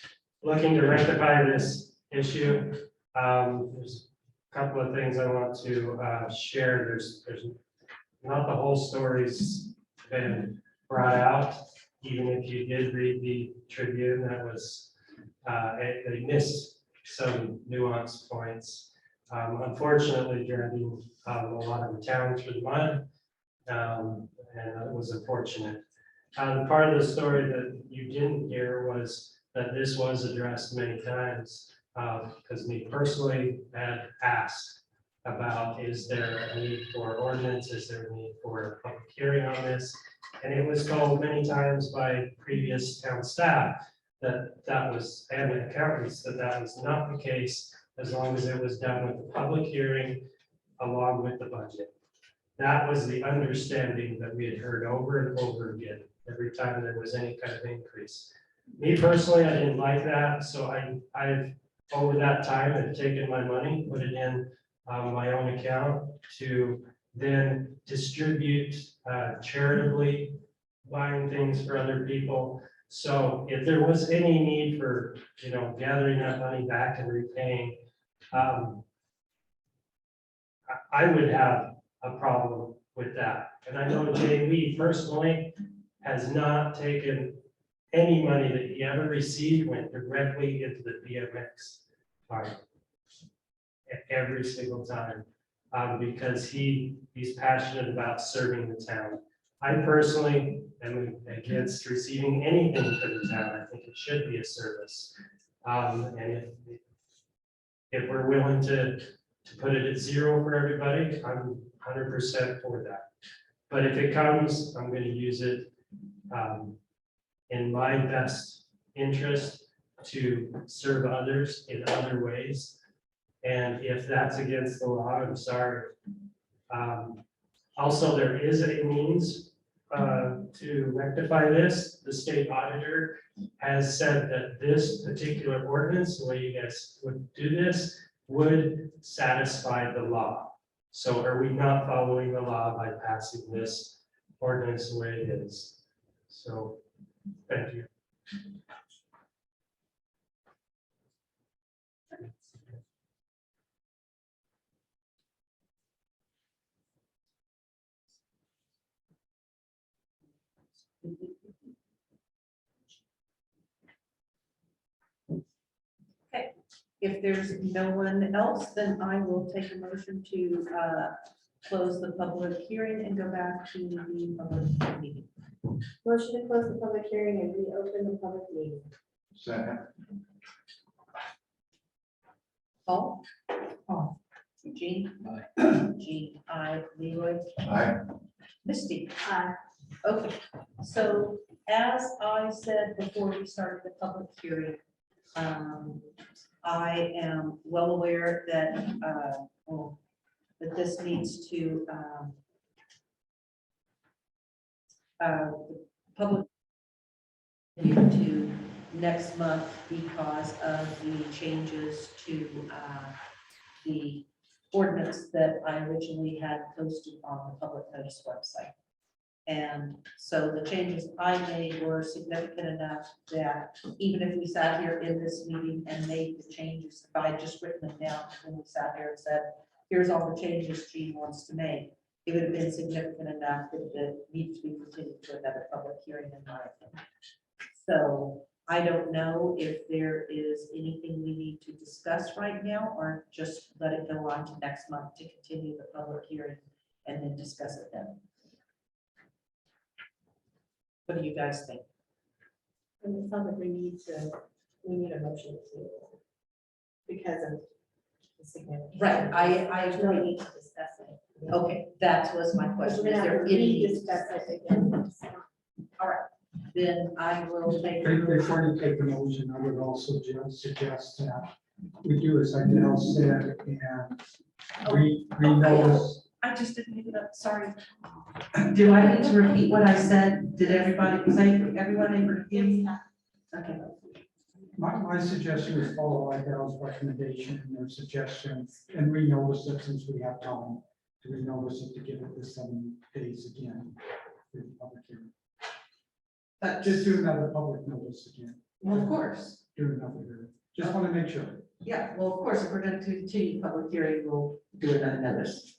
looking to rectify this issue. There's a couple of things I want to share. There's not the whole story's been brought out. Even if you did read the Tribune, that was they missed some nuanced points. Unfortunately, driving a lot of the town through the mud. And it was unfortunate. The part of the story that you didn't hear was that this was addressed many times, because me personally had asked about, is there a need for ordinance? Is there a need for a public hearing on this? And it was told many times by previous town staff that was, and accountants, that was not the case, as long as it was done with the public hearing along with the budget. That was the understanding that we had heard over and over again, every time there was any kind of increase. Me personally, I didn't like that, so I've over that time, have taken my money, put it in my own account to then distribute charitably, buying things for other people. So if there was any need for, gathering that money back and repaying, I would have a problem with that. And I know Jay Lee personally has not taken any money that he ever received, went directly into the BMX fund every single time, because he's passionate about serving the town. I personally am against receiving anything for the town. I think it should be a service. And if we're willing to put it at zero for everybody, I'm 100% for that. But if it comes, I'm going to use it in my best interest to serve others in other ways. And if that's against the law, I'm sorry. Also, there is a means to rectify this. The state auditor has said that this particular ordinance, the way you guys would do this, would satisfy the law. So are we not following the law by passing this ordinance the way it is? So, thank you. Okay, if there's no one else, then I will take a motion to close the public hearing and go back to the public meeting. Motion to close the public hearing and reopen the public meeting. Second. Paul? Paul. Jean? Jean, I, Leroy? Aye. Misty? Aye. Okay, so as I said before we started the public hearing, I am well aware that, that this needs to, the public to next month because of the changes to the ordinance that I originally had posted on the public notice website. And so the changes I made were significant enough that even if we sat here in this meeting and made the changes, if I had just written them down, when we sat here and said, here's all the changes Gene wants to make, it would have been significant enough that it needs to be continued to another public hearing in my opinion. So I don't know if there is anything we need to discuss right now, or just let it go on to next month to continue the public hearing and then discuss it then. What do you guys think? And it sounds like we need a motion to, because of the significance. Right, I agree. need to discuss it. Okay, that was my question. We're Is gonna there have to any? discuss it again. All right, then I will take. Before you take the motion, I would also just suggest that we do as Adele said and renotice. I just didn't pick it up, sorry. Do I need to repeat what I said? Did everybody, everyone able to hear me? Okay. My suggestion is follow Adele's recommendation and their suggestions and renotice it since we have time to renotice it to give it the 7 days again. For the public hearing. Just do another public notice again. Well, of course. Do another hearing. Just want to make sure. Yeah, well, of course, if we're going to continue public hearing, we'll do another notice.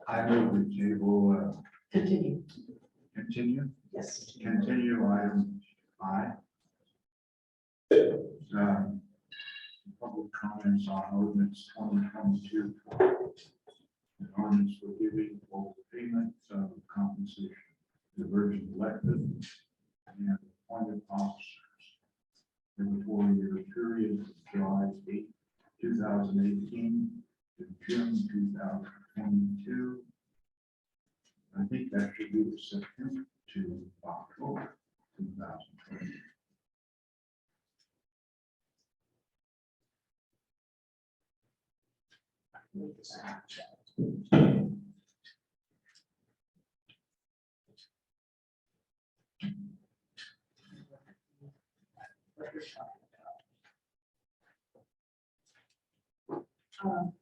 I move the table, Continue. continue, Yes. continue item I. Public comments on ordinance 2022. An ordinance forgiving full payment of compensation to virgin elected and appointed officers in the 4-year period of July 8, 2018 to June 2022. I think that should be the September to October 2020.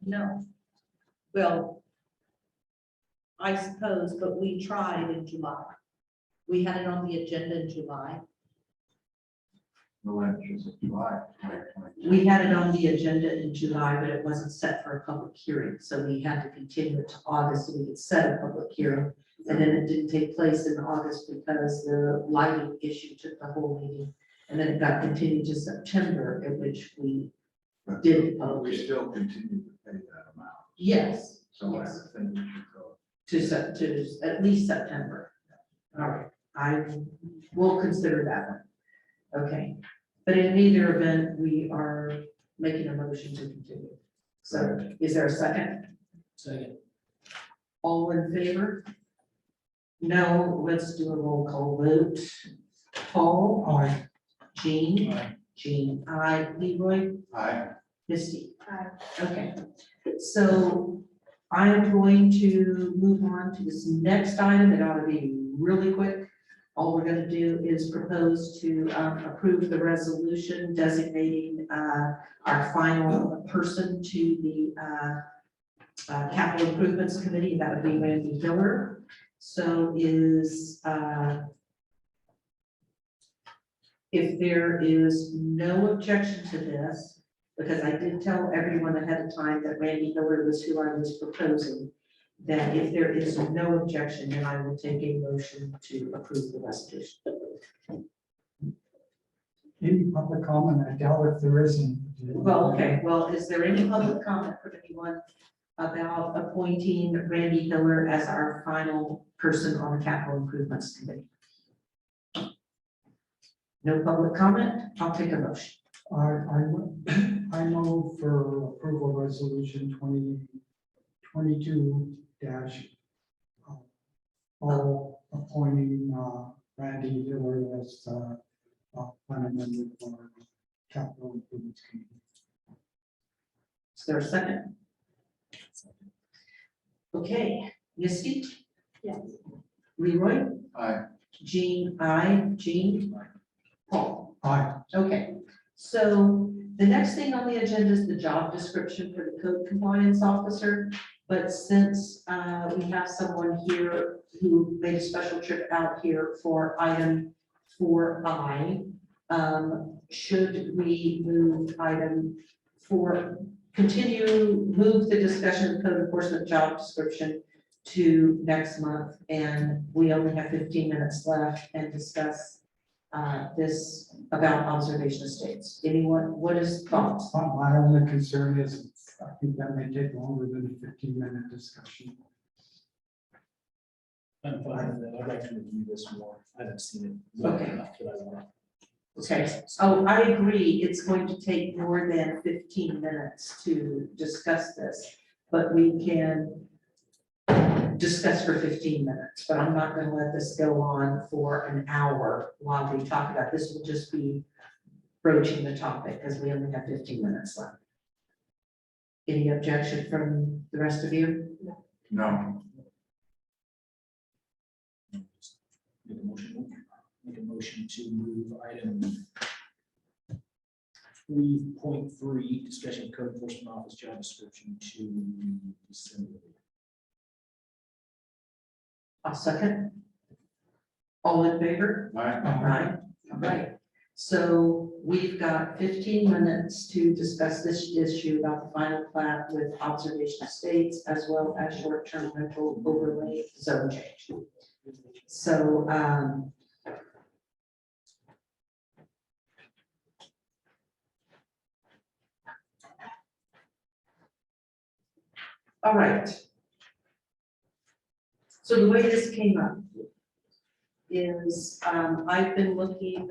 No. Well, I suppose, but we tried in July. We had it on the agenda in July. No, that's just July 2022. We had it on the agenda in July, but it wasn't set for a public hearing, so we had to continue it to August so we could set a public hearing. And then it didn't take place in August because the lighting issue took the whole meeting. And then it got continued to September, at which we But did the public we hearing. still continue to pay that amount. Yes, So I yes. think we should go. To at least September. All right, I will consider that one. Okay, but in either event, we are making a motion to continue. So is there a second? Second. All in favor? No, let's do a roll call vote. Paul? Aye. Jean? Aye. Jean, aye. Leroy? Aye. Misty? Okay, so I'm going to move on to this next item. It ought to be really quick. All we're gonna do is propose to approve the resolution designating our final person to the Capital Improvements Committee. That would be Randy Hiller. So is if there is no objection to this, because I did tell everyone ahead of time that Randy Hiller was who I was proposing, that if there is no objection, then I will take a motion to approve the resolution. Any public comment? I doubt if there isn't. Well, okay, well, is there any public comment from anyone about appointing Randy Hiller as our final person on the Capital Improvements Committee? No public comment? I'll take a motion. I move for approval resolution 2022 all appointing Randy Hiller as planning member for Capital Improvements Committee. Is there a second? Okay, Misty? Yes. Leroy? Aye. Jean, Paul. Aye. Okay, so the next thing on the agenda is the job description for the code compliance officer. But since we have someone here who made a special trip out here for item 4I, should we move item 4, move the discussion of code enforcement job description to next month? And we only have 15 minutes left and discuss this about observation estates. Anyone, what is thoughts? My only concern is, I think that may take longer than a 15-minute discussion. I'm fine with that. I'd like to review this more. I haven't seen it. Okay. enough that I want. Okay, oh, I agree, it's going to take more than 15 minutes to discuss this, but we can discuss for 15 minutes, but I'm not gonna let this go on for an hour while we talk about this. Will just be broaching the topic, because we only have 15 minutes left. Any objection from the rest of you? No. Make a motion to move item 3.3, discussion of code enforcement office job description to December. I'll second. All in favor? Right, all right. So we've got 15 minutes to discuss this issue about the final plat with observation estates as well as short-term rental overlay zone change. So, all right. So the way this came up is, I've been looking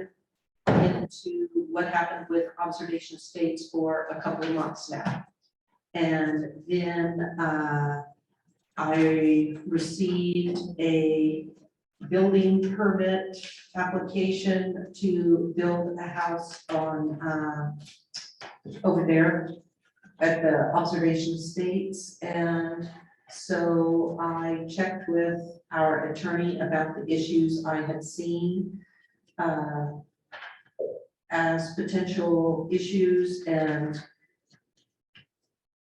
into what happened with observation estates for a couple of months now. And then I received a building permit application to build a house on over there at the observation estates. And so I checked with our attorney about the issues I had seen as potential issues and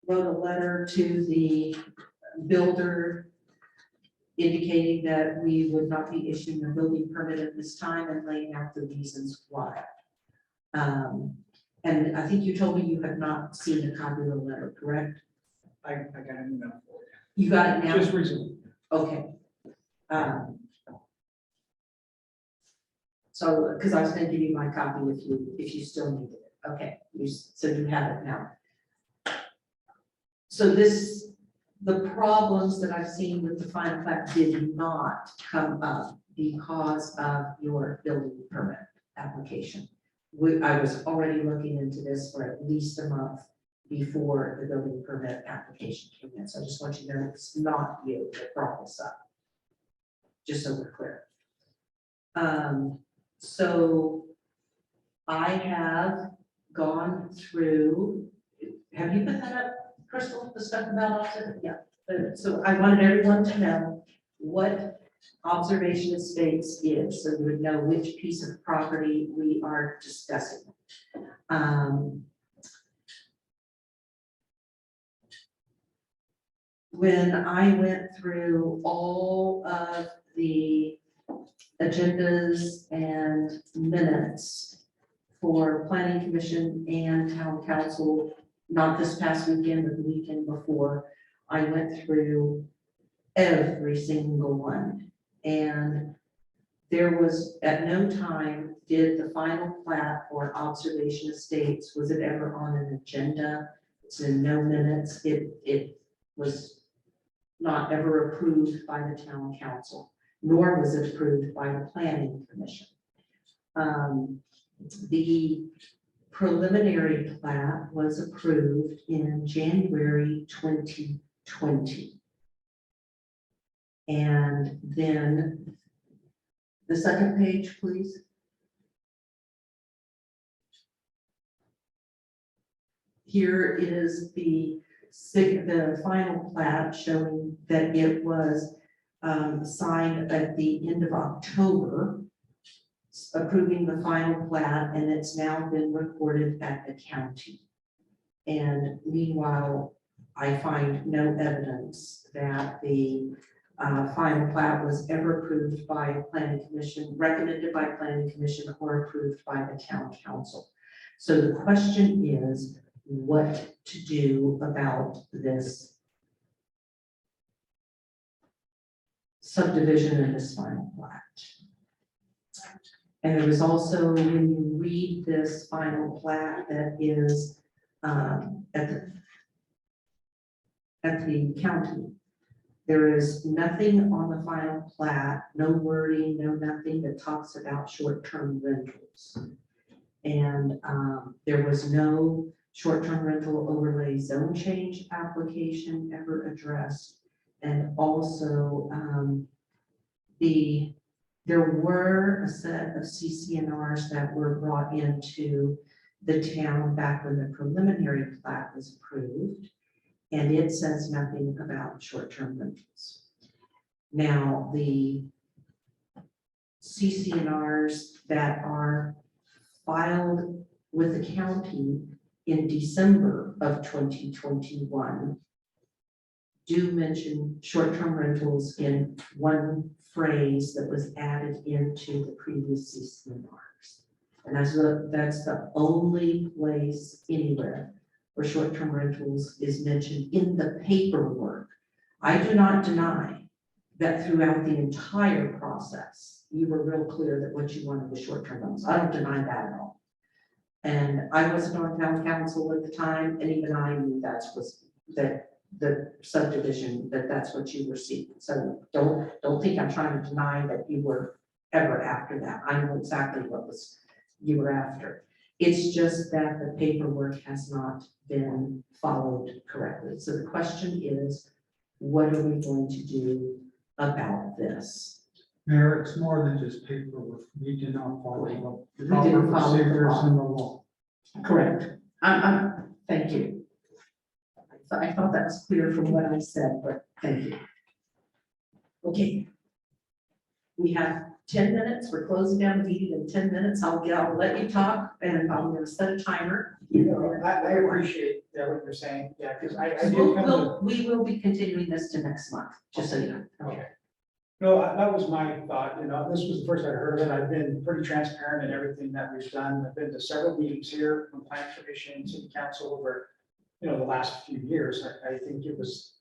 wrote a letter to the builder indicating that we would not be issuing a building permit at this time and laying out the reasons why. And I think you told me you had not seen a copy of the letter, correct? I got an email for You got it now? you. Just recently. Okay. So, because I was gonna give you my copy if you still need it. Okay, so you have it now. So the problems that I've seen with the final plat did not come up because of your building permit application. I was already looking into this for at least a month before the building permit application came in. So I just want you to know it's not you that brought this up. Just so we're clear. So I have gone through, have you put that up, Crystal, the stuff about observation? Yeah. So I wanted everyone to know what observation estates is, so you would know which piece of property we are discussing. When I went through all of the agendas and minutes for planning commission and town council, not this past weekend, but the weekend before, I went through every single one. And there was, at no time did the final plat or observation estates, was it ever on an agenda? It's in no minutes. It was not ever approved by the town council, nor was it approved by the planning commission. The preliminary plat was approved in January 2020. And then the second page, please. Here is the final plat showing that it was signed at the end of October, approving the final plat, and it's now been recorded at the county. And meanwhile, I find no evidence that the final plat was ever approved by planning commission, recommended by planning commission, or approved by the town council. So the question is what to do about this subdivision in this final plat. And there was also, when you read this final plat that is at the county, there is nothing on the final plat, no wording, no nothing that talks about short-term rentals. And there was no short-term rental overlay zone change application ever addressed. And also there were a set of CCNRs that were brought into the town back when the preliminary plat was approved. And it says nothing about short-term rentals. Now, the CCNRs that are filed with the county in December of 2021 do mention short-term rentals in one phrase that was added into the previous CCNRs. And that's the only place anywhere where short-term rentals is mentioned in the paperwork. I do not deny that throughout the entire process, you were real clear that what you wanted was short-term rentals. I don't deny that at all. And I wasn't on town council at the time, and even I knew that the subdivision, that's what you were seeking. So don't think I'm trying to deny that you were ever after that. I know exactly what you were after. It's just that the paperwork has not been followed correctly. So the question is, what are we going to do about this? Mayor, it's more than just paperwork. We did not follow the We proper didn't follow the procedures law. in the law. Correct. Thank you. I thought that was clear from what I said, but thank you. Okay. We have 10 minutes. We're closing down the meeting in 10 minutes. I'll let you talk, and I'm going to set a timer. I appreciate what you're saying, yeah, because I did come to. We will be continuing this to next month, just so you know. Okay. No, that was my thought, this was the first I heard of it. I've been pretty transparent in everything that we've done. I've been to several meetings here from Planning Commission, City Council over, the last few years. I think it was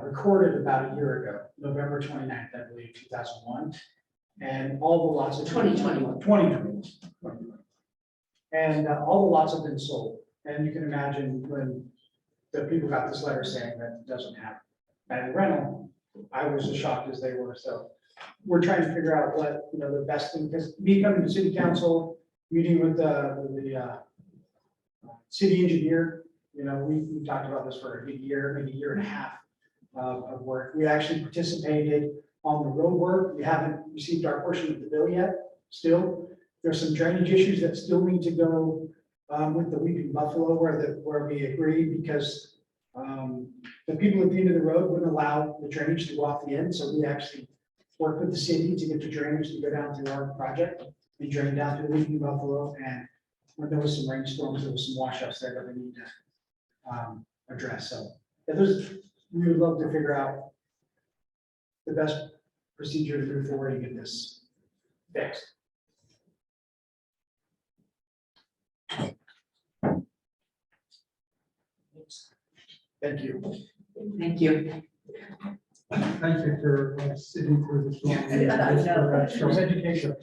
recorded about a year ago, November 29th, I believe, 2001. And all the lots of. 2021. 2021. And all the lots have been sold. And you can imagine when the people got this letter saying that it doesn't have a rental, I was as shocked as they were. So we're trying to figure out what, the best thing, because me coming to city council, meeting with the city engineer, we talked about this for a good year, maybe a year and a half of work. We actually participated on the road work. We haven't received our portion of the bill yet. Still, there's some drainage issues that still need to go with the Weeping Buffalo where we agreed, because the people at the end of the road wouldn't allow the drainage to go off the end. So we actually worked with the city to get the drainage to go down through our project. We drained down through the Weeping Buffalo, and when there was some rainstorms, there was some washouts there that we need to address. So we would love to figure out the best procedure to move forward and get this fixed. Thank you. Thank you. Thank you for sitting through this. long meeting. I know. It shows education.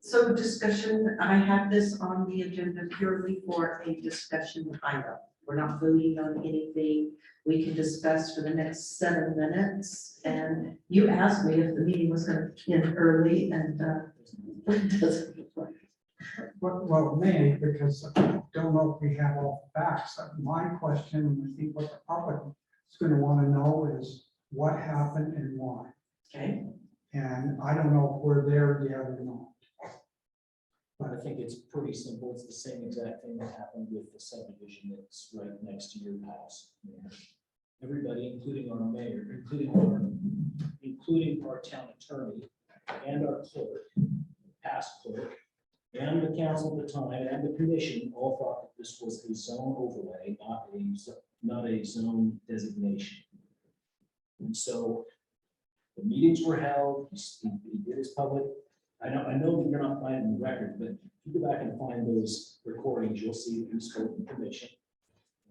So discussion, I have this on the agenda purely for a discussion item. We're not voting on anything. We can discuss for the next 7 minutes. And you asked me if the meeting was going to end early, and it doesn't. Well, it may, because I don't know if we have all the facts. My question, and I think what the public is going to want to know, is what happened and why. Okay. And I don't know if we're there yet or not. I think it's pretty simple. It's the same exact thing that happened with the subdivision that's right next to your house. Everybody, including our mayor, including our town attorney and our clerk, past clerk, and the council at the time, and the commission, all thought that this was a zone overlay, not a zone designation. And so the meetings were held, he did his public. I know that you're not finding the record, but if you go back and find those recordings, you'll see that he spoke in commission.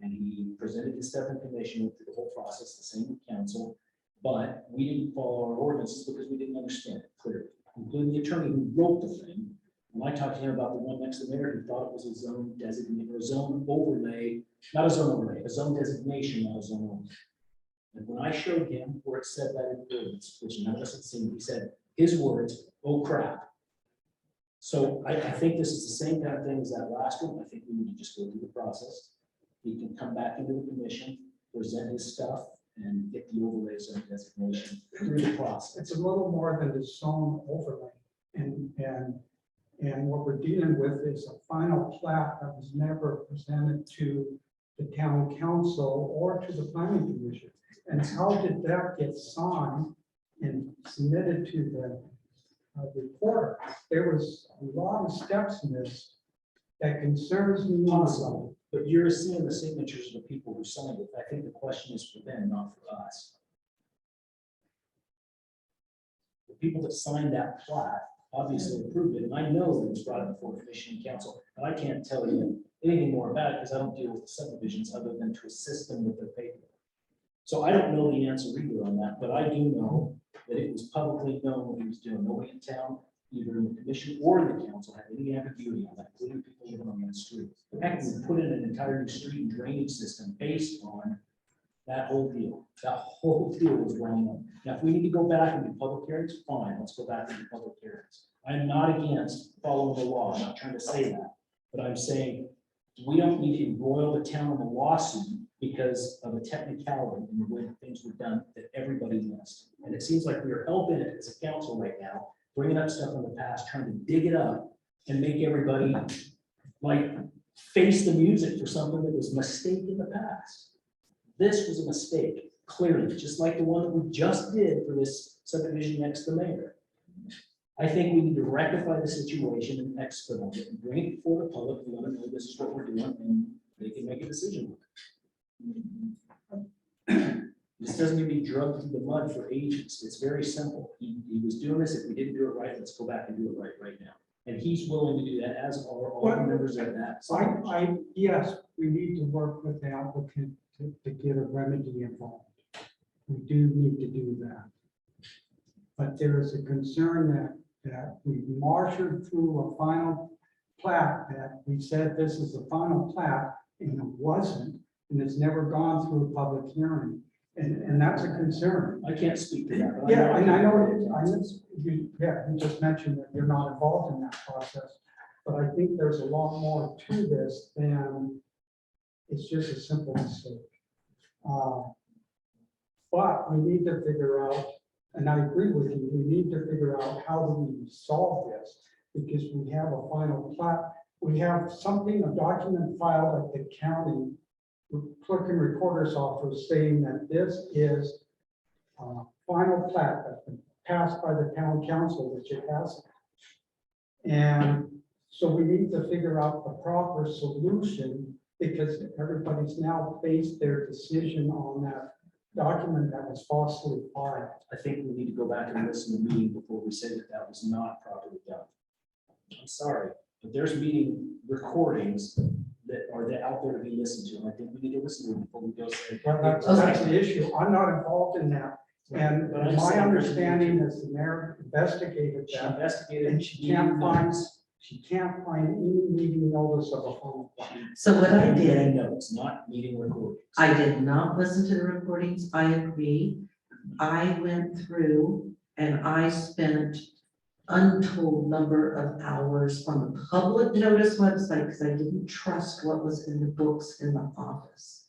And he presented his stuff in commission, went through the whole process, the same with council. But we didn't follow our ordinances because we didn't understand it clearly, including the attorney who wrote the thing. When I talked to him about the one next to the mayor, he thought it was a zone designation, or a zone overlay, not a zone overlay, a zone designation, not a zone overlay. And when I showed him where it said that in the ordinance, which none of us had seen, he said, his words, "Oh crap." So I think this is the same kind of thing as that last one. I think we need to just go through the process. He can come back into the commission, present his stuff, and get the overlay zone designation through the process. It's a little more than the zone overlay. And what we're dealing with is a final plat that was never presented to the town council or to the planning commission. And how did that get signed and submitted to the reporter? There was a lot of steps in this that concerns me. Awesome. But you're seeing the signatures of the people who signed it. I think the question is for them, not for us. The people that signed that plat obviously approved it, and I know that it was brought before the commission and council, and I can't tell you anything more about it because I don't deal with the subdivisions other than to assist them with their paperwork. So I don't know the answer either on that, but I do know that it was publicly known what he was doing. Nobody in town, either in the commission or the council, had any ambiguity on that, including people living on that street. Heck, we put in an entire new street and drainage system based on that whole deal. That whole deal was wrong. Now, if we need to go back and do public hearings, fine, let's go back and do public hearings. I'm not against following the law. I'm not trying to say that, but I'm saying we don't need to embroil the town in a lawsuit because of a technicality in the way that things were done that everybody missed. And it seems like we are helping it as a council right now, bringing up stuff in the past, trying to dig it up and make everybody like face the music for something that was a mistake in the past. This was a mistake, clearly, just like the one that we just did for this subdivision next to the mayor. I think we need to rectify the situation and expedite it and bring it before the public and let them know this is what we're doing and they can make a decision. This doesn't need to be drugged through the mud for ages. It's very simple. He was doing this. If we didn't do it right, let's go back and do it right now. And he's willing to do that, as are all the members of that. Yes, we need to work with the applicant to get a remedy involved. We do need to do that. But there is a concern that we marshaled through a final plat, that we said this is the final plat, and it wasn't, and it's never gone through a public hearing. And that's a concern. I can't speak to that. But Yeah, and I know you just mentioned that you're not involved in that process, but I think there's a lot more to this than it's just a simple mistake. But we need to figure out, and I agree with you, we need to figure out how do we solve this, because we have a final plat. We have something, a document filed at the county clerk and recorder's office saying that this is final plat that's been passed by the town council, which it hasn't. And so we need to figure out the proper solution, because everybody's now based their decision on that document that was falsely filed. I think we need to go back and listen to the meeting before we say that that was not properly done. I'm sorry, but there's meeting recordings that are out there to be listened to. And I think we need to listen to them before we go say. Well, that's the issue. I'm not involved in that. And But I'm my saying- understanding is the mayor investigated She that, investigated. and she can't find any meeting notice of a phone call. So what I did, No, it's not meeting recordings. I did not listen to the recordings. I agree. I went through and I spent untold number of hours on the public notice website because I didn't trust what was in the books in the office.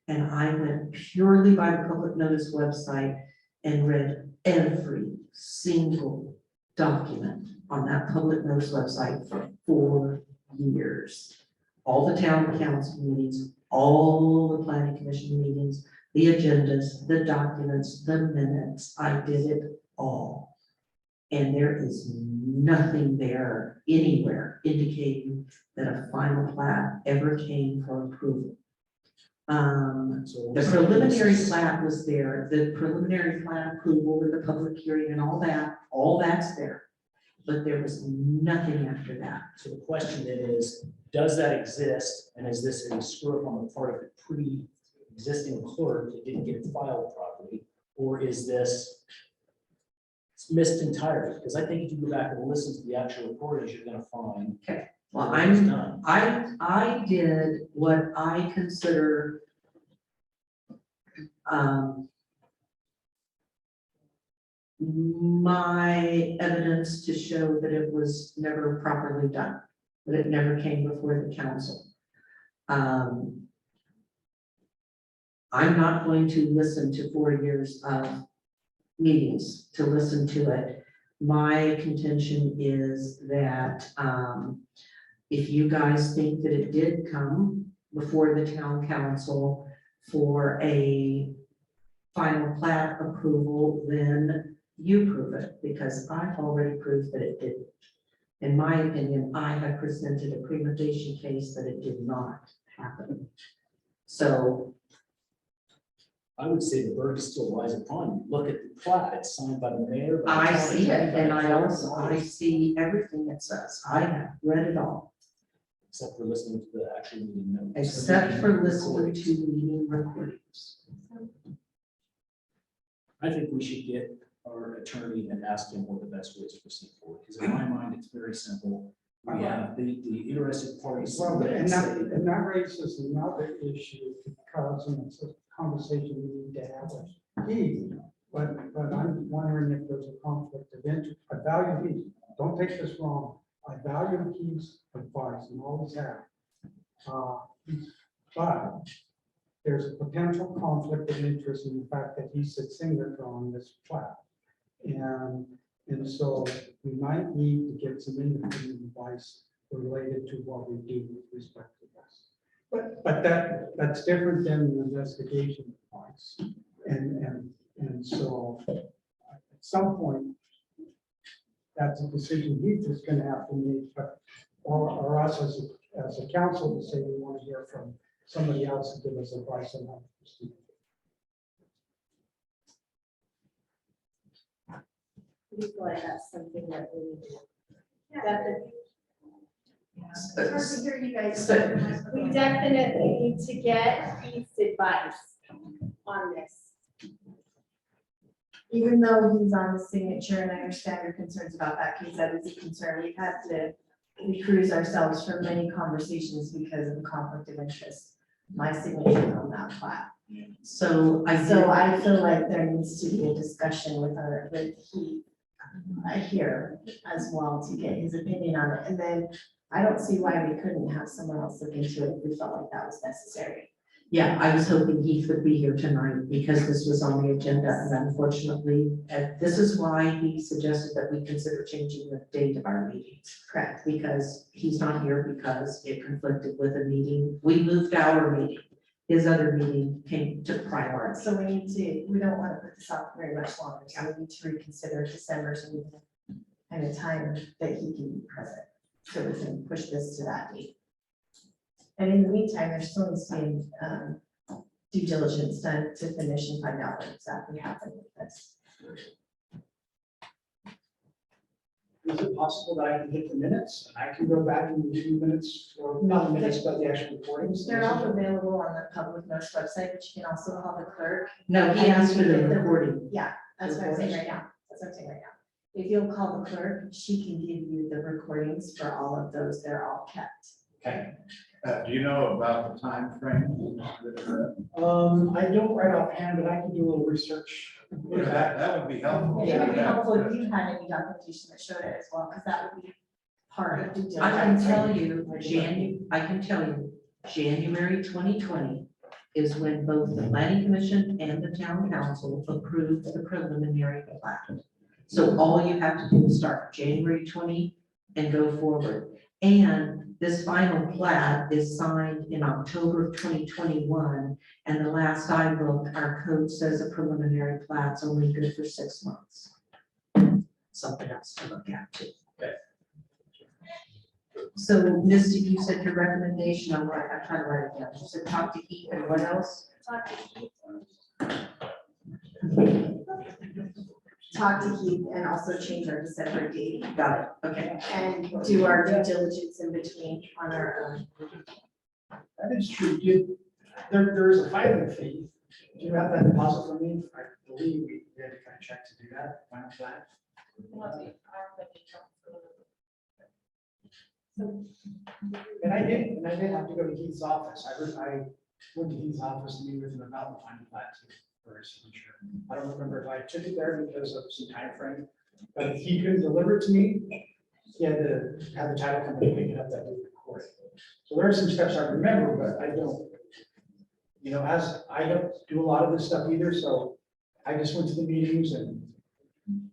And I went purely by the public notice website and read every single document on that public notice website 4 years. All the town council meetings, all the planning commission meetings, the agendas, the documents, the minutes, I did it all. And there is nothing there anywhere indicating that a final plat ever came for approval. The preliminary plat was there, the preliminary plat approval with the public hearing and all that's there. But there was nothing after that. So the question then is, does that exist? And is this a screw up on the part of the pre-existing clerk that didn't get it filed properly? Or is this it's missed entirely? Because I think if you go back and listen to the actual recordings, you're gonna find. Okay, well, that it was done. I did what I consider my evidence to show that it was never properly done, that it never came before the council. I'm not going to listen to 4 years of meetings to listen to it. My contention is that if you guys think that it did come before the town council for a final plat approval, then you prove it, because I've already proved that it didn't. In my opinion, I have presented a prima facie case that it did not happen. So I would say the burden still lies upon you. Look at the plat, it's signed by the mayor. by the I county see it, and I attorney, also, I see everything it says. I have read it all, Except for listening to the actual meeting notes. except for listening to meeting recordings. I think we should get our attorney and ask him what the best way is to proceed forward, because in my mind, it's very simple. We have the interested parties. Well, submit and and that, say, and that raises another issue, because, and it's a conversation we need to have with Keith, but I'm wondering if there's a conflict of interest. I value Keith, don't take this wrong, I value Keith's advice and always have. But there's a potential conflict of interest in the fact that he's a signature on this plat. And so we might need to get some independent advice related to what we do with respect to this. But that's different than an investigation advice. And so at some point, that's a decision he's just gonna have to make, or us as a council to say we want to hear from somebody else to give us advice on how to proceed. I feel like that's something that we need to. Definitely. It's hard to hear you guys. We definitely need to get Keith's advice on this. Even though he's on the signature, and I understand your concerns about that, Keith, that is a concern. We've had to recruit ourselves from many conversations because of the conflict of interest. My signature on that plat. So I feel like there needs to be a discussion with Keith here as well to get his opinion on it. And then I don't see why we couldn't have someone else look into it if we felt like that was necessary. Yeah, I was hoping Heath would be here tonight because this was on the agenda, and unfortunately, this is why he suggested that we consider changing the date of our meetings. Correct. Because he's not here because it conflicted with a meeting. We moved our meeting. His other meeting came to priority. So we don't want to put this off very much longer, so we need to reconsider December's meeting and a time that he can be present, so we can push this to that date. And in the meantime, there still needs to be due diligence done to finish and find out what exactly happened with this. Is it possible that I can hit the minutes and I can go back and review minutes, or not the minutes, but the actual recordings? They're all available on the public notice website, but you can also call the clerk. No, he asked for the recording. Yeah, that's what I'm saying right now. That's what I'm saying right now. If you'll call the clerk, she can give you the recordings for all of those. They're all kept. Okay. Do you know about the time frame? I don't right offhand, but I can do a little research. That would be helpful. It would be helpful if you had any documentation that showed it as well, because that would be part of due diligence. I can tell you, January 2020 is when both the planning commission and the town council approved the preliminary plat. So all you have to do is start January 20 and go forward. And this final plat is signed in October of 2021. And the last I looked, our code says a preliminary plat's only good for 6 months. Something else to look at too. So Misty, you said your recommendation, I'm trying to write it down. You said talk to Heath and what else? Talk to Heath and also change our December date Got it, okay. and do our due diligence in between on our own. That is true. There is a filing fee. Do you have that deposit for me? I believe we had to kind of check to do that, final plat. And I did have to go to Heath's office. I went to Heath's office to meet with him about the final plat too, for his signature. I don't remember if I took it there because of some time frame, but if he couldn't deliver it to me, he had to have the title company pick it up that week in court. So there are some steps I remember, but I don't, as I don't do a lot of this stuff either, so I just went to the meetings and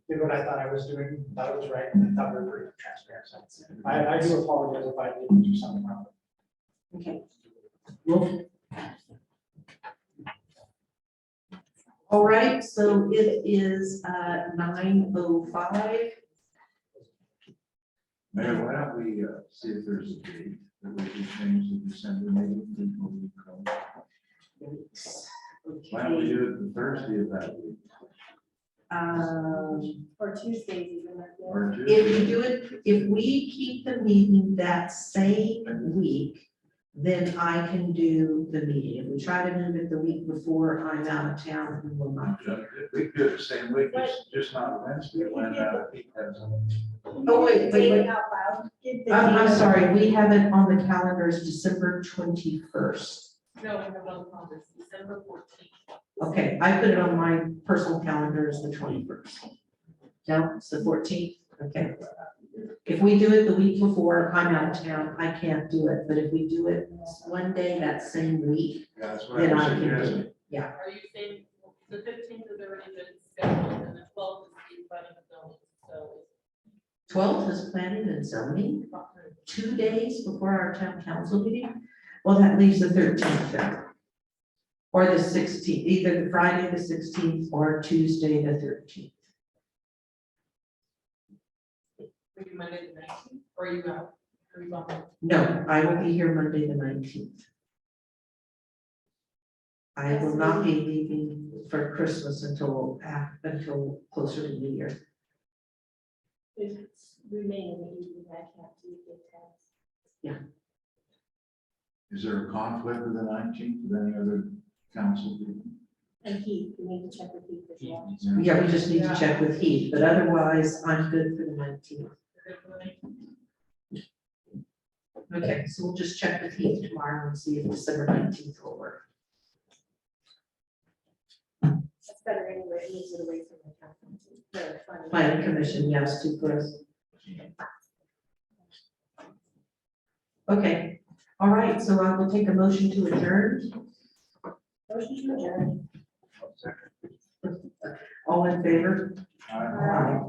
did what I thought I was doing, thought it was right, and I thought we were pretty transparent. So I do apologize if I did do something wrong. Okay. Well, All right, so it is 9:05. Mayor, why don't we see if there's a date that we can change the December meeting before we come? Why don't we do it the Thursday of that week? Or Tuesdays even. Or If we keep the meeting that same week, then I can do the meeting. If we try to move it the week before I'm out of town, we will not. We could do it the same week, just not Wednesday when Pete has. Oh, wait. I'm sorry, we have it on the calendar as December 21st. No, we have on Congress, December 14th. Okay, I put it on my personal calendar as the 21st. No, it's the 14th, okay. If we do it the week before, I'm out of town, I can't do it, but if we do it one day that same week, Yeah, that's what then I I was can do suggesting. it, yeah. Are you saying the 15th is already been scheduled and the 12th is the planning of zoning, so. 12th is planning and zoning, 2 days before our town council meeting. Well, that leaves the 13th then. Or the 16th, either the Friday the 16th or Tuesday the 13th. Maybe Monday the 19th, or are you out? Are you gone? No, I will be here Monday the 19th. I will not be leaving for Christmas until closer to New Year. If it's remaining, evening, I can't do the test. Yeah. Is there a conflict with the 19th with any other council people? And Heath, we need to check with Heath as well. Yeah, we just need to check with Heath, but otherwise I'm good for the 19th. Okay, so we'll just check with Heath tomorrow and see if December 19th will work. That's better anyway, it moves it away from the council. Planning commission, yes, too close. Okay, all right, so I will take a motion to adjourn. Motion to adjourn. All in favor? Aye. Aye.